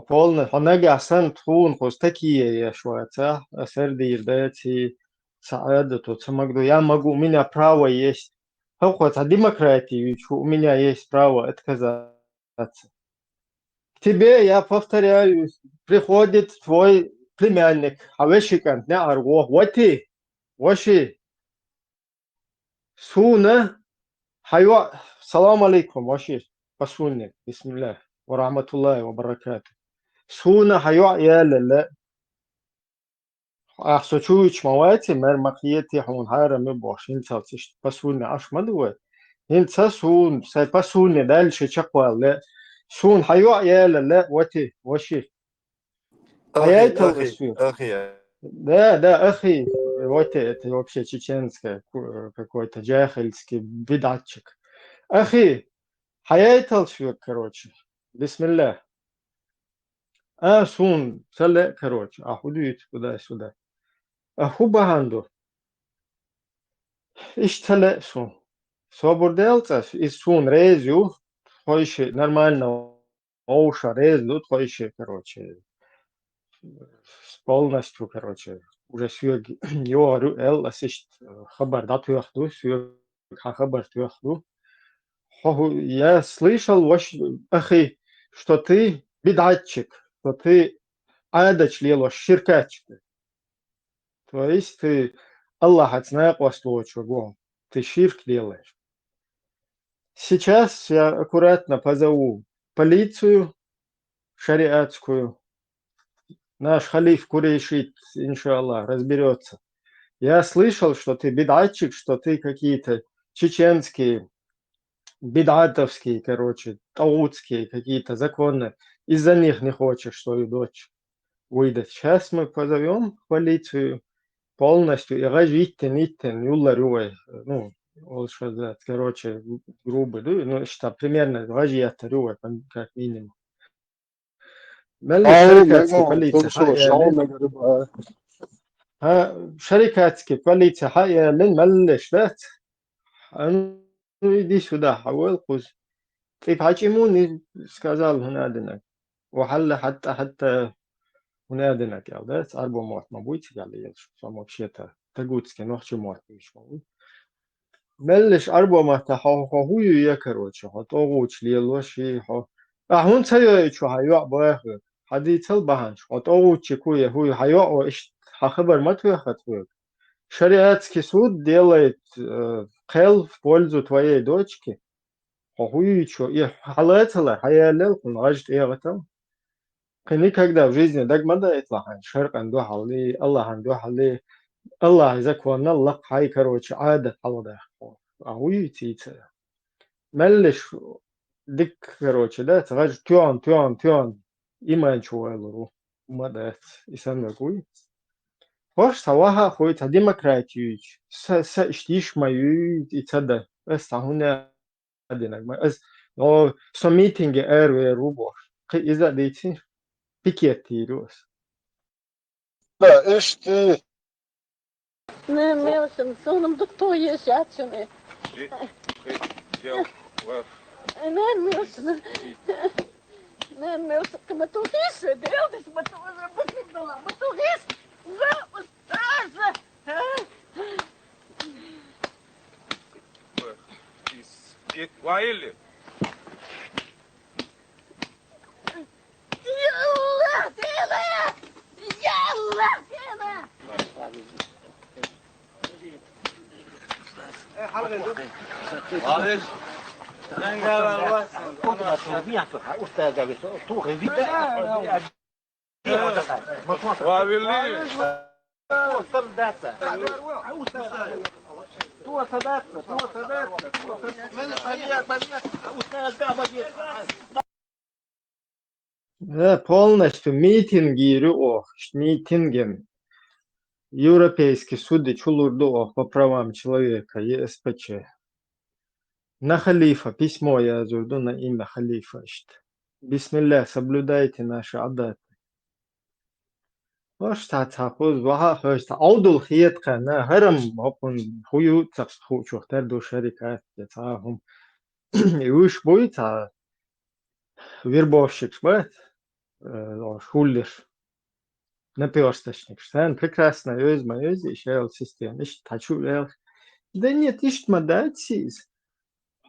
полный, هنجي عشان تكون такие شوية صح أثر ديرداتي سعادة وتمجد я могу у меня право есть хоть демократии у меня есть право отказаться к тебе я повторяю приходит твой племянник хавешикан не арго вати воши суна хайва салам алейкум воши пасунник бисмилlah ва рахматуллахи ва баракату суна хайва я لا أحسوچوچ مواتي مر مقيتي حون هارم باش انت تشت بسون عش مدوه انت سون سي بسون دال شي چقوال لا سون حيوا يا لا وتي وشي حياته أخي أخي да أخي وتي это вообще чеченское какой-то джахильский бедатчик أخي حياته شو короче بسم الله سون سلا короче أخدوت туда-сюда Хубаганду. Иштале сун. Свободелцев и сун резю, хойши нормально оуша резу, хойши, короче, полностью, короче, уже сюг йору эл асишт хабар датуяхду, сюг хабар туяхду. Я слышал, ахи, что ты бедатчик, что ты адач лело ширкачик. То есть ты Аллах отзнает восточу, ты ширк делаешь. Сейчас я аккуратно позову полицию шариатскую. Наш халиф Курейшит, иншаллах, разберется. Я слышал, что ты бедатчик, что ты какие-то чеченские, бедатовские, короче, таутские какие-то законы. Из-за них не хочешь свою дочь выдать. Сейчас мы позовем полицию. Полностью и разжитен, юлларюй, ну, вот что сказать, короче, грубо, ну, что примерно разжитен, как минимум. Шарикатские полиция, шарикатские полиция, лен меллеш, да? Ну, иди сюда, حاول خذ. كيف حاجموني сказал هنادنك وحل حتى هنادنك يا ولاد 4 موت ما بويتي قال لي شو вообще-то тагутский ночью мот еще ملش 4 موت هو يا короче هتوغوش ليلوشي هون تسوي شو هيوع باخر حديث البهانش هتوغوش كوي هو هيوع ايش خبر ما твоих шариатский суд делает хел в пользу твоей дочки хуючо и халатала хаялел кунажт ягатам никогда в жизни дагмада итлахан шарк анду хали Аллах анду хали Аллах заквана Аллах хай короче عادة халада хуючица меллиш дик короче да тгаж тюан иман чуэлру мадат исан гуй хош саваха хуйта демократию са иштиш маю ицада эстахуна адинаг эс но со митинге эрве рубо иза дейти пикети рус لا ايش تي Ne, meu sam s onom dok to ješ, ja ću ne. Ne, meu sam. Ne, meu sam, kad me to hiše, deldi smo to razbudila, ma to hiš, za ostaže. وعيلي معلش Полностью митинги митинги. Европейский суд чулурду по правам человека, ЕСПЧ. На халифа письмо я жду на имя халифа. Бисмилля, соблюдайте наши адаты. Тахуз ваха хошта аудул хиетка на харам хопун хую цаху чухтар до шарикат тахум. Уж будет вербовщик, бат, шулер. Наперсточник. Штан прекрасно өзма еще система. Ищ тачу эл. Да нет, ищ мадатсиз.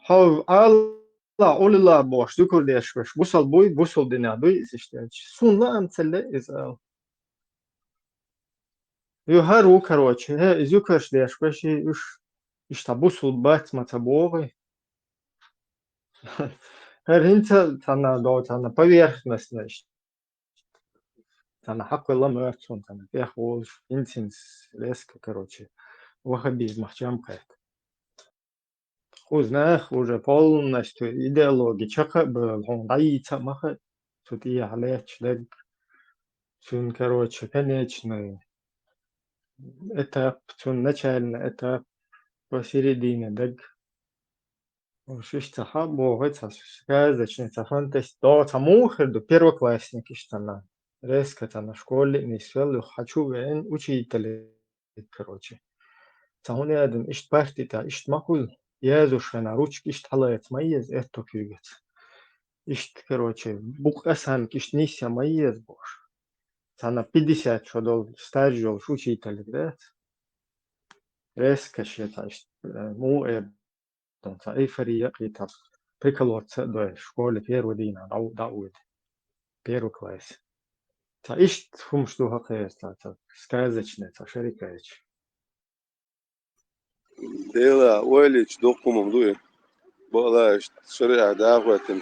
Хау алла олла бош дукурдеш бош. Бусал дина буй işte. Sunla амцеле изал. Юхару, короче, изюкаш деш бош уж işte бусул бат матабовый. Ринца тана поверхностность. Тана хаквела мертвон, тана пехвол, интенс, резко, короче, вахабизм, чамкает. Узнах уже полностью идеология, чака был, он даится, маха, тут и алеч, даг, сун, короче, конечный этап, сун, начальный этап, посередине, даг. Шишта хабо, это сказочница, фантастика, да, самухер, первоклассники, что на. Резко на школе не свел, хочу вен учитель, короче. Сауне один ишт партита, ишт махул, язуш на ручки, ишт халает майез, это кюгет. Ишт, короче, бук асан, ишт нися майез бош. Сана 50 шодол стажил учитель, да? Резко счета, ишт, му та эйфория, это приколоться до школы первый день, дауд, первый класс. Та ишт хум что хакаес та сказочная та шарикаич. Дела уэлич докумом дуе. Балаш шариа дагватен.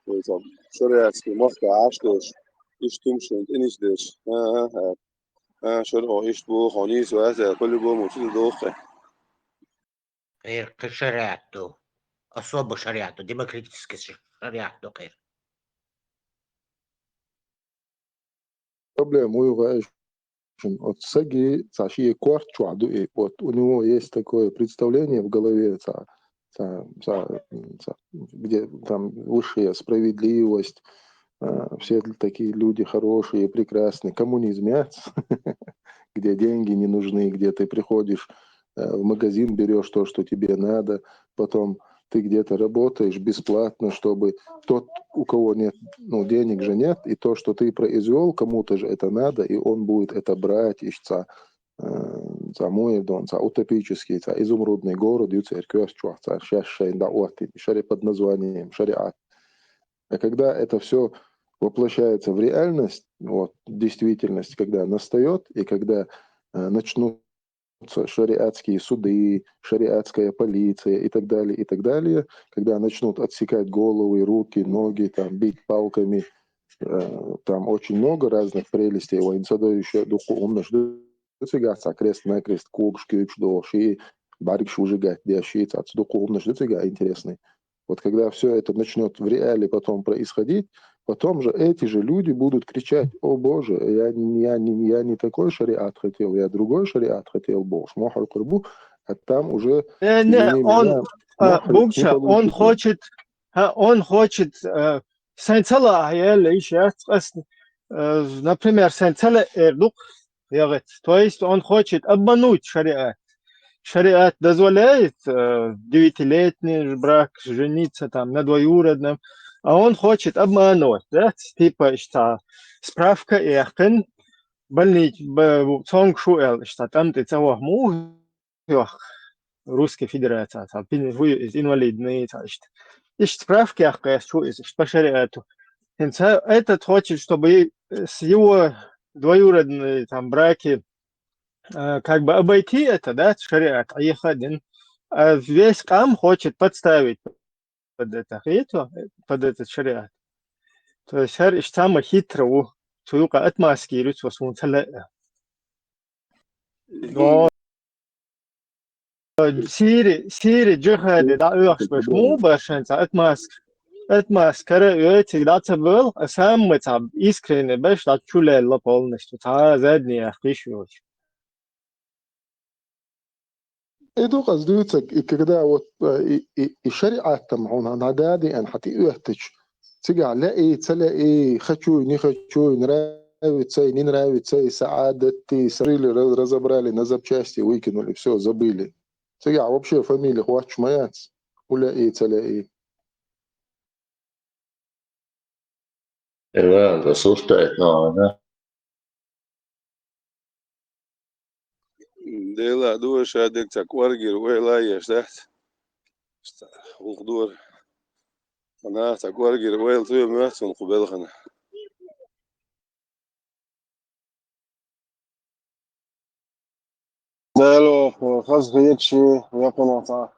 ويصاب شريعة مصر عاشتوش إيش تمشي إنيش ديش شرع إيش بو خانيس وهذا كل بو موجود دوخة غير شريعته أصوب شريعته ديمقراطيسك شريعته غير Проблема от саги цаши корт чуаду, вот у него есть такое представление в голове, где там высшая справедливость, все такие люди хорошие, прекрасные, коммунизм, где деньги не нужны, где ты приходишь в магазин, берешь то, что тебе надо, потом ты где-то работаешь бесплатно, чтобы тот, у кого нет, денег же нет, и то, что ты произвел, кому-то же это надо, и он будет это брать, ищца, мой дом, утопический, изумрудный город, и церковь, шари под названием шариат. А когда это все воплощается в реальность, действительность, когда настает, и когда начнут шариатские суды, шариатская полиция и так далее, когда начнут отсекать головы, руки, ноги, там, бить палками, там очень много разных прелестей, воинцадоющие духовно ждется, крест-накрест, кубшки, шдоши, барикш выжигать, дящица, духовно ждется, интересный. Вот когда все это начнет в реале потом происходить, потом же эти же люди будут кричать: «О Боже, я не такой шариат хотел, я другой шариат хотел, Бог, мохар курбу», а там уже... Он хочет сначала, например, сначала эрдук, то есть он хочет обмануть шариат. Шариат дозволяет 9-летний брак, жениться там на двоюродном, а он хочет обмануть, да? Типа, что справка эхкен, больниц, цонгшуэл, что там ты целых Русской Федерации, там, инвалидные, и справки эхкен, что по шариату. Этот хочет, чтобы с его двоюродные там браки как бы обойти это, да, шариат, а их один весь Кам хочет подставить под это хитро, под этот шариат. То есть самый хитрый, только отмаскирует свой цель. سيري جهد دا أخبش مو باشن أتماسكرة يأتي دا تبل أسام متعب إسكرين باش دا تشولي الله полностью تا زادني أخيش يوش إدو قصدوتك كده الشريعة تمعون عدادي أن حتى يهتج تجع لاقي تلاقي خشوي نخشوي نراوي تسي نراوي تسي سعادتي سريلي رزبرالي نزب شاستي ويكن واللي بسوه زبيلي تجع وبشي فاميلي خواتش ميات ولا إيه تلاقي إيوه رسول تاعتنا ديلا دو شادك تكورجر ولا يشتحت وقدور أنا تكورجر ويل توي محسن قبل خنا دالو خاص هيكشي يكون عطا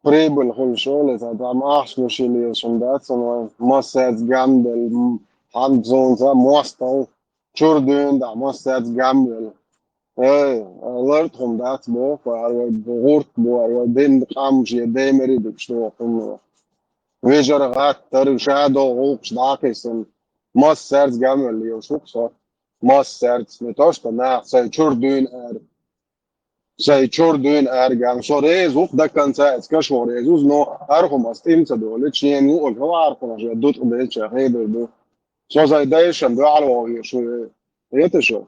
прибыль خلشولة там ахшнушили шундатсон моссets гамбел хандзонса мостал чурдун да моссets гамбел alert хумдат бо фар гурт бо ден камжи демери душто хум вежаргат таршадо гукш дакесен моссets гамбел ёшуксо моссets не то что на сай чурдун زي تشوردون أرجع شوريز وخدا كان ساعد كشوريز وزنو أرخم أستيمت دول تشين وقول هو أرخم عشان دوت قبل شيء هيدا دو شو زي دايشن دو على وعي شو يتشو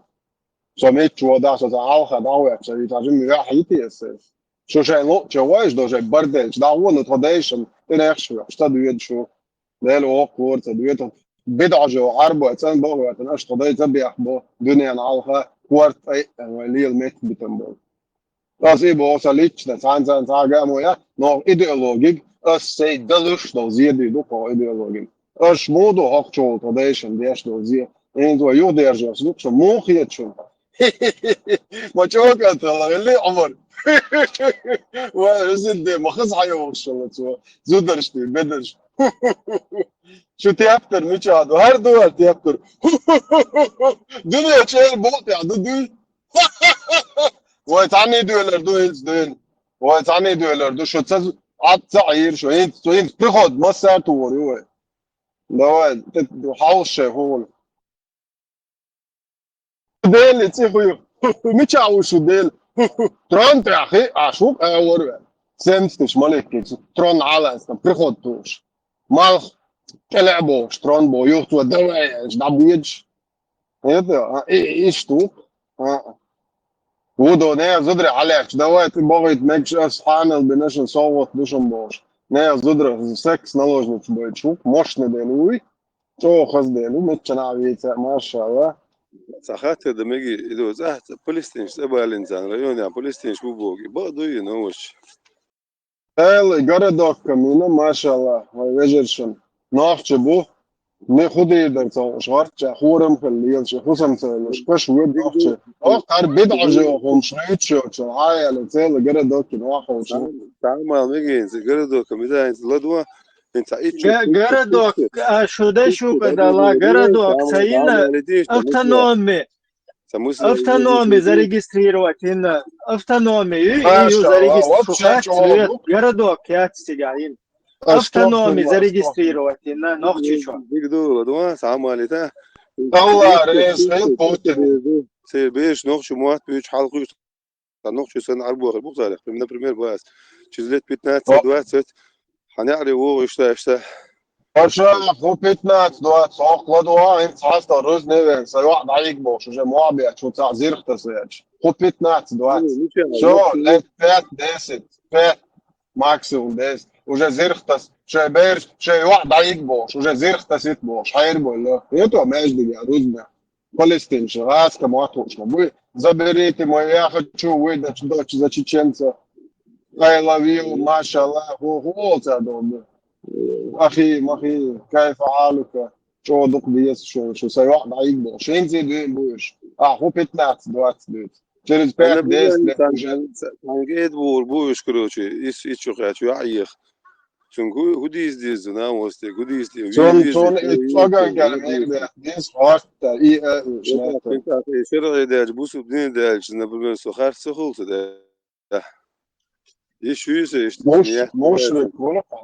شو ميت شو ده شو زي عالخ داوي عشان يتعجم مياه حيتي أساس شو شيء لو جواش دو شيء بردل شو داوي نتودايشن تناقشوا شو تدويد شو ده لو كور تدويد بدع جو عربو أتسان بقى تناقش تضاي تبي أحبو دنيا عالخ كورت أي ولي الميت بتنبول Das ist auch so lichtig, das Hansen sagen, ja, noch Ideologik, es sei delus, das sie die doch Ideologik. Es modo auch schon tradition, der ist doch sie. Irgendwo Jude ist das so moch jetzt schon. ما شوكت والله اللي عمر وزد ما خص حيوه ان شاء الله تو زودرشتي بدرش شو تيابتر مشاد وهر دول تيابتر دنيا شيء بوط يا دو ويتعني دولار دو هيلز دين ويتعني دولار دو شو تسز عط تعير شو انت تاخد مسا توري وي لو تحاول شيء هو ديل تيخو ميتشاو شو ديل ترون يا اخي اشوف اور سمستش مالك ترون على تاخد توش مال كلعبو ترون بو يوتو دواء دابيج هذا ايش تو Udo, ne, zudre Alex, давайте богать меч спанел бинешен совот душом бош. Не, зудре секс наложниц бойчук, мощный денуй. Чо хаздену, мечна вица, машалла. ساعات لما يجي إذا زهت فلسطين سبع الإنسان رأيون يعني فلسطين شو بوقي بعضو ينوش городок камина, машалла, вежершен. Нахче бу, не خدي درت شغرت خورم خليل شي خصم مش كش ود اخش اخر بدع جو هم شريت شو هاي على تيل غير دوك واخو شو تعال ميجي غير دوك ميدا انت لدوا انت ايش городок شو ده شو بدلا городок سينا автономи зарегистрировать هنا автономи ее зарегистрировать городок я стигаин автономи зарегистрировать هنا نخشى شو بيقدروا لدوا ساماليتا الله رئيس بوتين سي بيش نخشى موات بيش حلقه نخشى سنة عربو غربو صالح من بريمير باس чизлет 15-20 هنعرف هو اشتا عشان خو 15-20 اخلدوا انت حاسس الرز نيفن سي واحد عليك بوش جو معبي شو تاع زيرخت سيج خو 15-20 شو ليت 10 ماكسيموم 10 уже зерхтас شي بيرش شي واحد عليك بوش уже зерхтас ит بوش حيربو لا يتو ماجد يا روزنا فلسطين شغاس كمواتوش مبوي заберите мой я хочу выдать дочь за чеченца I love you ما شاء الله هو تعدون أخي كيف حالك شو دق ديس شو سيواحد عليك بوش انت دين بوش هو 15 20 Через أنا 5 10 بقول لك уже. تانجيت بوش كروتشي إيش شوخات يعيخ çünkü hudis diyorsun ha moste hudis diyor Son tsogan gelmeye biz hasta iyi وقت şnayta. انت شرعي داج بوسو بدين داج نبغى سخار سخول ده شو يسوي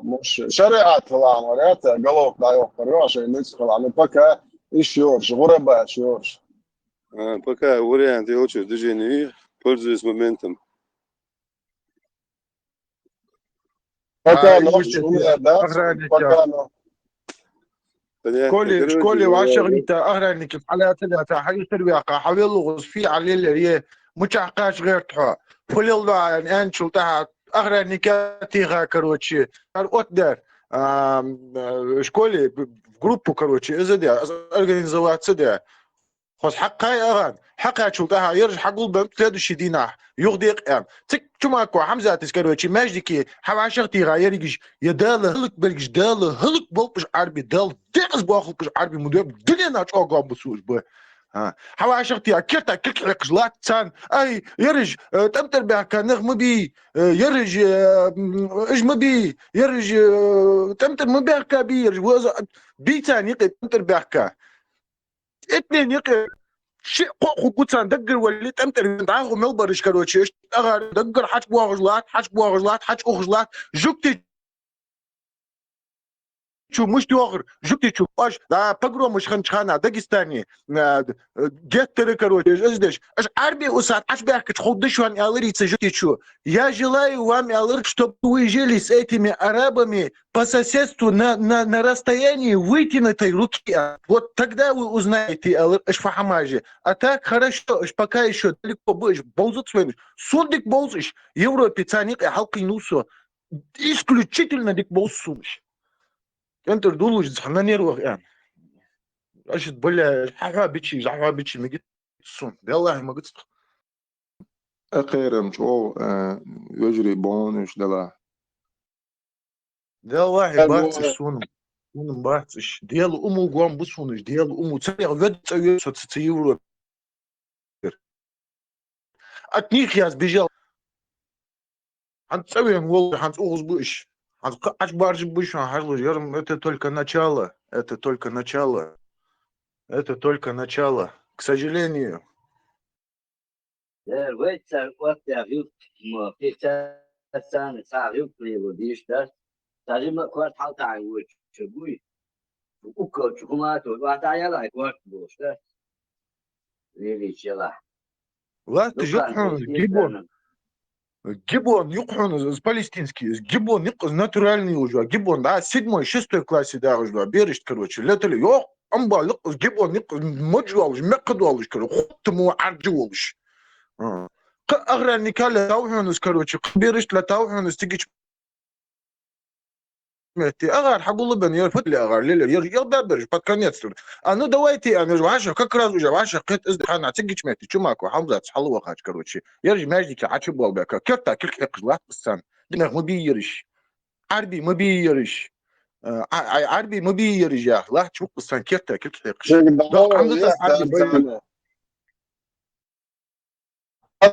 مش شريعة العمارات قلوب لا يوفر عشان ندخل على بكا ايش يورش غربة ايش يورش пока варианты очень движения пользуясь моментом بكا نوش ده بكا نو понятно شكولي وعشريتا أغرانك على ثلاثة حي تربيقة حوي اللغز في علي اللي متعقاش غير تحوا فلي الله يعني أن شلتها أغرانك تيغا كروتشي الأوتدر شكولي جروبو كروتشي إذا دي أرجانيزوات سدي خلاص حقها أغان حقها شلتها يرجع حقول بمتلاد شدينا يغديق أم تك شماكو حمزة تسكروتشي ماجدكي حواشرتي غايرجش يدال هلك بلجش دال هلك بلقش عربي دال دقز باخلقش عربي مدوب دنيا ناش أقام بسوش به ها حواشرتي كرتا كلكش لا تسان أي يرج تمتر بها نغم بي يرج إج مبي يرج تمتر مبيع كبير بيتان يقي تمتر بها اثنين يقي شيء قو قوتان دقر واللي تمتر دعاه ملبرش كروتشي اغار دقر حاج بوغزلات حاج اوغزلات جوكتي شو مش دوغر جوكتي شو باش دا بقرو مش خنشخانا داغستاني جت كروتشي ازدش اش عربي وسات اش بيحكي تخدش وان الريتس جوكتي شو я желаю вам чтобы вы жили с этими арабами по соседству на расстоянии вытянутой руки. Вот тогда вы узнаете Эшфахамажи. А так хорошо, пока еще далеко будешь болзать своим. Сундик болзишь, Европе цаник и халки нусо. Исключительно дик болсумш. Энтер дулуш на нервах. Ашит бля, жахабичи, мегит сун. Беллахи магит. أخيرا شو يجري بونش دلا Да والله бахциш сунum. Сунum бахциш. Дело уму гуам бусуниш. Дело уму царя ведется соци Европе. От них я сбежал. Ханцевен вол ханцугус буш. Аж барж буш харлуш. Это только начало. Это только начало. Это только начало. К сожалению. تعلم كوارت حالة عوج شبوي وكل شكومات وواحد عيال كوارت بوشته ليلي شلا لا تجحون гиббон يقحون палестинский гиббон يقز натуральный уже гиббон да 7-6 классе да уже берешь короче летали يو أمبا يقز гиббон يقز مجوالش مقدوالش كرو خطمو عرجوالش أغرى نكالة توحونس короче берешь لا توحونس تيجي Агар, хагулы бен, я футли агар, лили, я даберж, под конец. А ну давайте, а между ваших, как раз уже ваших, это издыхана, тигич мети, чумаку, хамзат, халуа хач, короче. Я же междики, ачи болбека, кёрта, кёрта, кызлат, псан. Динах, мы бiyerish. Арби, мы biyerish. Арби, мы biyerish, я. Ла, чук, псан, кёрта, кёрта, Док, хамзат, арби,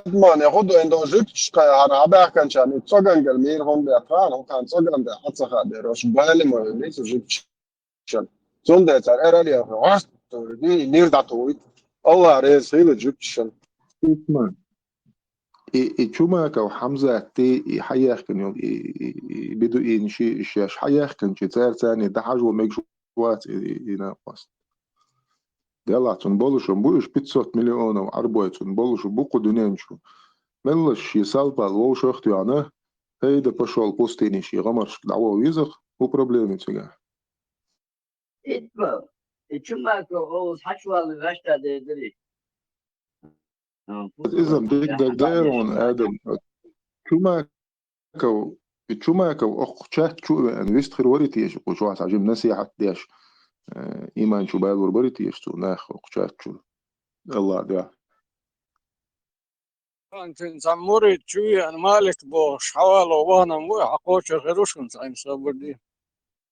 man ياخدوا اندوجيتش انا عبا كان شان تصغن المير هم بيطان هم كان تصغن ده حتى خد روش بالي ما ليس جيتش زون ده ترى رالي واست دي نير ده تويت الله ريس هيل جيتش man إتشوماك أو حمزة تي حياخ كان يوم بدو إنشي إشياش حياخ كان شتار ثاني ده حاجة ومجوات يناقص يلا تنبولش بوش 500 مليون وعربوية تنبولش بوكو دونينشو ملش يسالبا الوش اختي عنه هيدا بشول بوستيني شي غمرش دعوة ويزخ وبروبليمي تسجع إتبا إتشماكو أو حشوة لغشتا دي إذا بدك دايرون آدم تشوماكو أخ شات شو أن ويستخر وريتيش وشوات عجم نسيحة ديش إيمان شو بالور بريتيش تو ناخ أخ شات شو الله دعا أنت زموري شوي أنا مالك بوش حوالو وانا مو حقوش غيروشن زين صبر دي